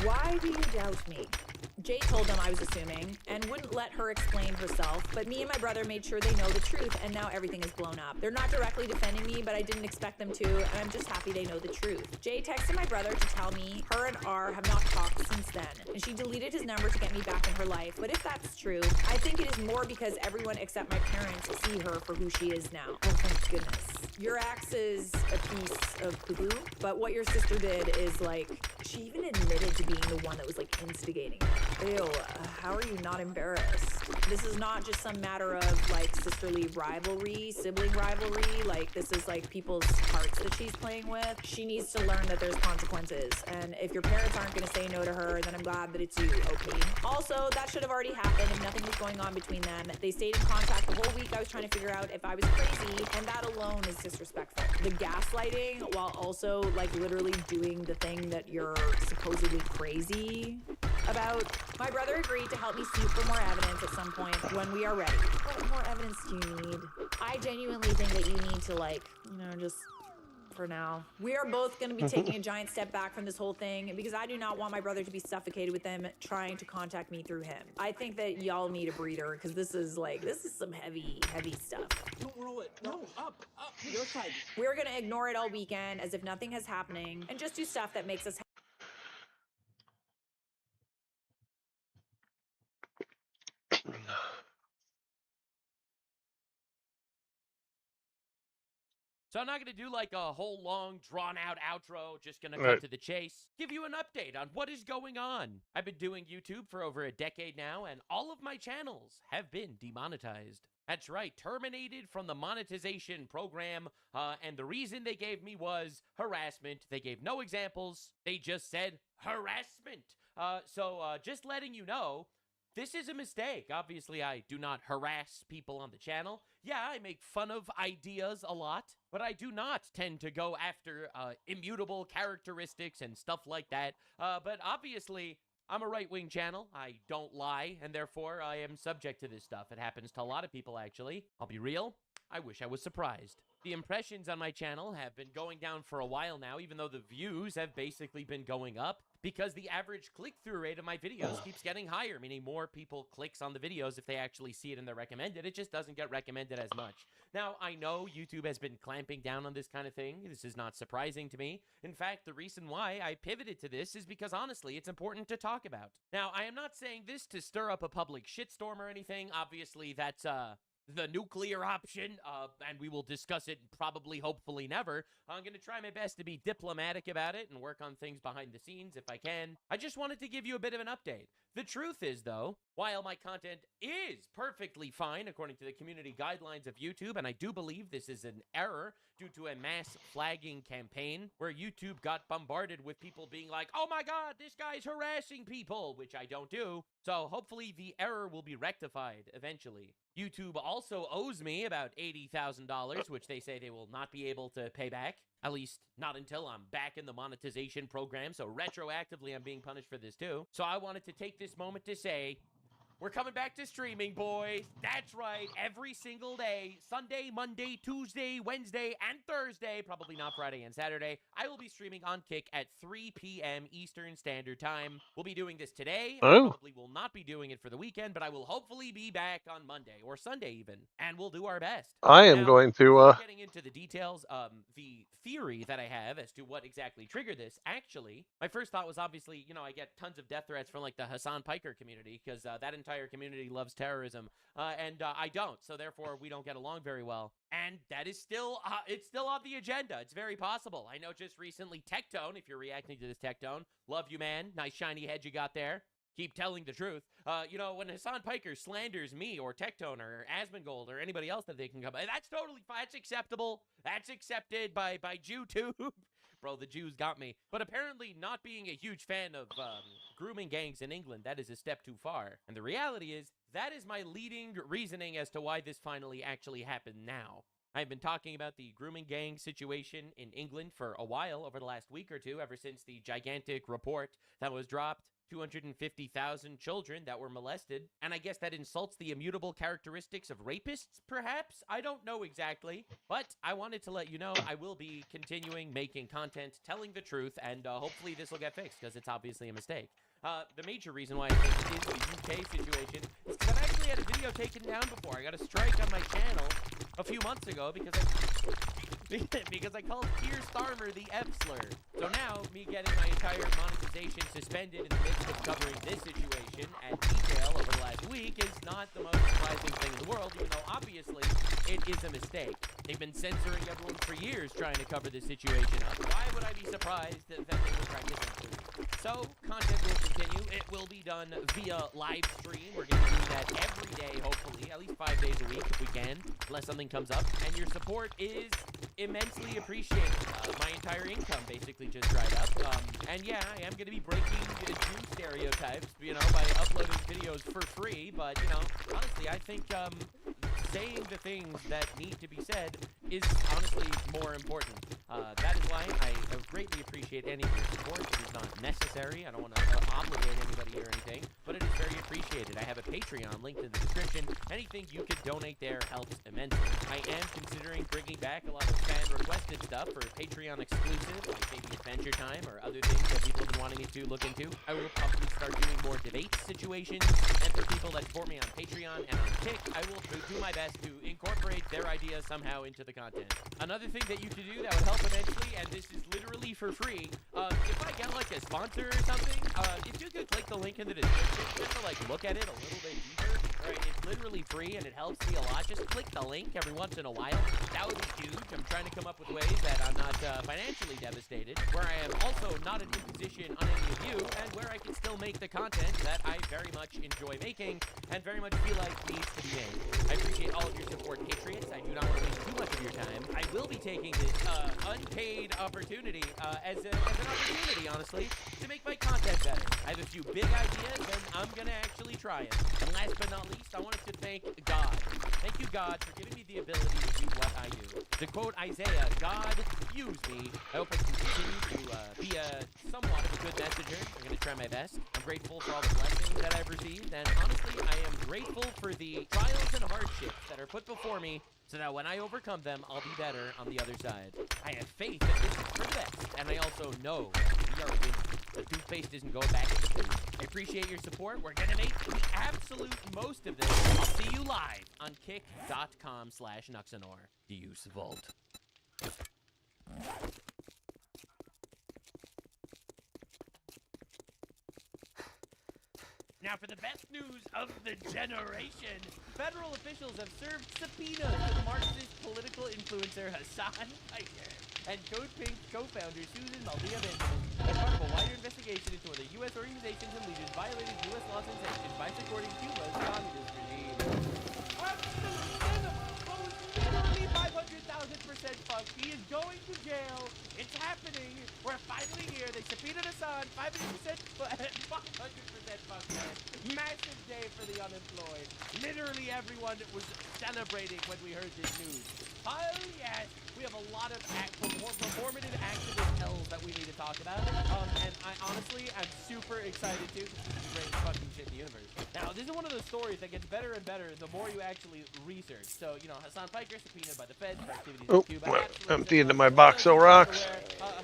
Why do you doubt me? Jay told them I was assuming and wouldn't let her explain herself, but me and my brother made sure they know the truth, and now everything is blown up. They're not directly defending me, but I didn't expect them to, and I'm just happy they know the truth. Jay texted my brother to tell me her and R have not talked since then, and she deleted his number to get me back in her life. But if that's true, I think it is more because everyone except my parents see her for who she is now. Oh, thank goodness. Your ex is a piece of poo-poo, but what your sister did is like, she even admitted to being the one that was like instigating it. Ew, how are you not embarrassed? This is not just some matter of like sisterly rivalry, sibling rivalry. Like this is like people's hearts that she's playing with. She needs to learn that there's consequences. And if your parents aren't gonna say no to her, then I'm glad that it's you, okay? Also, that should have already happened if nothing was going on between them. They stayed in contact the whole week I was trying to figure out if I was crazy, and that alone is disrespectful. The gaslighting while also like literally doing the thing that you're supposedly crazy about. My brother agreed to help me snoop for more evidence at some point when we are ready. What more evidence do you need? I genuinely think that you need to like, you know, just for now. We are both going to be taking a giant step back from this whole thing because I do not want my brother to be suffocated with them trying to contact me through him. I think that y'all need a breather because this is some heavy stuff. Don't roll it. No, up, your side. We're going to ignore it all weekend as if nothing is happening and just do stuff that makes us So I'm not going to do like a whole long drawn-out outro, just going to Right. cut to the chase, give you an update on what is going on. I've been doing YouTube for over a decade now, and all of my channels have been demonetized. That's right, terminated from the monetization program, and the reason they gave me was harassment. They gave no examples. They just said harassment. So just letting you know, this is a mistake. Obviously, I do not harass people on the channel. Yeah, I make fun of ideas a lot, but I do not tend to go after immutable characteristics and stuff like that. But obviously, I'm a right-wing channel. I don't lie, and therefore I am subject to this stuff. It happens to a lot of people, actually. I'll be real. I wish I was surprised. The impressions on my channel have been going down for a while now, even though the views have basically been going up, because the average click-through rate of my videos keeps getting higher, meaning more people clicks on the videos if they actually see it in their recommended. It just doesn't get recommended as much. Now, I know YouTube has been clamping down on this kind of thing. This is not surprising to me. In fact, the reason why I pivoted to this is because, honestly, it's important to talk about. Now, I am not saying this to stir up a public shitstorm or anything. Obviously, that's, the nuclear option, and we will discuss it probably, hopefully never. I'm going to try my best to be diplomatic about it and work on things behind the scenes if I can. I just wanted to give you a bit of an update. The truth is, though, while my content is perfectly fine according to the community guidelines of YouTube, and I do believe this is an error due to a mass flagging campaign where YouTube got bombarded with people being like, oh my god, this guy's harassing people, which I don't do. So hopefully the error will be rectified eventually. YouTube also owes me about $80,000, which they say they will not be able to pay back. At least not until I'm back in the monetization program, so retroactively I'm being punished for this too. So I wanted to take this moment to say, we're coming back to streaming, boys. That's right, every single day, Sunday, Monday, Tuesday, Wednesday, and Thursday, probably not Friday and Saturday, I will be streaming on Kick at 3 p.m. Eastern Standard Time. We'll be doing this today. I probably will not be doing it for the weekend, but I will hopefully be back on Monday, or Sunday even, and we'll do our best. I am going to, Getting into the details, the theory that I have as to what exactly triggered this, actually, my first thought was obviously, you know, I get tons of death threats from, like, the Hassan Piker community, because that entire community loves terrorism, and I don't, so therefore we don't get along very well. And that is still, it's still on the agenda. It's very possible. I know just recently Tectone, if you're reacting to this Tectone, love you, man. Nice shiny head you got there. Keep telling the truth. You know, when Hassan Piker slanders me or Tectone or Asmongold or anybody else that they can come by, that's totally fine. That's acceptable. That's accepted by YouTube. Bro, the Jews got me. But apparently not being a huge fan of grooming gangs in England, that is a step too far. And the reality is, that is my leading reasoning as to why this finally actually happened now. I've been talking about the grooming gang situation in England for a while, over the last week or two, ever since the gigantic report that was dropped. 250,000 children that were molested, and I guess that insults the immutable characteristics of rapists, perhaps? I don't know exactly, but I wanted to let you know I will be continuing making content, telling the truth, and hopefully this will get fixed, because it's obviously a mistake. The major reason why I think it is the UK situation is because I've actually had a video taken down before. I got a strike on my channel a few months ago because I called Keir Starmer the F-slur. So now, me getting my entire monetization suspended in the midst of covering this situation at detail over the last week is not the most surprising thing in the world, even though obviously it is a mistake. They've been censoring everyone for years trying to cover this situation up. Why would I be surprised that they would try to censor it? So, content will continue. It will be done via live stream. We're going to do that every day, hopefully, at least 5 days a week if we can, unless something comes up. And your support is immensely appreciated. My entire income basically just dried up. And yeah, I am going to be breaking Jew stereotypes, you know, by uploading videos for free. But, you know, honestly, I think saying the things that need to be said is honestly more important. That is why I greatly appreciate any of your support. It is not necessary. I don't want to obligate anybody or anything, but it is very appreciated. I have a Patreon linked in the description. Anything you could donate there helps immensely. I am considering bringing back a lot of fan-requested stuff for Patreon exclusive, like maybe Adventure Time or other things that people have been wanting me to look into. I will probably start doing more debate situations, and for people that support me on Patreon and on Kick, I will do my best to incorporate their ideas somehow into the content. Another thing that you could do that would help immensely, and this is literally for free, if I get like a sponsor or something, if you could click the link in the description just to like look at it a little bit deeper. Alright, it's literally free and it helps me a lot. Just click the link every once in a while. That would be huge. I'm trying to come up with ways that I'm not financially devastated, where I am also not an imposition on any of you, and where I can still make the content that I very much enjoy making and very much feel like needs to be made. I appreciate all of your support, Patriots. I do not want to waste too much of your time. I will be taking this unpaid opportunity as an opportunity, honestly, to make my content better. I have a few big ideas, and I'm going to actually try it. And last but not least, I wanted to thank God. Thank you, God, for giving me the ability to do what I do. To quote Isaiah, God, use me. I hope I can continue to be somewhat of a good messenger. I'm going to try my best. I'm grateful for all the blessings that I've received, and honestly, I am grateful for the trials and hardships that are put before me, so that when I overcome them, I'll be better on the other side. I have faith that this is for the best, and I also know we are winning. The toothpaste isn't going back in the food. I appreciate your support. We're going to make the absolute most of this. I'll see you live on kick.com/Nuxanor. Use Vault. Now for the best news of the generation. Federal officials have served subpoenas to Marxist political influencer Hassan Piker and Code Pink co-founder Susan Maldia Benjamin as part of a wider investigation into whether U.S. organizations and leaders violated U.S. laws and sanctions by supporting Cuba's communist regime. Literally 500,000% fucked. He is going to jail. It's happening. We're finally here. They subpoenaed Hassan. 500% fucked. Massive day for the unemployed. Literally everyone was celebrating when we heard this news. Oh yes, we have a lot of performative activist L's that we need to talk about. And I honestly, I'm super excited too. This is the greatest fucking shit in the universe. Now, this is one of those stories that gets better and better the more you actually research. So, you know, Hassan Piker subpoenaed by the Feds for activities in Cuba. Empty into my box of rocks.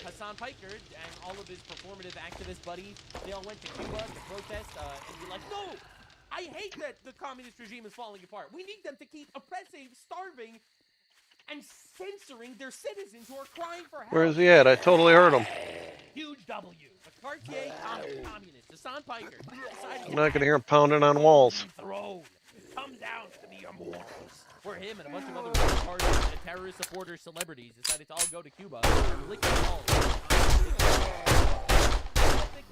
Hassan Piker and all of his performative activist buddies, they all went to Cuba to protest and be like, no, I hate that the communist regime is falling apart. We need them to keep oppressing, starving, and censoring their citizens who are crying for help. Where is he at? I totally heard him. Huge W. A Cartier communist, Hassan Piker. I'm not gonna hear him pounding on walls. Throne. Come down to the immortals. Where him and a bunch of other retarded and terrorist supporter celebrities decided to all go to Cuba and lick their balls.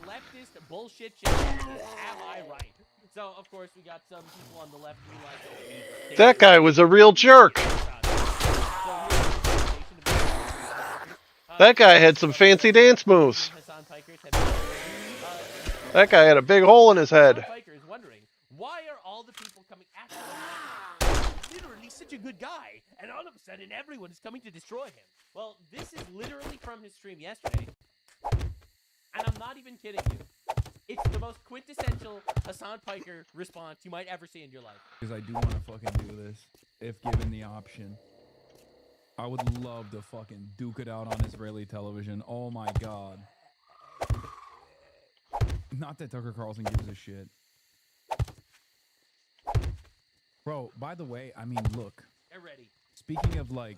Leftist bullshit shit. Am I right? So, of course, we got some people on the left who like... That guy was a real jerk. That guy had some fancy dance moves. That guy had a big hole in his head. Is wondering, why are all the people coming after him? Literally such a good guy, and all of a sudden everyone is coming to destroy him. Well, this is literally from his stream yesterday, and I'm not even kidding you. It's the most quintessential Hassan Piker response you might ever see in your life. Because I do want to fucking do this, if given the option. I would love to fucking duke it out on Israeli television. Oh my god. Not that Tucker Carlson gives a shit. Bro, by the way, I mean, look. Get ready. Speaking of like...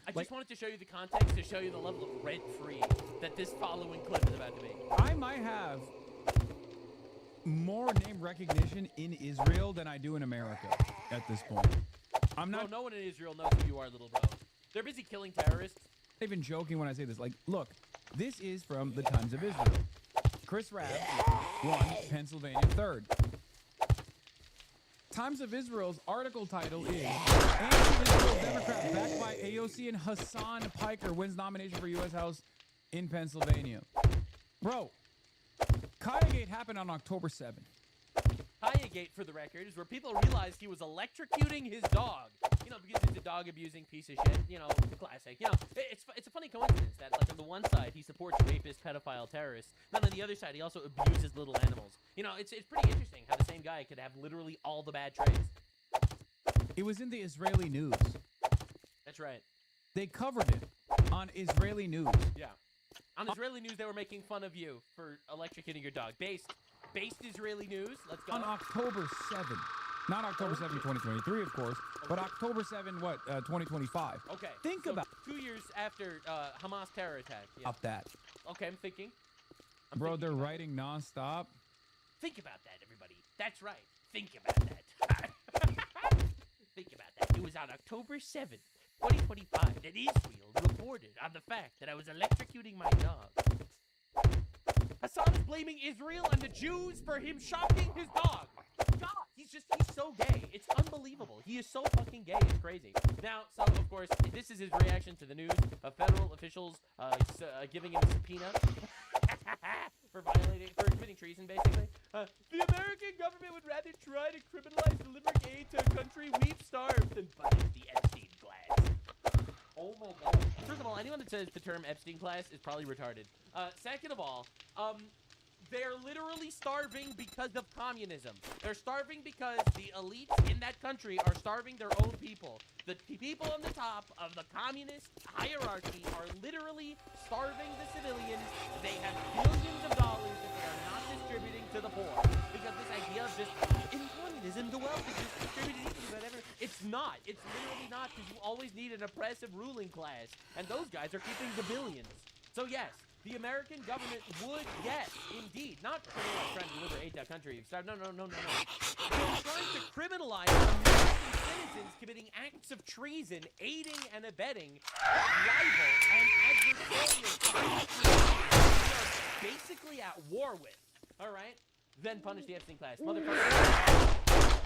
I just wanted to show you the context to show you the level of red-free that this following clip is about to be. I might have more name recognition in Israel than I do in America at this point. I'm not... Bro, no one in Israel knows who you are, little bro. They're busy killing terrorists. I'm not even joking when I say this. Like, look, this is from the Times of Israel. Chris Rabb won, Pennsylvania 3rd. Times of Israel's article title is Anti-Israel Democrat backed by AOC and Hassan Piker wins nomination for U.S. House in Pennsylvania. Bro, Kayagate happened on October 7th. Kayagate, for the record, is where people realized he was electrocuting his dog. You know, because he's a dog-abusing piece of shit. You know, the classic. You know, it's a funny coincidence that, like, on the one side, he supports rapist, pedophile terrorists. Then on the other side, he also abuses little animals. You know, it's pretty interesting how the same guy could have literally all the bad traits. It was in the Israeli news. That's right. They covered it on Israeli news. Yeah. On Israeli news, they were making fun of you for electrocuting your dog. Based Israeli news. Let's go. On October 7th. Not October 7th, 2023, of course, but October 7th, 2025. Okay. Think so about 2 years after Hamas terror attack. Yeah. about that. Okay, I'm thinking. Bro, they're writing nonstop. Think about that, everybody. That's right. Think about that. Think about that. It was on October 7th, 2025, that Israel reported on the fact that I was electrocuting my dog. Hassan is blaming Israel and the Jews for him shocking his dog. God, he's so gay. It's unbelievable. He is so fucking gay. It's crazy. Now, so, of course, this is his reaction to the news of federal officials giving him a subpoena for committing treason, basically. The American government would rather try to criminalize delivering aid to a country we've starved than punish the Oh my god. First of all, anyone that says the term Epstein class is probably retarded. Second of all, they're literally starving because of communism. They're starving because the elites in that country are starving their own people. The people on the top of the communist hierarchy are literally starving the civilians. They have billions of dollars that they are not distributing to the poor. Because this idea of just, in communism, the wealth is just distributed equally, whatever. It's not. It's literally not, because you always need an oppressive ruling class. And those guys are keeping the billions. So yes, the American government would, yes, indeed, not trying to liberate that country. No. They're trying to criminalize American citizens committing acts of treason, aiding and abetting rival and adversarial crimes. We are basically at war with, all right? Then punish the Epstein class. Motherfucker.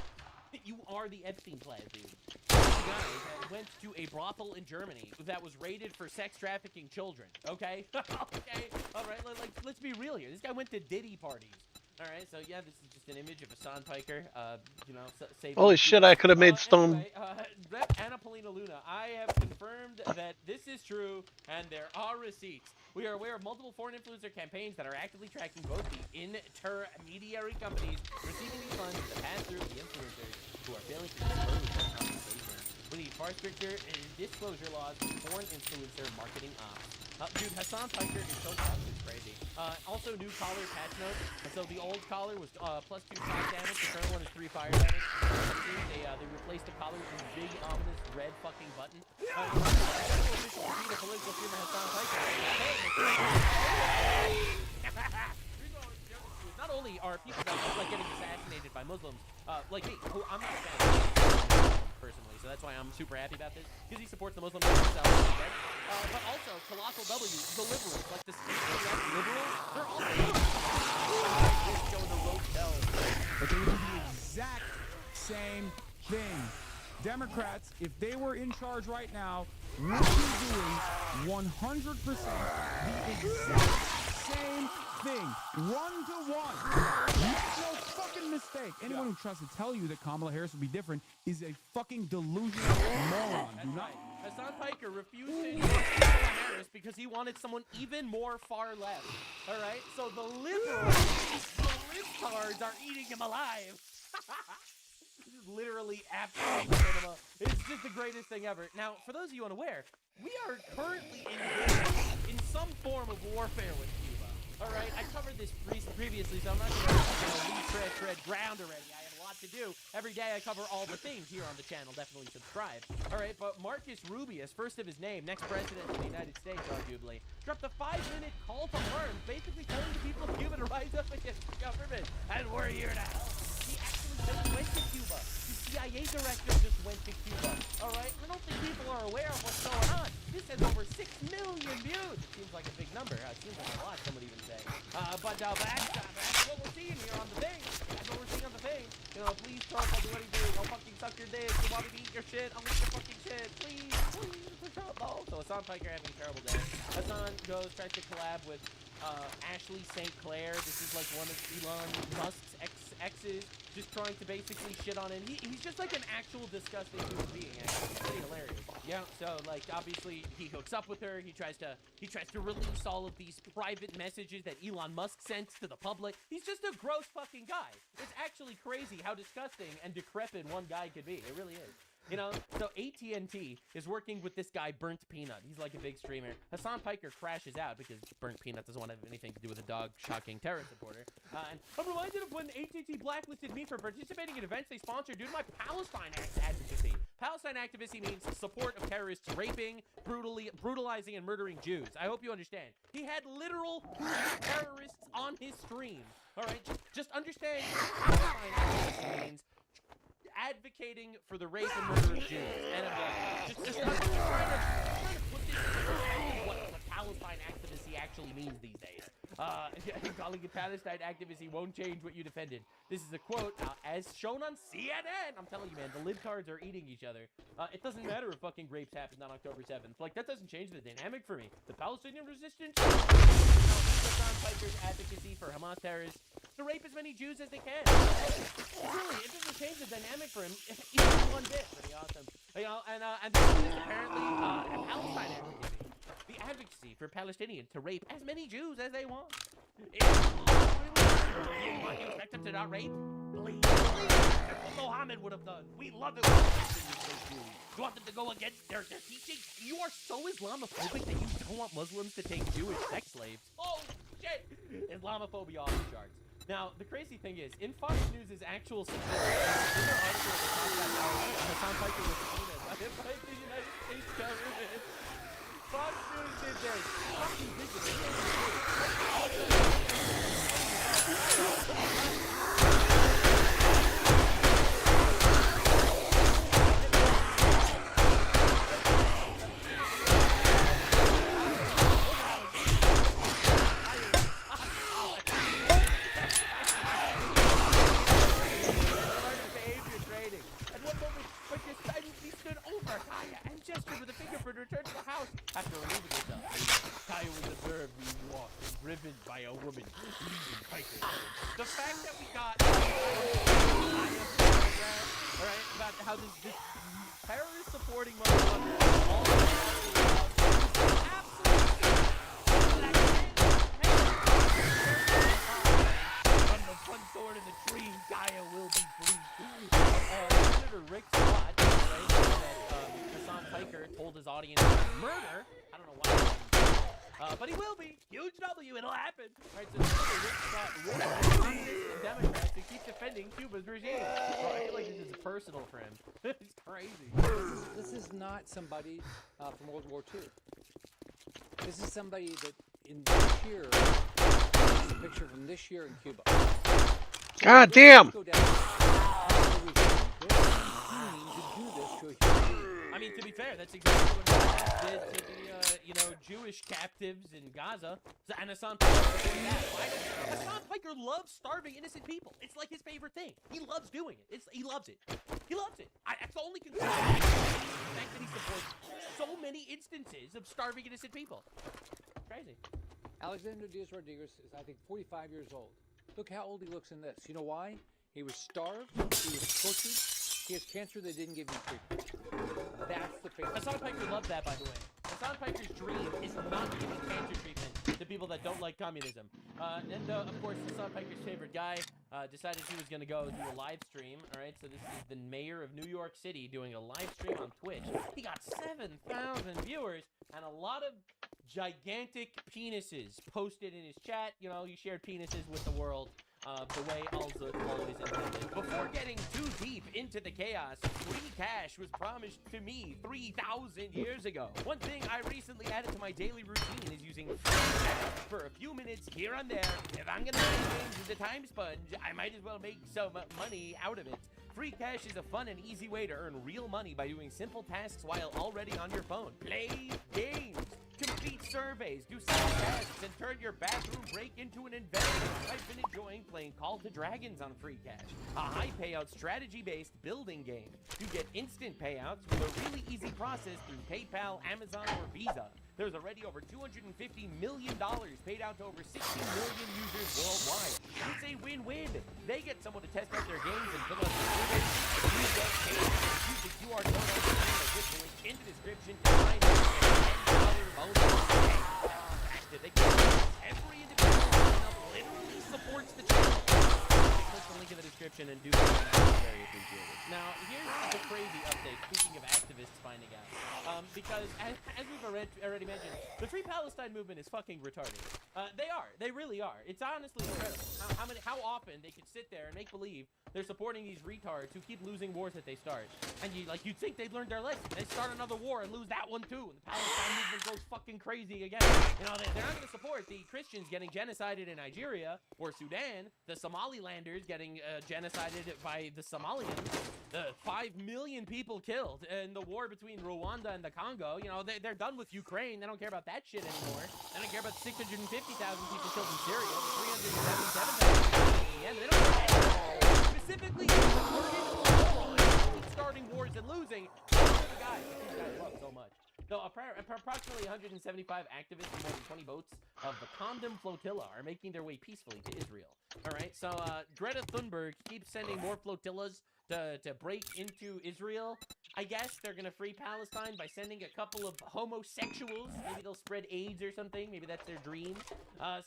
You are the Epstein class, dude. This guy went to a brothel in Germany that was raided for sex trafficking children, okay? Okay, all right, let's be real here. This guy went to Diddy parties. All right, so yeah, this is just an image of Hassan Piker, you know, saving Holy shit, I could have made stone. Anyway, Rep Annapolina Luna, I have confirmed that this is true, and there are receipts. We are aware of multiple foreign influencer campaigns that are actively tracking both the intermediary companies receiving these funds and the pass-through the influencers who are failing to disclose their compensation. We need far stricter disclosure laws for foreign influencer marketing ops. Dude, Hassan Piker is so toxic, it's crazy. Also, new collar patch notes. So the old collar was plus 2 shock damage. The current one is 3 fire damage. They replaced the collar with this big, ominous red fucking button. Official defeat of political streamer Hassan Piker. Not only are people that look like getting assassinated by Muslims, like me, who I'm not a fan of personally, so that's why I'm super happy about this, because he supports the Muslim themselves, but also Colossal W, the liberals, like the liberals, they're also showing the rotel. But they would do the exact same thing. Democrats, if they were in charge right now, would be doing 100% the exact same thing. 1-to-1. Make no fucking mistake. Anyone who tries to tell you that Kamala Harris would be different is a fucking delusional moron. Do not. Hassan Piker refused to endorse Kamala Harris because he wanted someone even more far left. All right, so the liberals, the libtards are eating him alive. This is literally absolute cinema. It's just the greatest thing ever. Now, for those of you unaware, we are currently engaged in some form of warfare with Cuba. All right, I covered this previously, so I'm not going to tread ground already. I have a lot to do. Every day I cover all the things here on the channel. Definitely subscribe. All right, but Marcus Rubius, first of his name, next president of the United States, arguably, dropped a 5-minute call to arms, basically telling the people of Cuba to rise up against the government. And we're here to help. He actually just went to Cuba. The CIA director just went to Cuba. All right, I don't think people are aware of what's going on. This has over 6 million views. It seems like a big number. It seems like a lot, some would even say. But that's what we're seeing here on the thing. That's what we're seeing on the thing. You know, please, Trump, I'll do anything. I'll fucking suck your dick. You want me to eat your shit? I'll eat your fucking shit. Please, for Trump. Oh, so Hassan Piker having a terrible day. Hassan tries to collab with Ashley St. Clair. This is like one of Elon Musk's exes, just trying to basically shit on him. He's just like an actual disgusting human being. Actually. It's pretty hilarious. Yeah. So like obviously he hooks up with her. He tries to release all of these private messages that Elon Musk sent to the public. He's just a gross fucking guy. It's actually crazy how disgusting and decrepit one guy could be. It really is. You know, so AT&T is working with this guy, Burnt Peanut. He's like a big streamer. Hassan Piker crashes out because Burnt Peanut doesn't want to have anything to do with a dog-shocking terror supporter. And I'm reminded of when AT&T blacklisted me for participating in events they sponsored due to my Palestine advocacy. Palestine advocacy means support of terrorists raping, brutalizing, and murdering Jews. I hope you understand. He had literal terrorists on his stream. All right, just understand what Palestine advocacy means. Advocating for the rape and murder of Jews. And just trying to put this into perspective what Palestine activism actually means these days. Calling it Palestine activism won't change what you defended. This is a quote, as shown on CNN. I'm telling you, man, the libtards are eating each other. It doesn't matter if fucking rapes happened on October 7th. Like, that doesn't change the dynamic for me. The Palestinian resistance? Hassan Piker's advocacy for Hamas terrorists to rape as many Jews as they can. Really, it doesn't change the dynamic for him even one bit. Pretty awesome. You know, and this is apparently Palestine advocacy. The advocacy for Palestinians to rape as many Jews as they want. You expect them to not rape? Please. That's what Mohammed would have done. We love it when Palestinians rape Jews. You want them to go against their teaching? You are so Islamophobic that you don't want Muslims to take Jewish sex slaves. Oh, shit. Islamophobia off the charts. Now, the crazy thing is, in Fox News' actual submission, in their article, they talk about how Hassan Piker was subpoenaed by the United States government. Fox News did this. Fucking did At one moment, but just silently stood over Kaya and gestured with a finger for her to return to the house after removing herself. Kaya was observed being walked and driven by a woman leaving Piker. The fact that we got alright, about how this terrorist supporting motherfucker all from the front door to the tree, Kaya will be free. Senator Rekt, right, that Hassan Piker told his audience to murder. I don't know why, but he will be. Huge W, it'll happen. Right, so Senator Rekt communists and Democrats to keep defending Cuba's regime. Bro, I feel like this is personal for him. It's crazy. This is not somebody from World War II. This is somebody that in this year, this is a picture from this year in Cuba. God damn! I mean, to be fair, that's exactly what Hamas did to the, Jewish captives in Gaza. And Hassan Piker did that. Hassan Piker loves starving innocent people. It's like his favorite thing. He loves doing it. He loves it. He loves it. That's the only concern. The fact that he supports so many instances of starving innocent people. Crazy. Alexander Diaz-Rodriguez is, I think, 45 years old. Look how old he looks in this. You know why? He was starved. He was tortured. He has cancer. They didn't give him treatment. That's the face. Hassan Piker loved that, by the way. Hassan Piker's dream is not giving cancer treatment to people that don't like communism. Of course, Hassan Piker's favorite guy decided he was going to go do a live stream. All right, so this is the mayor of New York City doing a live stream on Twitch. He got 7,000 viewers and a lot of gigantic penises posted in his chat. You know, he shared penises with the world. The way Alzuk always intended. Before getting too deep into the chaos, free cash was promised to me 3,000 years ago. One thing I recently added to my daily routine is using free cash for a few minutes here and there. If I'm gonna play games with the time sponge, I might as well make some money out of it. Free cash is a fun and easy way to earn real money by doing simple tasks while already on your phone. Play games. Complete surveys, do simple tasks, and turn your bathroom break into an investment. I've been enjoying playing Call to Dragons on Free Cash, a high payout strategy-based building game. You get instant payouts with a really easy process through PayPal, Amazon, or Visa. There's already over $250 million paid out to over 60 million users worldwide. It's a win-win. They get someone to test out their games and fill out the surveys. You get paid. Use the QR code on the screen or click the link in the description to find out $10 bonus. Active. They can every individual literally supports the channel. Click the link in the description and do that. Very appreciated. Now, here's the crazy update. Speaking of activists finding out. Because as we've already mentioned, the Free Palestine movement is fucking retarded. They are. They really are. It's honestly incredible how often they could sit there and make believe they're supporting these retards who keep losing wars that they start. And you'd think they'd learned their lesson. They start another war and lose that one too. And the Palestine movement goes fucking crazy again. You know, they're not going to support the Christians getting genocided in Nigeria or Sudan, the Somalilanders getting genocided by the Somalians, the 5 million people killed in the war between Rwanda and the Congo. You know, they're done with Ukraine. They don't care about that shit anymore. They don't care about 650,000 people killed in Syria, 377,000 in Yemen. They don't care. Specifically, starting wars and losing. Those are the guys that these guys love so much. So approximately 175 activists and more than 20 boats of the Condom Flotilla are making their way peacefully to Israel. All right, so Greta Thunberg keeps sending more flotillas to break into Israel. I guess they're gonna free Palestine by sending a couple of homosexuals. Maybe they'll spread AIDS or something. Maybe that's their dream.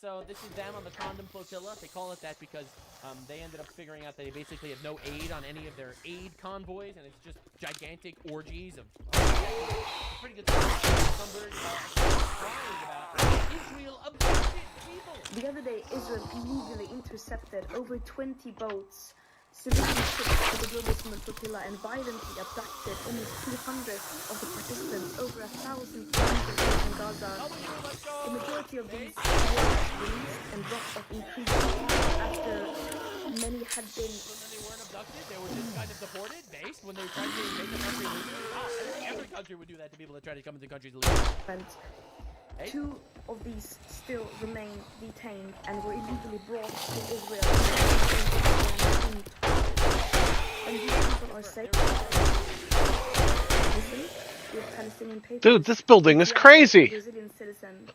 So this is them on the condom flotilla. They call it that because they ended up figuring out that they basically have no aid on any of their aid convoys, and it's just gigantic orgies of. It's pretty good stuff. Sunberg crying about Israel abducted people. The other day, Israel illegally intercepted over 20 boats, civilian ships of the global cement flotilla, and violently abducted almost 200 of the participants, over 1,000 kilometers from Gaza. The majority of these were released and dropped off in Crete after many had been. They weren't abducted. They were just kind of deported, based when they tried to invade the country illegally. I think every country would do that to people that try to come into countries illegally. And 2 of these still remain detained and were illegally brought to Israel. And these people are safe. Listen, with Palestinian papers. Dude, this building is crazy. Brazilian citizen.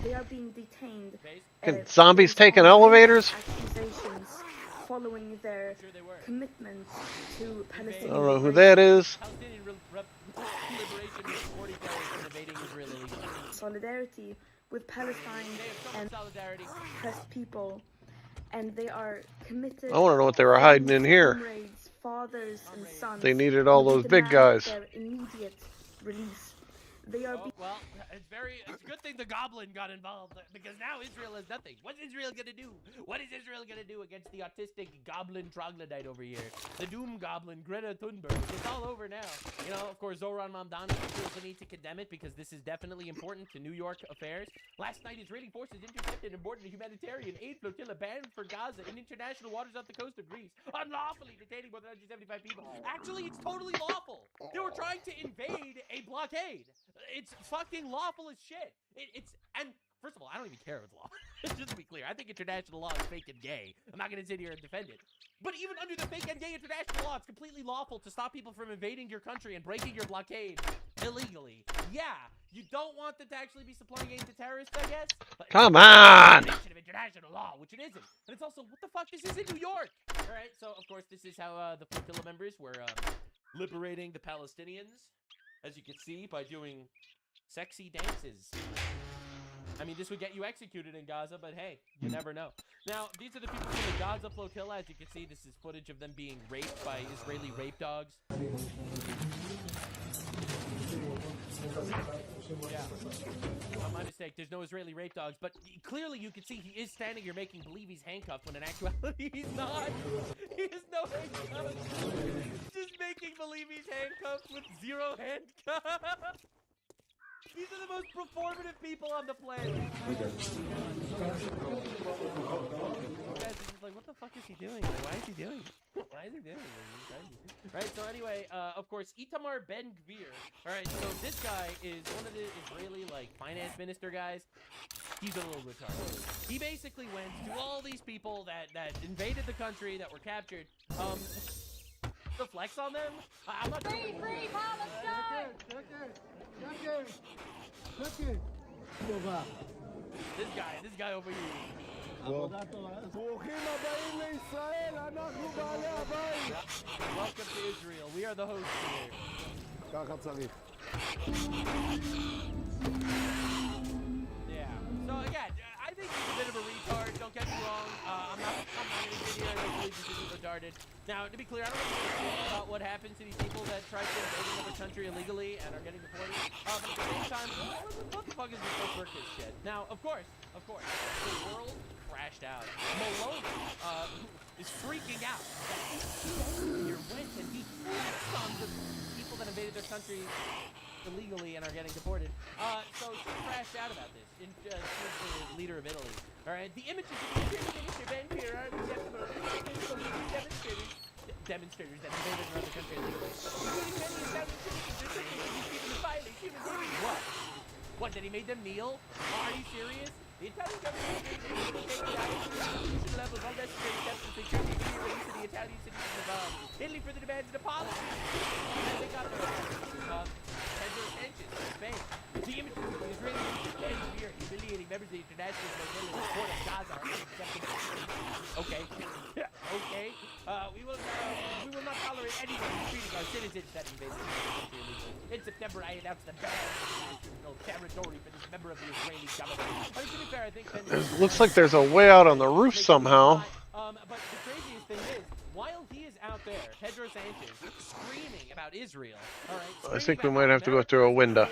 They are being detained. Can zombies taking elevators? Accusations following their commitment to Palestinian. I don't know who that is. Solidarity with Palestine and oppressed people, and they are committed. I want to know what they were hiding in here. Comrades, fathers and sons. They needed all those big guys. Their immediate release. They are. Well, it's a good thing the Goblin got involved, because now Israel has nothing. What's Israel gonna do? What is Israel gonna do against the autistic Goblin troglodyte over here? The Doom Goblin, Greta Thunberg. It's all over now. You know, of course, Zoran Mamdani feels the need to condemn it because this is definitely important to New York affairs. Last night, Israeli forces intercepted and boarded a humanitarian aid flotilla bound for Gaza in international waters off the coast of Greece, unlawfully detaining more than 175 people. Actually, it's totally lawful. They were trying to invade a blockade. It's fucking lawful as shit. And first of all, I don't even care if it's law. Just to be clear, I think international law is fake and gay. I'm not going to sit here and defend it. But even under the fake and gay international law, it's completely lawful to stop people from invading your country and breaking your blockade illegally. Yeah, you don't want them to actually be supplying aid to terrorists, I guess. But Come on! It's of international law, which it isn't. And it's also, what the fuck? This is in New York. All right, so of course, this is how the flotilla members were liberating the Palestinians, as you can see, by doing sexy dances. I mean, this would get you executed in Gaza, but hey, you never know. Now, these are the people from the Gaza flotilla. As you can see, this is footage of them being raped by Israeli rape dogs. Yeah. My mistake. There's no Israeli rape dogs, but clearly you can see he is standing here making believe he's handcuffed when in actuality he's not. He has no handcuffs. Just making believe he's handcuffed with 0 handcuffs. These are the most performative people on the planet. Guys, it's just like, what the fuck is he doing? Like, why is he doing it? Why is he doing it? Right, so anyway, of course, Itamar Ben-Gvir. Alright, so this guy is one of the Israeli, like, finance minister guys. He's a little retarded. He basically went to all these people that invaded the country, that were captured, to flex on them. I'm not Free Palestine! This guy over here. Welcome to Israel. We are the hosts here. Yeah. So again, I think he's a bit of a retard. Don't get me wrong. I'm not going to sit here and believe this is retarded. Now, to be clear, I don't know about what happens to these people that try to invade another country illegally and are getting deported. But at the same time, what the fuck is this whole circus shit? Now, of course, the world crashed out. Malone is freaking out. He went and he flexed on the people that invaded their country illegally and are getting deported. So she crashed out about this. She's the leader of Italy. All right, the images of Mr. Ben-Gvir are acceptable. Demonstrators that invaded another country illegally. Including many Italian citizens who violate human rights. What? What, that he made them kneel? Are you serious? The Italian government is taking the institutional levels all necessary steps to secure the immediate release of the Italian citizens of Italy for the demands of the apology. And they got Pedro Sanchez in Spain. The images of the Israeli minister Ben-Gvir humiliating members of the international flotilla in the port of Gaza are unacceptable. Okay. okay? We will not tolerate anyone treating our citizens that invade the country illegally. In September, I announced a ban on international territory for this member of the Israeli government. I mean, to be fair, I think It looks like there's a way out on the roof somehow. but the craziest thing is, while he is out there, Pedro Sanchez screaming about Israel. All right. I think we might have to go through a window.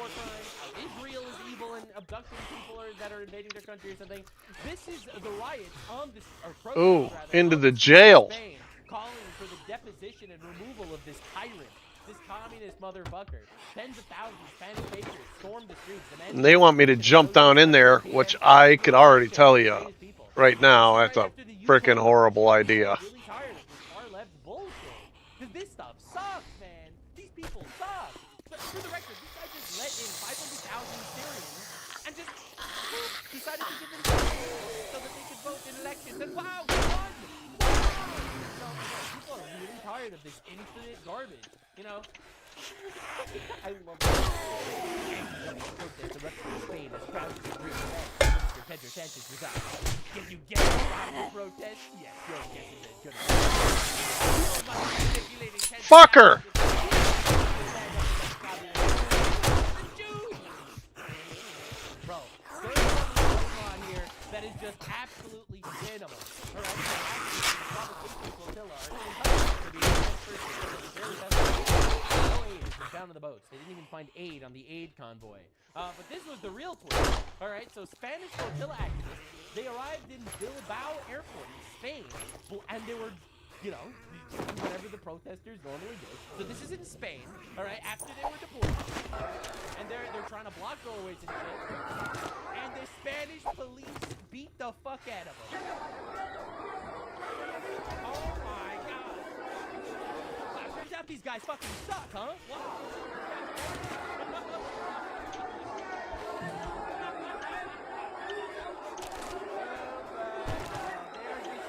Israel is evil and abducting people that are invading their country or something. This is the riots on this, or protests, Ooh, rather, into on the the jail. Spain, calling for the deposition and removal of this tyrant, this communist motherfucker. Tens of thousands of Spanish patriots stormed the streets. And they want me to jump down in there, which I could already tell you right now, that's a freaking horrible idea. Really tired of this far left bullshit. Because this stuff sucks, man. These people suck. But for the record, this guy just let in 500,000 Syrians and just decided to give them so that they could vote in elections. And wow, he won! No, people are really tired of this infinite garbage, you know? I love it. Protest erupted in Spain as crowds agreed Mr. Pedro Sanchez resigned. Can you guess why the protest? Yes, your guess is as good as Fucker! Bro, there's something going on here that is just absolutely minimal. Down to the boats. They didn't even find aid on the aid convoy. But this was the real twist. All right, so Spanish flotilla activists, they arrived in Bilbao Airport in Spain, and they were, you know, whatever the protesters normally do. So this is in Spain, all right, after they were deported. And they're trying to block doorways and shit. And the Spanish police beat the fuck out of them. Oh my god. Wow, turns out these guys fucking suck, huh? Wow.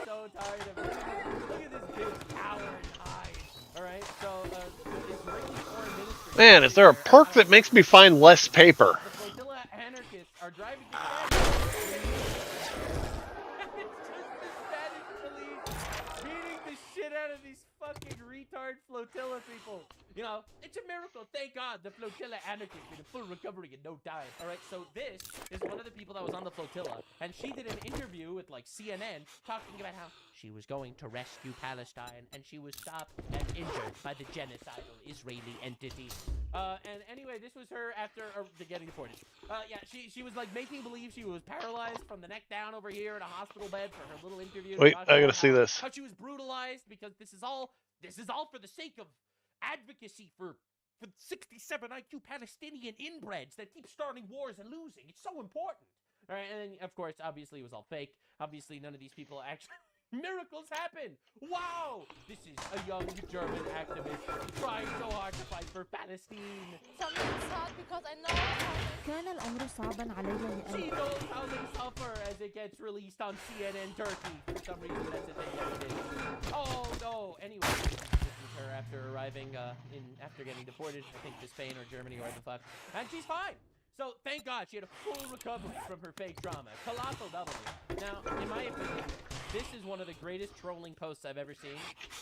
So tired of it. Look at this bitch cower and hide. Alright, so the Israeli Foreign Ministry. Man, is there a perk that makes me find less paper? The flotilla anarchists are driving to it's just the Spanish police beating the shit out of these fucking retard flotilla people. You know, it's a miracle. Thank God the flotilla anarchists made a full recovery in no time. Alright, so this is one of the people that was on the flotilla, and she did an interview with like CNN talking about how she was going to rescue Palestine and she was stopped and injured by the genocidal Israeli entity. And anyway, this was her after getting deported. Yeah, she was like making believe she was paralyzed from the neck down over here in a hospital bed for her little interview. Wait, I gotta see this. How she was brutalized because this is all for the sake of advocacy for 67 IQ Palestinian inbreds that keep starting wars and losing. It's so important. All right, and then, of course, obviously it was all fake. Obviously, none of these people actually... Miracles happen! Wow! This is a young German activist trying so hard to fight for Palestine. Something's hard because I know She knows how they suffer as it gets released on CNN Turkey. For some reason, that's a thing that it is. Oh, no. Anyway, this is her after arriving after getting deported, I think, to Spain or Germany or whatever the fuck. And she's fine. So, thank God, she had a full recovery from her fake trauma. Colossal W. Now, in my opinion, this is one of the greatest trolling posts I've ever seen,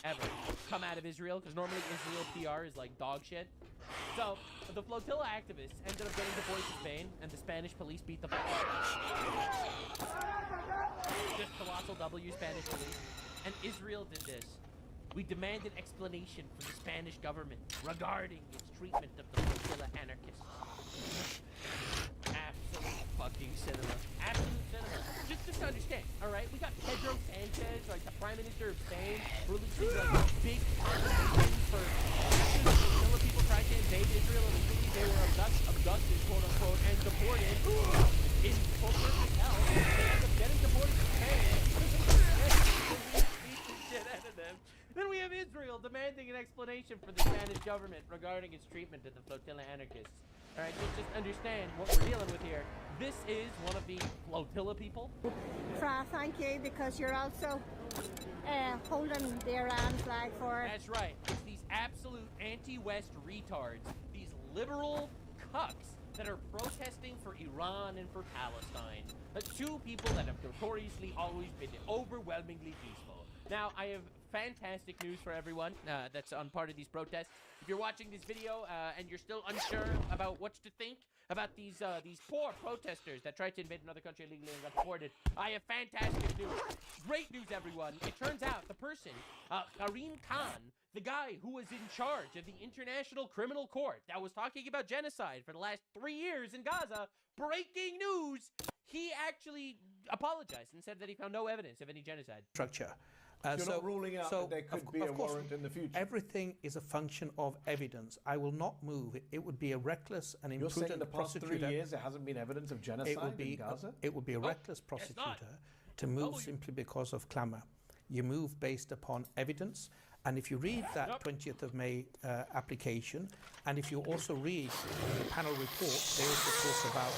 ever, come out of Israel, because normally Israel PR is like dog shit. So, the flotilla activists ended up getting deported to Spain, and the Spanish police beat the fuck out of them. Just colossal W, Spanish police. And Israel did this. We demand an explanation from the Spanish government regarding its treatment of the flotilla anarchists. Absolute fucking cinema. Absolute cinema. Just to understand, alright? We got Pedro Sanchez, like the Prime Minister of Spain, releasing like big condemnations for after the flotilla people tried to invade Israel illegally. They were abducted, quote unquote, and deported in corporate hell. They ended up getting deported to Spain. Beat the shit out of them. Then we have Israel demanding an explanation for the Spanish government regarding its treatment of the flotilla anarchists. Alright, just understand what we're dealing with here. This is one of the flotilla people. Thank you, because you're also holding the Iran flag for... That's right. It's these absolute anti-West retards, these liberal cucks that are protesting for Iran and for Palestine. Two people that have notoriously always been overwhelmingly peaceful. Now, I have fantastic news for everyone that's on part of these protests. If you're watching this video and you're still unsure about what to think about these poor protesters that tried to invade another country illegally and got deported, I have fantastic news. Great news, everyone. It turns out the person, Karim Khan, the guy who was in charge of the International Criminal Court that was talking about genocide for the last 3 years in Gaza, breaking news, he actually apologized and said that he found no evidence of any genocide. Structure. You're not ruling out that there could be a warrant in the future. Everything is a function of evidence. I will not move. It would be a reckless and You're saying in imprudent the past 3 prosecutor. years there hasn't been evidence of genocide in Gaza? It would be a reckless prosecutor to move simply because of clamour. You move based upon evidence. And if you read that 20th of May application, and if you also read the panel report, they also talk about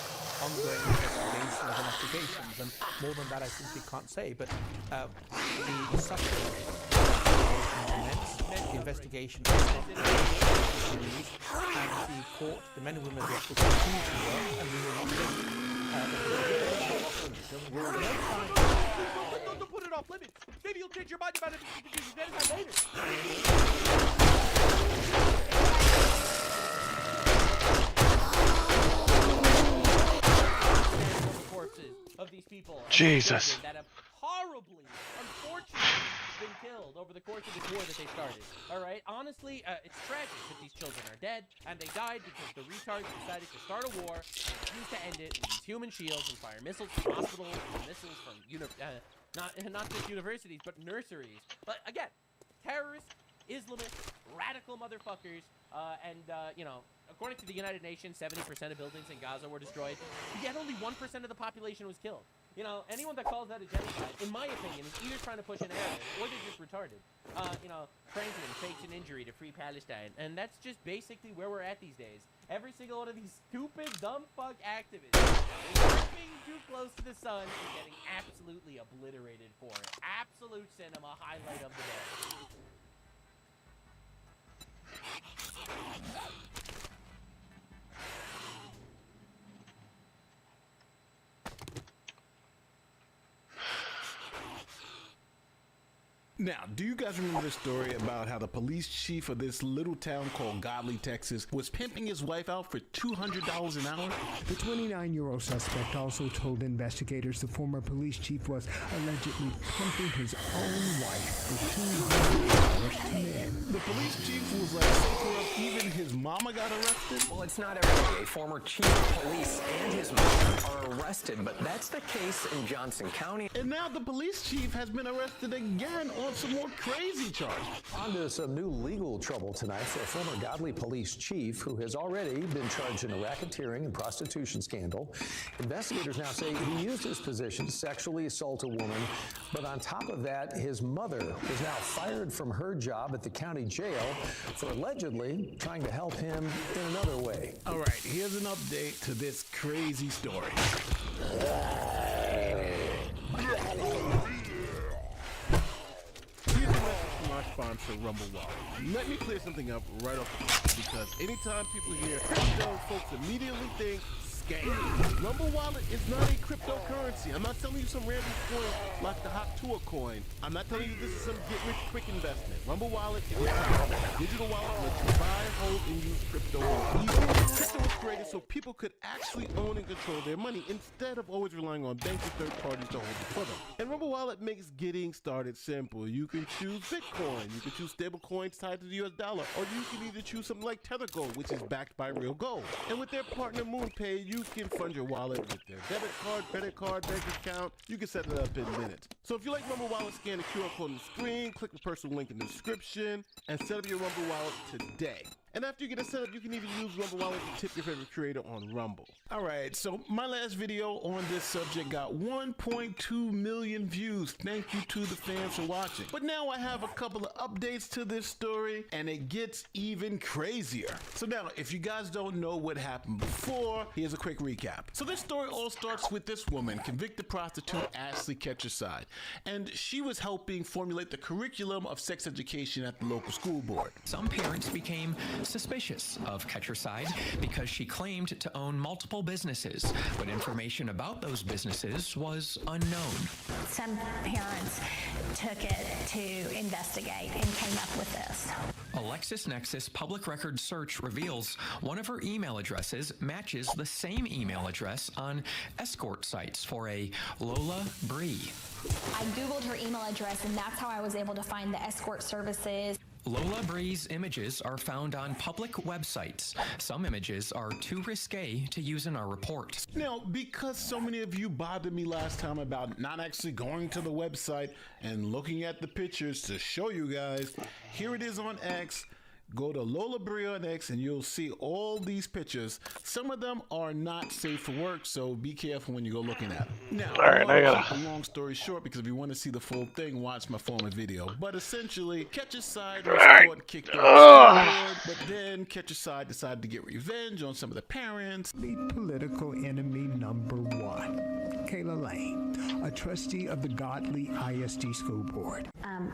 ongoing investigations and applications. And more than that, I simply can't say. But the subject the investigation is not released, and the court, the men and women of the court continue to work, and we will not Don't put it off limits. Maybe you'll change your mind about it later. Corpses of these people. Jesus. That have horribly, unfortunately, been killed over the course of this war that they started. All right, honestly, it's tragic that these children are dead, and they died because the retards decided to start a war and refused to end it with these human shields and fire missiles from hospitals and missiles from not just universities but nurseries. But again, terrorists, Islamists, radical motherfuckers, and you know, according to the United Nations, 70% of buildings in Gaza were destroyed. Yet only 1% of the population was killed. You know, anyone that calls that a genocide, in my opinion, is either trying to push an narrative or they're just retarded. You know, Franklin faked an injury to free Palestine, and that's just basically where we're at these days. Every single one of these stupid, dumb fuck activists is stepping too close to the sun and getting absolutely obliterated for it. Absolute cinema highlight of the day. Now, do you guys remember the story about how the police chief of this little town called Godley, Texas, was pimping his wife out for $200 an hour? The 29-year-old suspect also told investigators the former police chief was allegedly pumping his own wife for $200 to men. The police chief was like so corrupt, even his mama got arrested? Well, it's not every day a former chief of police and his mother are arrested, but that's the case in Johnson County. And now the police chief has been arrested again on some more crazy charges. On to some new legal trouble tonight for a former Godley police chief who has already been charged in a racketeering and prostitution scandal. Investigators now say he used his position to sexually assault a woman, but on top of that, his mother is now fired from her job at the county jail for allegedly trying to help him in another way. All right, here's an update to this crazy story. Our sponsor, Rumble Wallet. Let me clear something up right off the bat, because anytime people hear crypto, folks immediately think scam. Rumble Wallet is not a cryptocurrency. I'm not telling you some random coin like the Hot Tour coin. I'm not telling you this is some get-rich-quick investment. Rumble Wallet is a digital wallet that lets you buy, hold, and use crypto easily. Crypto was created so people could actually own and control their money instead of always relying on banks and third parties to hold it for them. And Rumble Wallet makes getting started simple. You can choose Bitcoin, you can choose stable coins tied to the US dollar, or you can either choose something like Tether Gold, which is backed by real gold. And with their partner MoonPay, you can fund your wallet with their debit card, credit card, bank account. You can set it up in minutes. So if you like Rumble Wallet, scan the QR code on the screen, click the personal link in the description, and set up your Rumble Wallet today. And after you get it set up, you can even use Rumble Wallet to tip your favorite creator on Rumble. All right, so my last video on this subject got 1.2 million views. Thank you to the fans for watching. But now I have a couple of updates to this story, and it gets even crazier. So now, if you guys don't know what happened before, here's a quick recap. So this story all starts with this woman, convicted prostitute Ashley Ketcherside, and she was helping formulate the curriculum of sex education at the local school board. Some parents became suspicious of Ketcherside because she claimed to own multiple businesses, but information about those businesses was unknown. Some parents took it to investigate and came up with this. A LexisNexis public record search reveals one of her email addresses matches the same email address on escort sites for a Lola Bree. I Googled her email address, and that's how I was able to find the escort services. Lola Bree's images are found on public websites. Some images are too risque to use in our report. Now, because so many of you bothered me last time about not actually going to the website and looking at the pictures to show you guys, here it is on X. Go to Lola Bree on X and you'll see all these pictures. Some of them are not safe for work, so be careful when you go looking at them. Now, all right, I gotta keep a long story short, because if you want to see the full thing, watch my former video. But essentially, Ketcherside was caught and kicked off the board, but then Ketcherside decided to get revenge on some of the parents. The political enemy number one, Kayla Lane, a trustee of the Godly ISD School Board.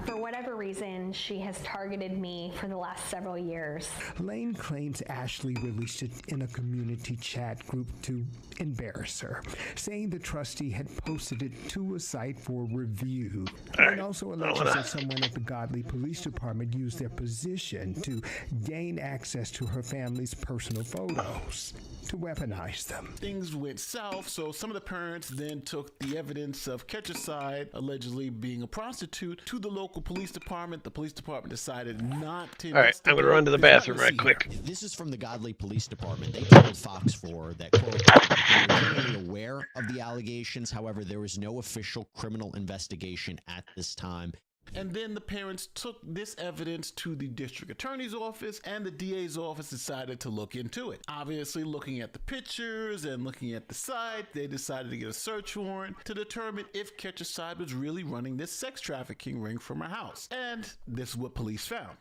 For whatever reason, she has targeted me for the last several years. Lane claims Ashley released it in a community chat group to embarrass her, saying the trustee had posted it to a site for review. Lane also alleges that someone at the Godly Police Department used their position to gain access to her family's personal photos, to weaponize them. Things went south, so some of the parents then took the evidence of Ketcherside allegedly being a prostitute to the local police department. The police department decided not to. All right, I'm gonna run to the bathroom right quick. This is from the Godly Police Department. They told Fox 4 that, quote, they were generally aware of the allegations. However, there was no official criminal investigation at this time. And then the parents took this evidence to the district attorney's office, and the DA's office decided to look into it. Obviously, looking at the pictures and looking at the site, they decided to get a search warrant to determine if Ketcherside was really running this sex trafficking ring from her house. And this is what police found.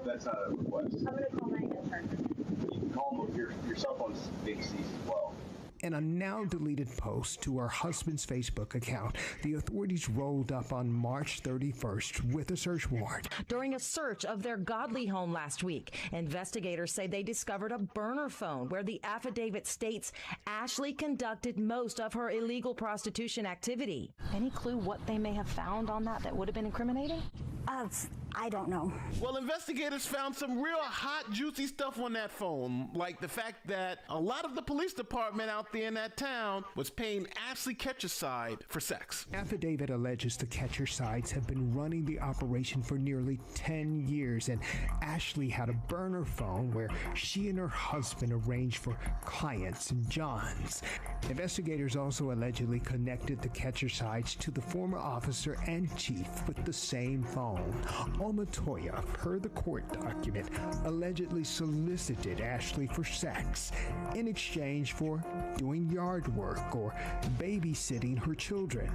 That's not a request. I'm going to call my attorney. You can call them, your cell phone's being seized as well. In a now deleted post to her husband's Facebook account, the authorities rolled up on March 31st with a search warrant. During a search of their Godly home last week, investigators say they discovered a burner phone where the affidavit states Ashley conducted most of her illegal prostitution activity. Any clue what they may have found on that would have been incriminating? I don't know. Well, investigators found some real hot, juicy stuff on that phone, like the fact that a lot of the police department out there in that town was paying Ashley Ketcherside for sex. Affidavit alleges the Ketchersides have been running the operation for nearly 10 years, and Ashley had a burner phone where she and her husband arranged for clients and Johns. Investigators also allegedly connected the Ketchersides to the former officer and chief with the same phone. Omatoya, per the court document, allegedly solicited Ashley for sex in exchange for doing yard work or babysitting her children.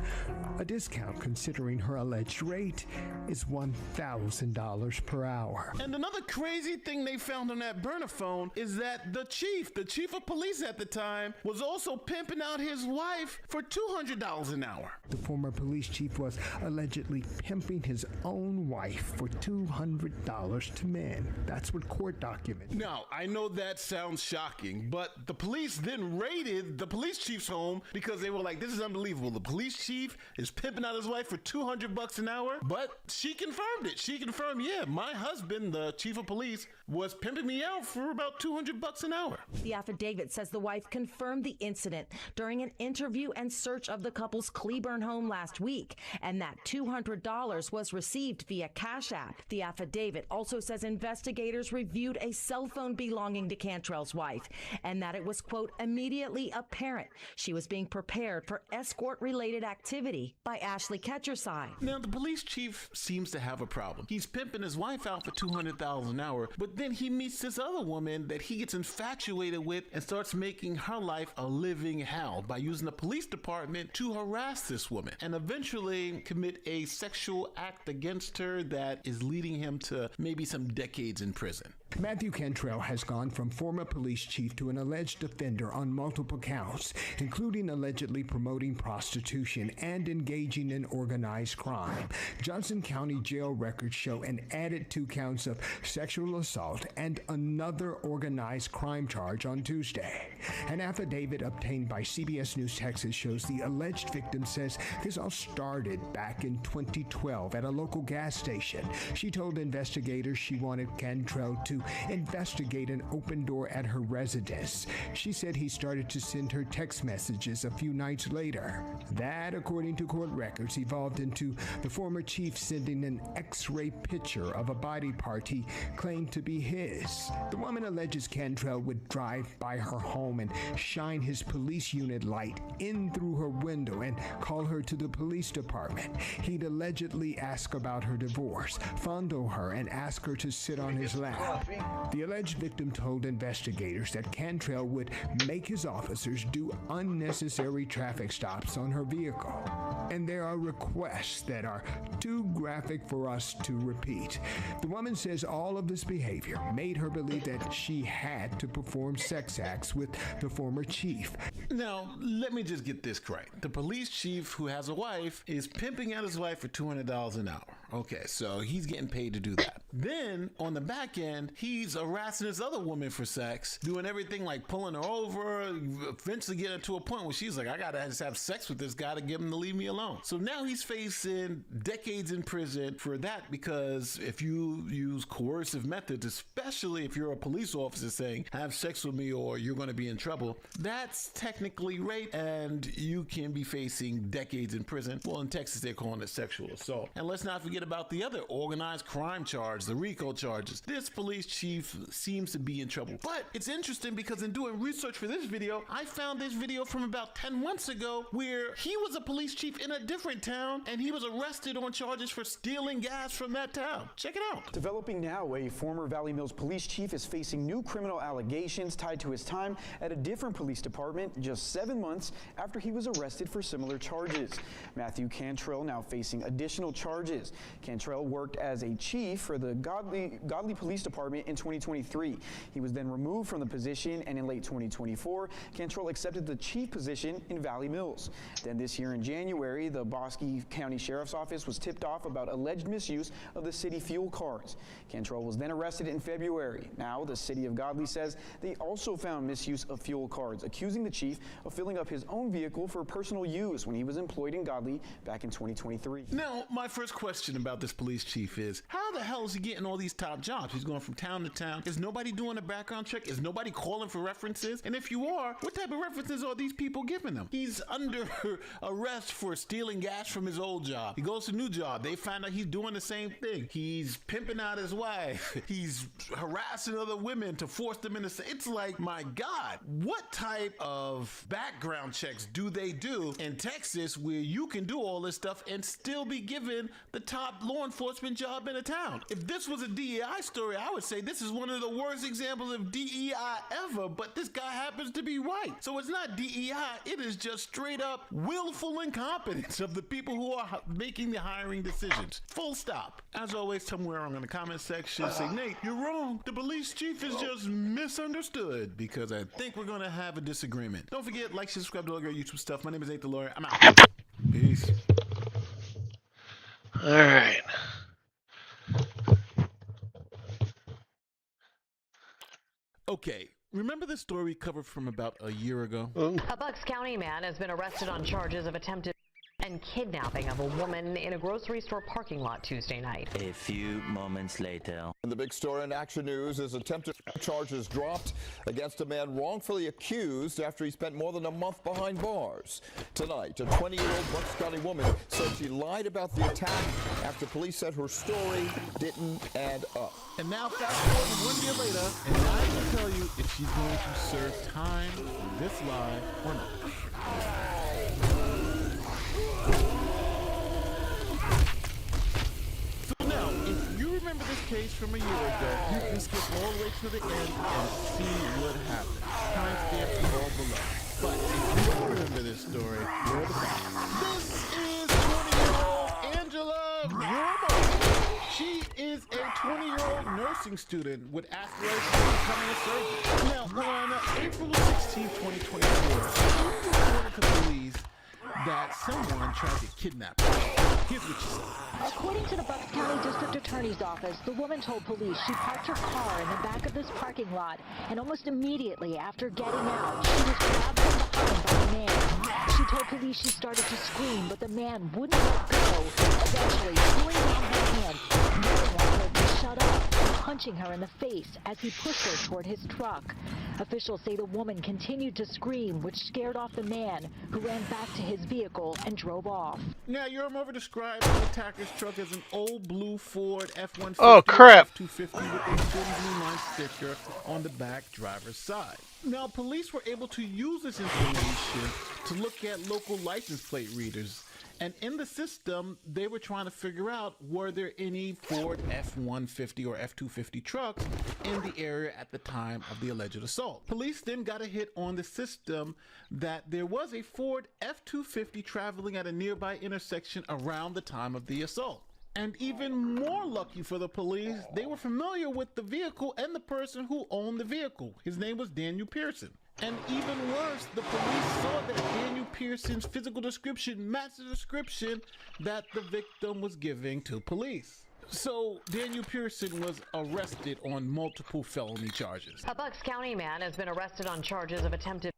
A discount, considering her alleged rate, is $1,000 per hour. And another crazy thing they found on that burner phone is that the chief of police at the time, was also pimping out his wife for $200 an hour. The former police chief was allegedly pimping his own wife for $200 to men. That's what court documents. Now, I know that sounds shocking, but the police then raided the police chief's home because they were like, this is unbelievable. The police chief is pimping out his wife for $200 an hour, but she confirmed it. She confirmed, yeah, my husband, the chief of police, was pimping me out for about $200 an hour. The affidavit says the wife confirmed the incident during an interview and search of the couple's Cleburne home last week, and that $200 was received via Cash App. The affidavit also says investigators reviewed a cell phone belonging to Cantrell's wife, and that it was, quote, immediately apparent she was being prepared for escort-related activity by Ashley Ketcherside. Now, the police chief seems to have a problem. He's pimping his wife out for $200 an hour, but then he meets this other woman that he gets infatuated with and starts making her life a living hell by using the police department to harass this woman and eventually commit a sexual act against her that is leading him to maybe some decades in prison. Matthew Cantrell has gone from former police chief to an alleged offender on multiple counts, including allegedly promoting prostitution and engaging in organized crime. Johnson County jail records show an added 2 counts of sexual assault and another organized crime charge on Tuesday. An affidavit obtained by CBS News Texas shows the alleged victim says this all started back in 2012 at a local gas station. She told investigators she wanted Cantrell to investigate an open door at her residence. She said he started to send her text messages a few nights later. That, according to court records, evolved into the former chief sending an X-ray picture of a body part he claimed to be his. The woman alleges Cantrell would drive by her home and shine his police unit light in through her window and call her to the police department. He'd allegedly ask about her divorce, fondle her, and ask her to sit on his lap. The alleged victim told investigators that Cantrell would make his officers do unnecessary traffic stops on her vehicle. And there are requests that are too graphic for us to repeat. The woman says all of this behavior made her believe that she had to perform sex acts with the former chief. Now, let me just get this correct. The police chief who has a wife is pimping out his wife for $200 an hour. Okay, so he's getting paid to do that. Then, on the back end, he's harassing this other woman for sex, doing everything like pulling her over, eventually getting to a point where she's like, I gotta just have sex with this guy to get him to leave me alone. So now he's facing decades in prison for that, because if you use coercive methods, especially if you're a police officer saying, have sex with me or you're gonna be in trouble, that's technically rape and you can be facing decades in prison. Well, in Texas, they're calling it sexual assault. And let's not forget about the other organized crime charge, the RICO charges. This police chief seems to be in trouble. But it's interesting because in doing research for this video, I found this video from about 10 months ago where he was a police chief in a different town and he was arrested on charges for stealing gas from that town. Check it out. Developing now, a former Valley Mills police chief is facing new criminal allegations tied to his time at a different police department just 7 months after he was arrested for similar charges. Matthew Cantrell now facing additional charges. Cantrell worked as a chief for the Godly Police Department in 2023. He was then removed from the position, and in late 2024, Cantrell accepted the chief position in Valley Mills. Then this year in January, the Bosque County Sheriff's Office was tipped off about alleged misuse of the city fuel cards. Cantrell was then arrested in February. Now, the city of Godly says they also found misuse of fuel cards, accusing the chief of filling up his own vehicle for personal use when he was employed in Godly back in 2023. Now, my first question about this police chief is, how the hell is he getting all these top jobs? He's going from town to town. Is nobody doing a background check? Is nobody calling for references? And if you are, what type of references are these people giving him? He's under arrest for stealing gas from his old job. He goes to a new job. They find out he's doing the same thing. He's pimping out his wife. He's harassing other women to force them into... It's like, my God, what type of background checks do they do in Texas where you can do all this stuff and still be given the top law enforcement job in a town? If this was a DEI story, I would say this is one of the worst examples of DEI ever, but this guy happens to be white. So it's not DEI, it is just straight up willful incompetence of the people who are making the hiring decisions. Full stop. As always, tell me where I'm in the comment section. Say, Nate, you're wrong. The police chief is just misunderstood, because I think we're going to have a disagreement. Don't forget, like, subscribe to all our YouTube stuff. My name is Nate the Lawyer. I'm out. Peace. All right. Okay, remember the story we covered from about a year ago? A Bucks County man has been arrested on charges of attempted and kidnapping of a woman in a grocery store parking lot Tuesday night. A few moments later. And the big story in Action News is attempted charges dropped against a man wrongfully accused after he spent more than a month behind bars. Tonight, a 20-year-old Bucks County woman said she lied about the attack after police said her story didn't add up. And now fast forward 1 year later, and now I can tell you if she's going to serve time for this lie or not. So now, if you remember this case from a year ago, you can skip all the way to the end and see what happened. Timestamps all below. But if you don't remember this story, you're the best. This is 20-year-old Angela Romo. She is a 20-year-old nursing student with aspirations of becoming a surgeon. Now, on April 16, 2024, she reported to police that someone tried to kidnap her. Here's what she said. According to the Bucks County District Attorney's Office, the woman told police she parked her car in the back of this parking lot, and almost immediately after getting out, she was grabbed from behind by a man. She told police she started to scream, but the man wouldn't let go, eventually pulling down her hand, yelling at her to shut up, and punching her in the face as he pushed her toward his truck. Officials say the woman continued to scream, which scared off the man, who ran back to his vehicle and drove off. Now, Euromover described the attacker's truck as an old blue Ford F-150 Oh, crap. F-250 with a thin blue line sticker on the back driver's side. Now, police were able to use this information to look at local license plate readers. And in the system, they were trying to figure out, were there any Ford F-150 or F-250 trucks in the area at the time of the alleged assault. Police then got a hit on the system that there was a Ford F-250 traveling at a nearby intersection around the time of the assault. And even more lucky for the police, they were familiar with the vehicle and the person who owned the vehicle. His name was Daniel Pearson. And even worse, the police saw that Daniel Pearson's physical description matched the description that the victim was giving to police. So Daniel Pearson was arrested on multiple felony charges. A Bucks County man has been arrested on charges of attempted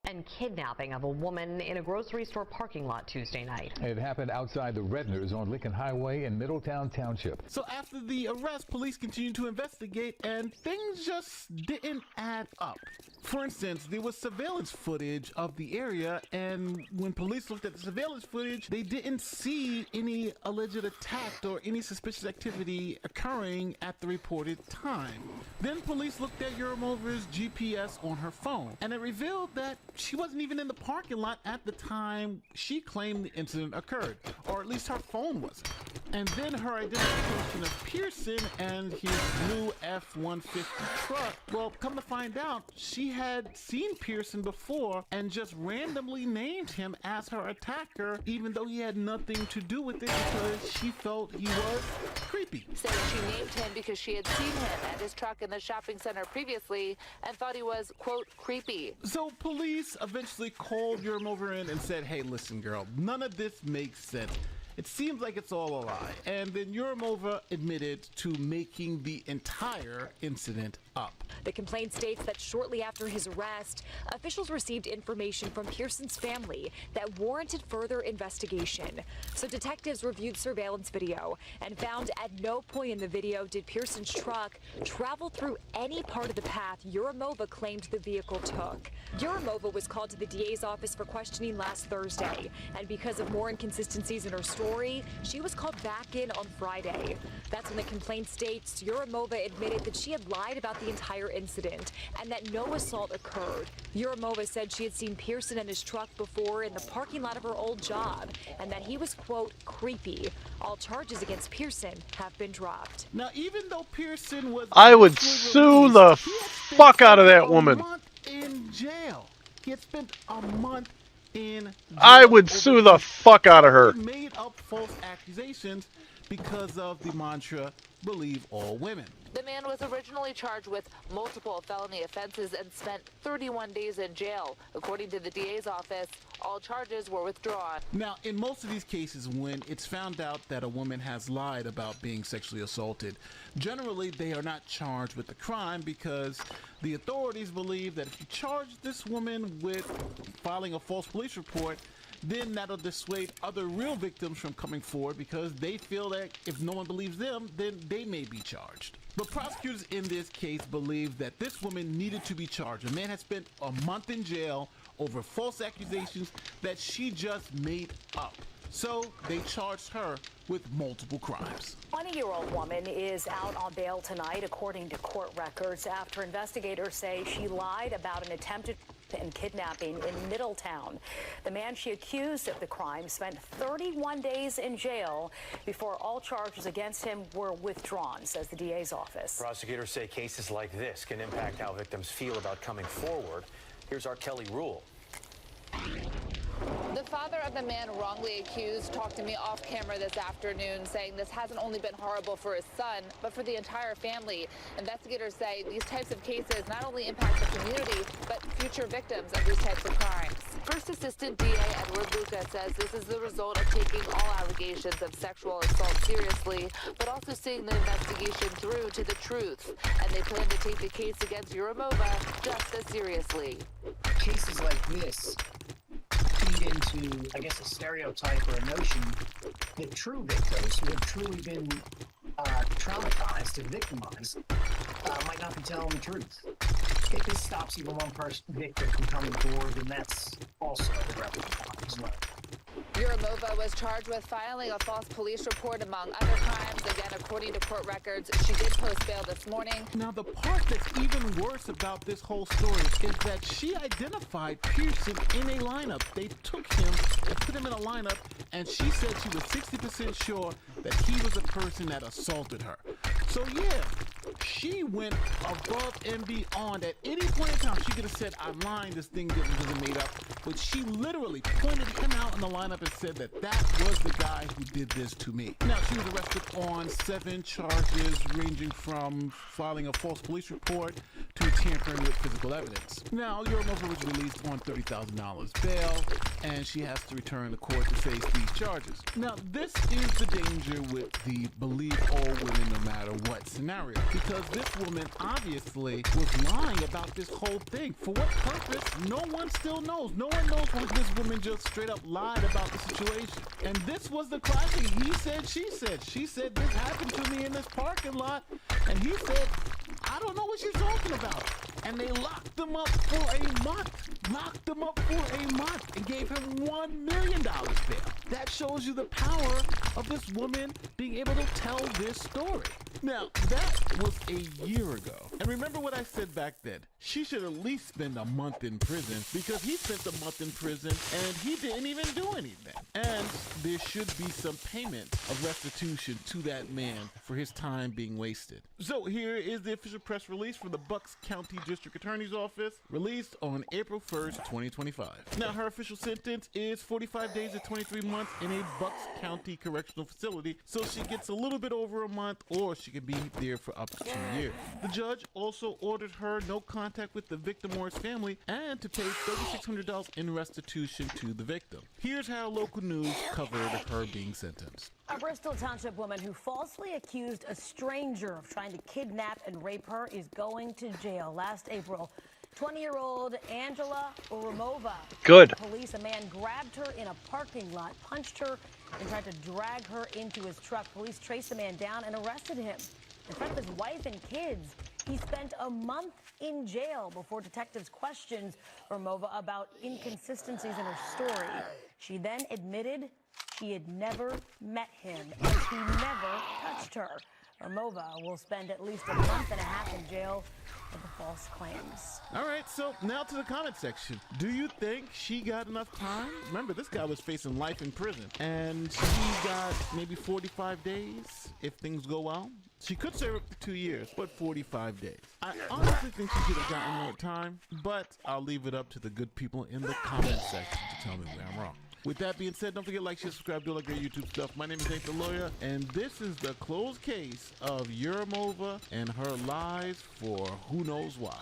and kidnapping of a woman in a grocery store parking lot Tuesday night. It happened outside the Redners on Lincoln Highway in Middletown Township. So after the arrest, police continued to investigate and things just didn't add up. For instance, there was surveillance footage of the area, and when police looked at the surveillance footage, they didn't see any alleged attack or any suspicious activity occurring at the reported time. Then police looked at Euromover's GPS on her phone, and it revealed that she wasn't even in the parking lot at the time she claimed the incident occurred, or at least her phone wasn't. And then her identification of Pearson and his blue F-150 truck, well, come to find out, she had seen Pearson before and just randomly named him as her attacker, even though he had nothing to do with it because she felt he was creepy. Saying she named him because she had seen him at his truck in the shopping center previously and thought he was, quote, creepy. So police eventually called Euromover in and said, hey, listen, girl, none of this makes sense. It seems like it's all a lie. And then Euromover admitted to making the entire incident up. The complaint states that shortly after his arrest, officials received information from Pearson's family that warranted further investigation. So detectives reviewed surveillance video and found at no point in the video did Pearson's truck travel through any part of the path Euromova claimed the vehicle took. Euromova was called to the DA's office for questioning last Thursday, and because of more inconsistencies in her story, she was called back in on Friday. That's when the complaint states Euromova admitted that she had lied about the entire incident and that no assault occurred. Euromova said she had seen Pearson and his truck before in the parking lot of her old job and that he was, quote, creepy. All charges against Pearson have been dropped. Now, even though Pearson was... I would sue the fuck out of that woman. In jail. He had spent a month in jail. I would sue the fuck out of her. He made up false accusations because of the mantra, believe all women. The man was originally charged with multiple felony offenses and spent 31 days in jail. According to the DA's office, all charges were withdrawn. Now, in most of these cases, when it's found out that a woman has lied about being sexually assaulted, generally they are not charged with the crime because the authorities believe that if you charge this woman with filing a false police report, then that'll dissuade other real victims from coming forward because they feel that if no one believes them, then they may be charged. But prosecutors in this case believe that this woman needed to be charged. A man had spent a month in jail over false accusations that she just made up. So they charged her with multiple crimes. 20-year-old woman is out on bail tonight, according to court records, after investigators say she lied about an attempted and kidnapping in Middletown. The man she accused of the crime spent 31 days in jail before all charges against him were withdrawn, says the DA's office. Prosecutors say cases like this can impact how victims feel about coming forward. Here's our Kelly Rule. The father of the man wrongly accused talked to me off camera this afternoon, saying this hasn't only been horrible for his son, but for the entire family. Investigators say these types of cases not only impact the community, but future victims of these types of crimes. First Assistant DA Edward Luca says this is the result of taking all allegations of sexual assault seriously, but also seeing the investigation through to the truth. And they plan to take the case against Yuramova just as seriously. Cases like this feed into, I guess, a stereotype or a notion that true victims who have truly been traumatized and victimized might not be telling the truth. If this stops even one victim from coming forward, then that's also irrevocable as well. Yuramova was charged with filing a false police report, among other crimes. Again, according to court records, she did post bail this morning. Now, the part that's even worse about this whole story is that she identified Pearson in a lineup. They took him and put him in a lineup, and she said she was 60% sure that he was the person that assaulted her. So, yeah, she went above and beyond. At any point in time, she could have said, I'm lying, this thing wasn't made up. But she literally pointed him out in the lineup and said that was the guy who did this to me. Now, she was arrested on 7 charges ranging from filing a false police report to tampering with physical evidence. Now, Yuramova was released on $30,000 bail, and she has to return to court to face these charges. Now, this is the danger with the believe all women no matter what scenario, because this woman obviously was lying about this whole thing. For what purpose? No one still knows. No one knows why this woman just straight up lied about the situation. And this was the classic he said, she said. She said this happened to me in this parking lot, and he said, I don't know what she's talking about. And they locked him up for a month. Locked him up for a month and gave him $1 million bail. That shows you the power of this woman being able to tell this story. Now, that was a year ago. And remember what I said back then. She should at least spend a month in prison, because he spent a month in prison and he didn't even do anything. And there should be some payment of restitution to that man for his time being wasted. So here is the official press release from the Bucks County District Attorney's Office, released on April 1st, 2025. Now, her official sentence is 45 days to 23 months in a Bucks County Correctional Facility, so she gets a little bit over a month, or she can be there for up to 2 years. The judge also ordered her no contact with the victim or his family, and to pay $3,600 in restitution to the victim. Here's how local news covered her being sentenced. A Bristol Township woman who falsely accused a stranger of trying to kidnap and rape her is going to jail. Last April, 20-year-old Angela Urumova. Good. Police, a man grabbed her in a parking lot, punched her, and tried to drag her into his truck. Police traced the man down and arrested him in front of his wife and kids. He spent a month in jail before detectives questioned Urumova about inconsistencies in her story. She then admitted she had never met him and he never touched her. Urumova will spend at least a month and a half in jail for the false claims. All right, so now to the comment section. Do you think she got enough time? Remember, this guy was facing life in prison, and she got maybe 45 days if things go well. She could serve up to 2 years, but 45 days. I honestly think she should have gotten more time, but I'll leave it up to the good people in the comment section to tell me where I'm wrong. With that being said, don't forget to like, share, subscribe, do all that great YouTube stuff. My name is Nathan the Lawyer, and this is the closed case of Yuramova and her lies for who knows why.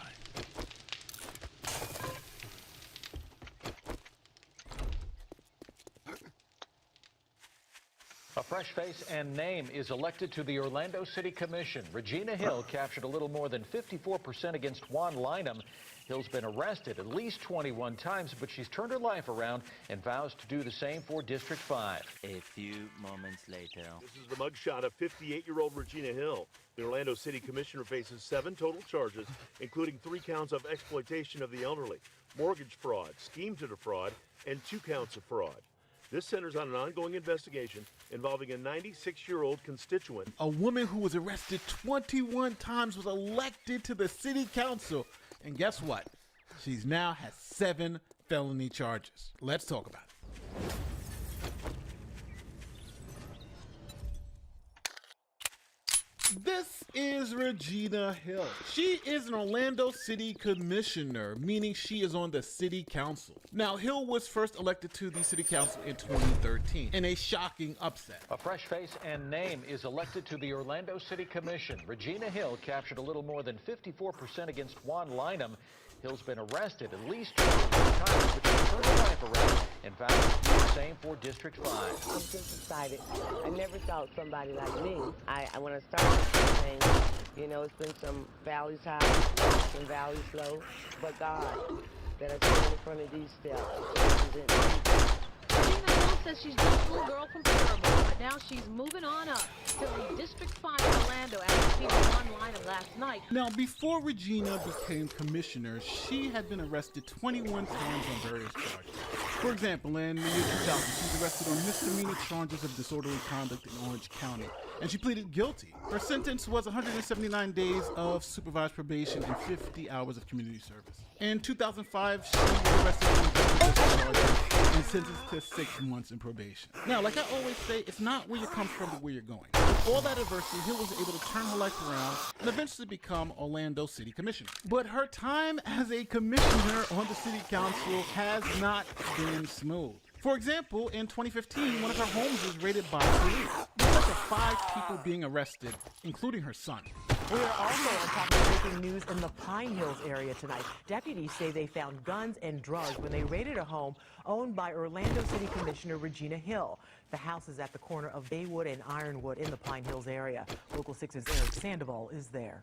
A fresh face and name is elected to the Orlando City Commission. Regina Hill captured a little more than 54% against Juan Lynham. Hill's been arrested at least 21 times, but she's turned her life around and vows to do the same for District 5. A few moments later. This is the mugshot of 58-year-old Regina Hill. The Orlando City Commissioner faces 7 total charges, including 3 counts of exploitation of the elderly, mortgage fraud, scheme to defraud, and 2 counts of fraud. This centers on an ongoing investigation involving a 96-year-old constituent. A woman who was arrested 21 times was elected to the city council. And guess what? She's now has 7 felony charges. Let's talk about it. This is Regina Hill. She is an Orlando City Commissioner, meaning she is on the City Council. Now, Hill was first elected to the City Council in 2013 in a shocking upset. A fresh face and name is elected to the Orlando City Commission. Regina Hill captured a little more than 54% against Juan Lineham. Hill's been arrested at least 21 times, but she turned her life around and vowed to do the same for District 5. I'm just excited. I never thought somebody like me. When I started this campaign, you know, it's been some valleys high, some valleys low, but God, that I stand in front of these steps. Regina Hill says she's just a little girl from Paramount, but now she's moving on up to the District 5 in Orlando after beating Juan Lineham last night. Now, before Regina became commissioner, she had been arrested 21 times on various charges. For example, in the year 2000, she was arrested on misdemeanor charges of disorderly conduct in Orange County, and she pleaded guilty. Her sentence was 179 days of supervised probation and 50 hours of community service. In 2005, she was arrested on drug charges and sentenced to 6 months in probation. Now, like I always say, it's not where you come from, but where you're going. With all that adversity, Hill was able to turn her life around and eventually become Orlando City Commissioner. But her time as a commissioner on the City Council has not been smooth. For example, in 2015, one of her homes was raided by police. This led to 5 people being arrested, including her son. We are also on top of breaking news in the Pine Hills area tonight. Deputies say they found guns and drugs when they raided a home owned by Orlando City Commissioner Regina Hill. The house is at the corner of Baywood and Ironwood in the Pine Hills area. Local 6's Eric Sandoval is there.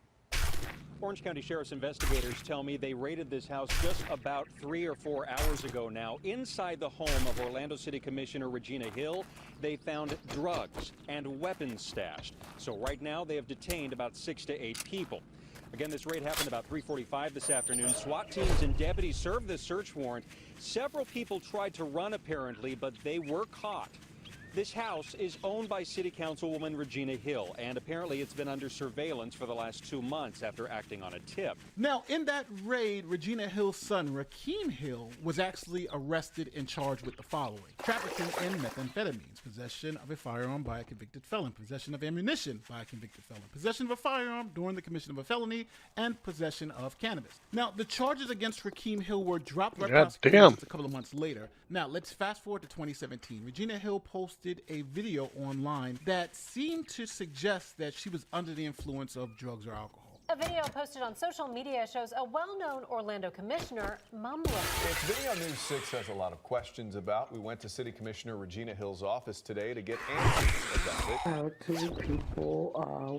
Orange County Sheriff's investigators tell me they raided this house just about 3 or 4 hours ago now. Inside the home of Orlando City Commissioner Regina Hill, they found drugs and weapons stashed. So right now they have detained about 6 to 8 people. Again, this raid happened about 3:45 this afternoon. SWAT teams and deputies served the search warrant. Several people tried to run apparently, but they were caught. This house is owned by City Councilwoman Regina Hill, and apparently it's been under surveillance for the last 2 months after acting on a tip. Now, in that raid, Regina Hill's son, Rakeem Hill, was actually arrested and charged with the following: trafficking in methamphetamines, possession of a firearm by a convicted felon, possession of ammunition by a convicted felon, possession of a firearm during the commission of a felony, and possession of cannabis. Now, the charges against Rakeem Hill were dropped by prosecutors a couple of months later. Now, let's fast forward to 2017. Regina Hill posted a video online that seemed to suggest that she was under the influence of drugs or alcohol. A video posted on social media shows a well-known Orlando commissioner mumbling. It's video News 6 has a lot of questions about. We went to City Commissioner Regina Hill's office today to get answers about it. Our two people,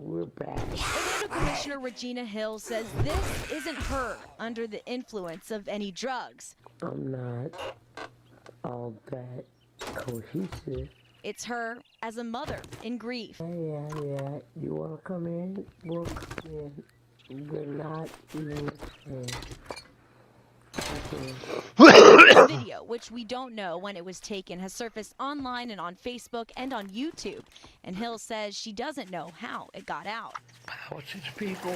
we're back. Orlando Commissioner Regina Hill says this isn't her under the influence of any drugs. I'm not all that cohesive. It's her as a mother in grief. Yeah. You want to come in? We'll come in. We're not even This video, which we don't know when it was taken, has surfaced online and on Facebook and on YouTube. And Hill says she doesn't know how it got out. Power to the people.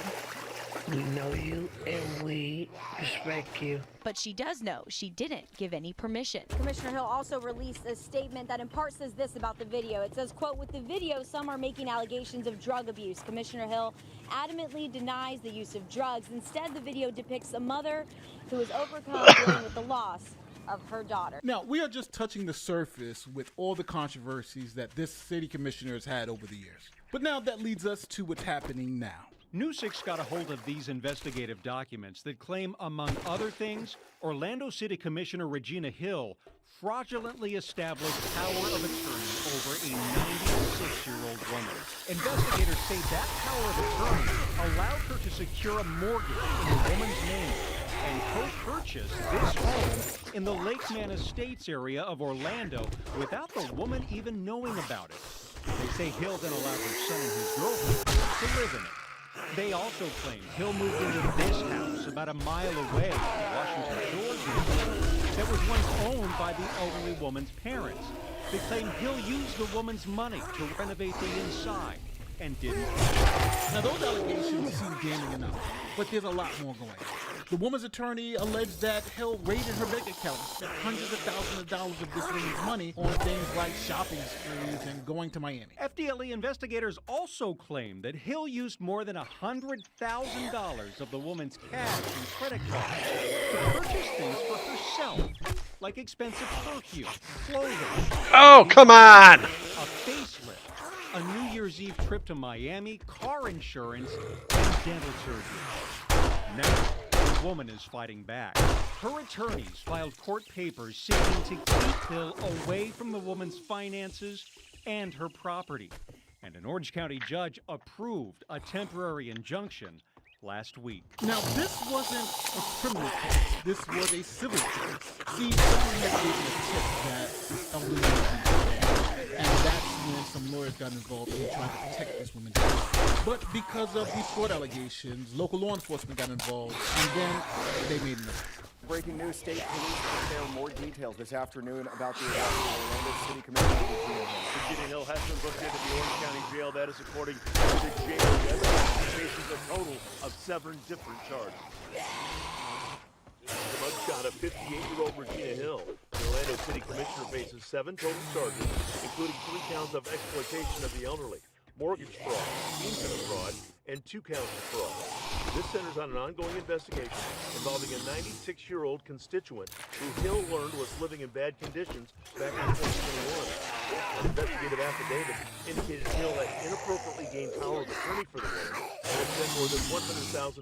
We know you and we respect you. But she does know she didn't give any permission. Commissioner Hill also released a statement that in part says this about the video. It says, quote, with the video, some are making allegations of drug abuse. Commissioner Hill adamantly denies the use of drugs. Instead, the video depicts a mother who is overcome dealing with the loss of her daughter. Now, we are just touching the surface with all the controversies that this city commissioner has had over the years. But now that leads us to what's happening now. News 6 got a hold of these investigative documents that claim, among other things, Orlando City Commissioner Regina Hill fraudulently established power of attorney over a 96-year-old woman. Investigators say that power of attorney allowed her to secure a mortgage in the woman's name and co-purchase this home in the Lakeman Estates area of Orlando without the woman even knowing about it. They say Hill then allowed her son and his girlfriend to live in it. They also claim Hill moved into this house about a mile away in Washington Shores that was once owned by the elderly woman's parents. They claim Hill used the woman's money to renovate the inside and didn't. Now, those allegations seem damning enough, but there's a lot more going on. The woman's attorney alleged that Hill raided her bank account and spent hundreds of thousands of dollars of this woman's money on things like shopping sprees and going to Miami. FDLE investigators also claim that Hill used more than $100,000 of the woman's cash and credit cards to purchase things for herself, like expensive perfume, clothing. Oh, come on! A facelift, a New Year's Eve trip to Miami, car insurance, and dental surgery. Now, the woman is fighting back. Her attorneys filed court papers seeking to keep Hill away from the woman's finances and her property. And an Orange County judge approved a temporary injunction last week. Now, this wasn't a criminal case. This was a civil case. See, someone had given a tip that this elderly woman was dead, and that's when some lawyers got involved in trying to protect this woman. But because of these fraud allegations, local law enforcement got involved, and then they made an arrest. Breaking news, state police will share more details this afternoon about the arrest of Orlando City Commissioner Regina Hill. Regina Hill has been booked into the Orange County Jail. That is according to the jail. She faces a total of 7 different charges. The mugshot of 58-year-old Regina Hill. The Orlando City Commissioner faces 7 total charges, including 3 counts of exploitation of the elderly, mortgage fraud, scheme to defraud, and 2 counts of fraud. This centers on an ongoing investigation involving a 96-year-old constituent who Hill learned was living in bad conditions back in 2021. An investigative affidavit indicated Hill had inappropriately gained power of attorney for the woman and had spent more than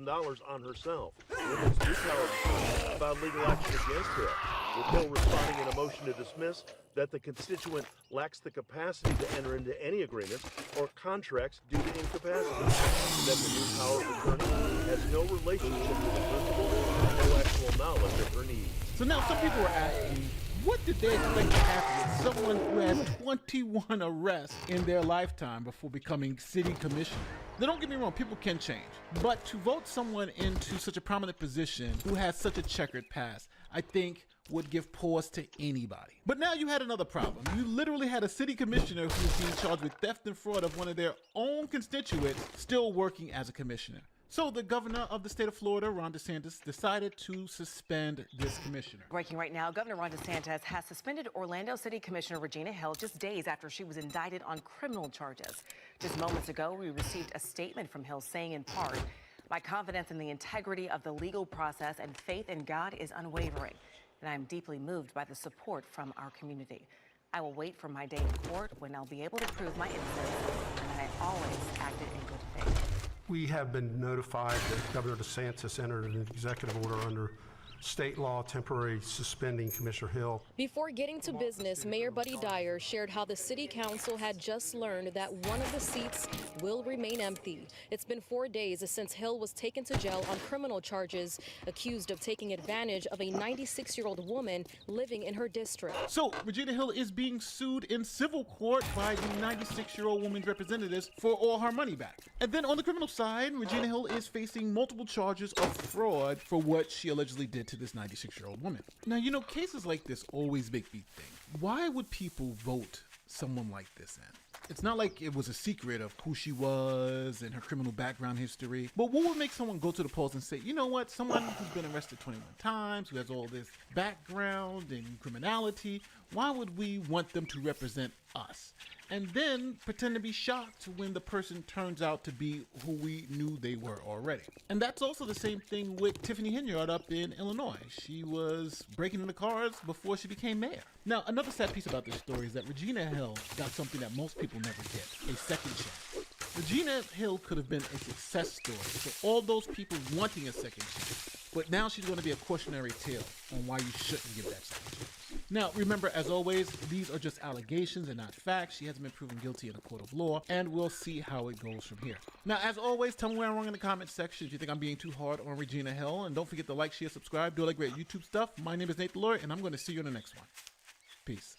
$100,000 on herself. Women's new power of attorney filed legal action against Hill, with Hill responding in a motion to dismiss that the constituent lacks the capacity to enter into any agreements or contracts due to incapacity, and that the new power of attorney has no relationship to the principal and no actual knowledge of her needs. So now some people are asking, what did they expect to happen with someone who has 21 arrests in their lifetime before becoming city commissioner? Now, don't get me wrong, people can change. But to vote someone into such a prominent position who has such a checkered past, I think would give pause to anybody. But now you had another problem. You literally had a city commissioner who was being charged with theft and fraud of one of their own constituents still working as a commissioner. So the governor of the state of Florida, Ron DeSantis, decided to suspend this commissioner. Breaking right now, Governor Ron DeSantis has suspended Orlando City Commissioner Regina Hill just days after she was indicted on criminal charges. Just moments ago, we received a statement from Hill saying in part, "My confidence in the integrity of the legal process and faith in God is unwavering, and I am deeply moved by the support from our community. I will wait for my day in court when I'll be able to prove my innocence and that I always acted in good faith." We have been notified that Governor DeSantis entered an executive order under state law temporary suspending Commissioner Hill. Before getting to business, Mayor Buddy Dyer shared how the city council had just learned that one of the seats will remain empty. It's been 4 days since Hill was taken to jail on criminal charges, accused of taking advantage of a 96-year-old woman living in her district. So Regina Hill is being sued in civil court by the 96-year-old woman's representatives for all her money back. And then on the criminal side, Regina Hill is facing multiple charges of fraud for what she allegedly did to this 96-year-old woman. Now, you know, cases like this always make me think, why would people vote someone like this in? It's not like it was a secret of who she was and her criminal background history, but what would make someone go to the polls and say, you know what, someone who's been arrested 21 times, who has all this background and criminality, why would we want them to represent us? And then pretend to be shocked when the person turns out to be who we knew they were already. And that's also the same thing with Tiffany Henyard up in Illinois. She was breaking into cars before she became mayor. Now, another sad piece about this story is that Regina Hill got something that most people never get, a second chance. Regina Hill could have been a success story for all those people wanting a second chance. But now she's going to be a cautionary tale on why you shouldn't give that second chance. Now, remember, as always, these are just allegations and not facts. She hasn't been proven guilty in a court of law, and we'll see how it goes from here. Now, as always, tell me where I'm wrong in the comments section if you think I'm being too hard on Regina Hill, and don't forget to like, share, subscribe, do all that great YouTube stuff. My name is Nate the Lawyer, and I'm going to see you in the next one. Peace.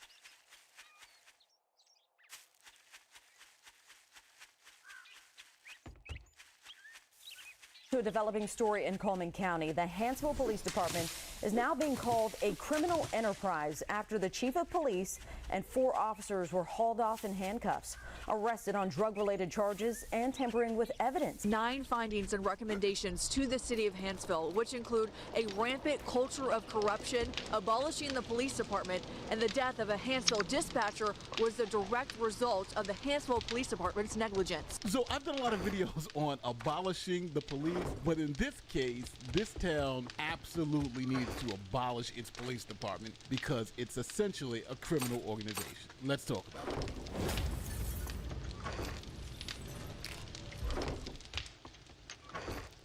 To a developing story in Coleman County, the Hansville Police Department is now being called a criminal enterprise after the chief of police and 4 officers were hauled off in handcuffs. arrested on drug-related charges and tampering with evidence. 9 findings and recommendations to the city of Hanceville, which include a rampant culture of corruption, abolishing the police department, and the death of a Hanceville dispatcher was the direct result of the Hanceville Police Department's negligence. So I've done a lot of videos on abolishing the police, but in this case, this town absolutely needs to abolish its police department because it's essentially a criminal organization. Let's talk about it.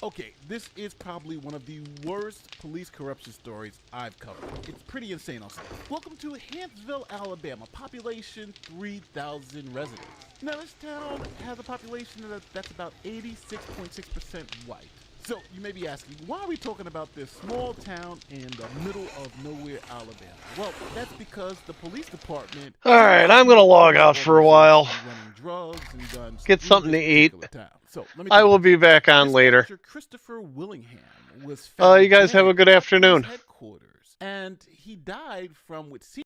Okay, this is probably one of the worst police corruption stories I've covered. It's pretty insane, I'll say. Welcome to Hanceville, Alabama. Population 3,000 residents. Now, this town has a population that's about 86.6% white. So, you may be asking, why are we talking about this small town in the middle of nowhere, Alabama? Well, that's because the police department... Alright, I'm gonna log out for a while. Drugs and guns. Get something to eat. So, let me I will be back on later. Christopher Willingham was You guys have a good afternoon. headquarters, and he died from what seems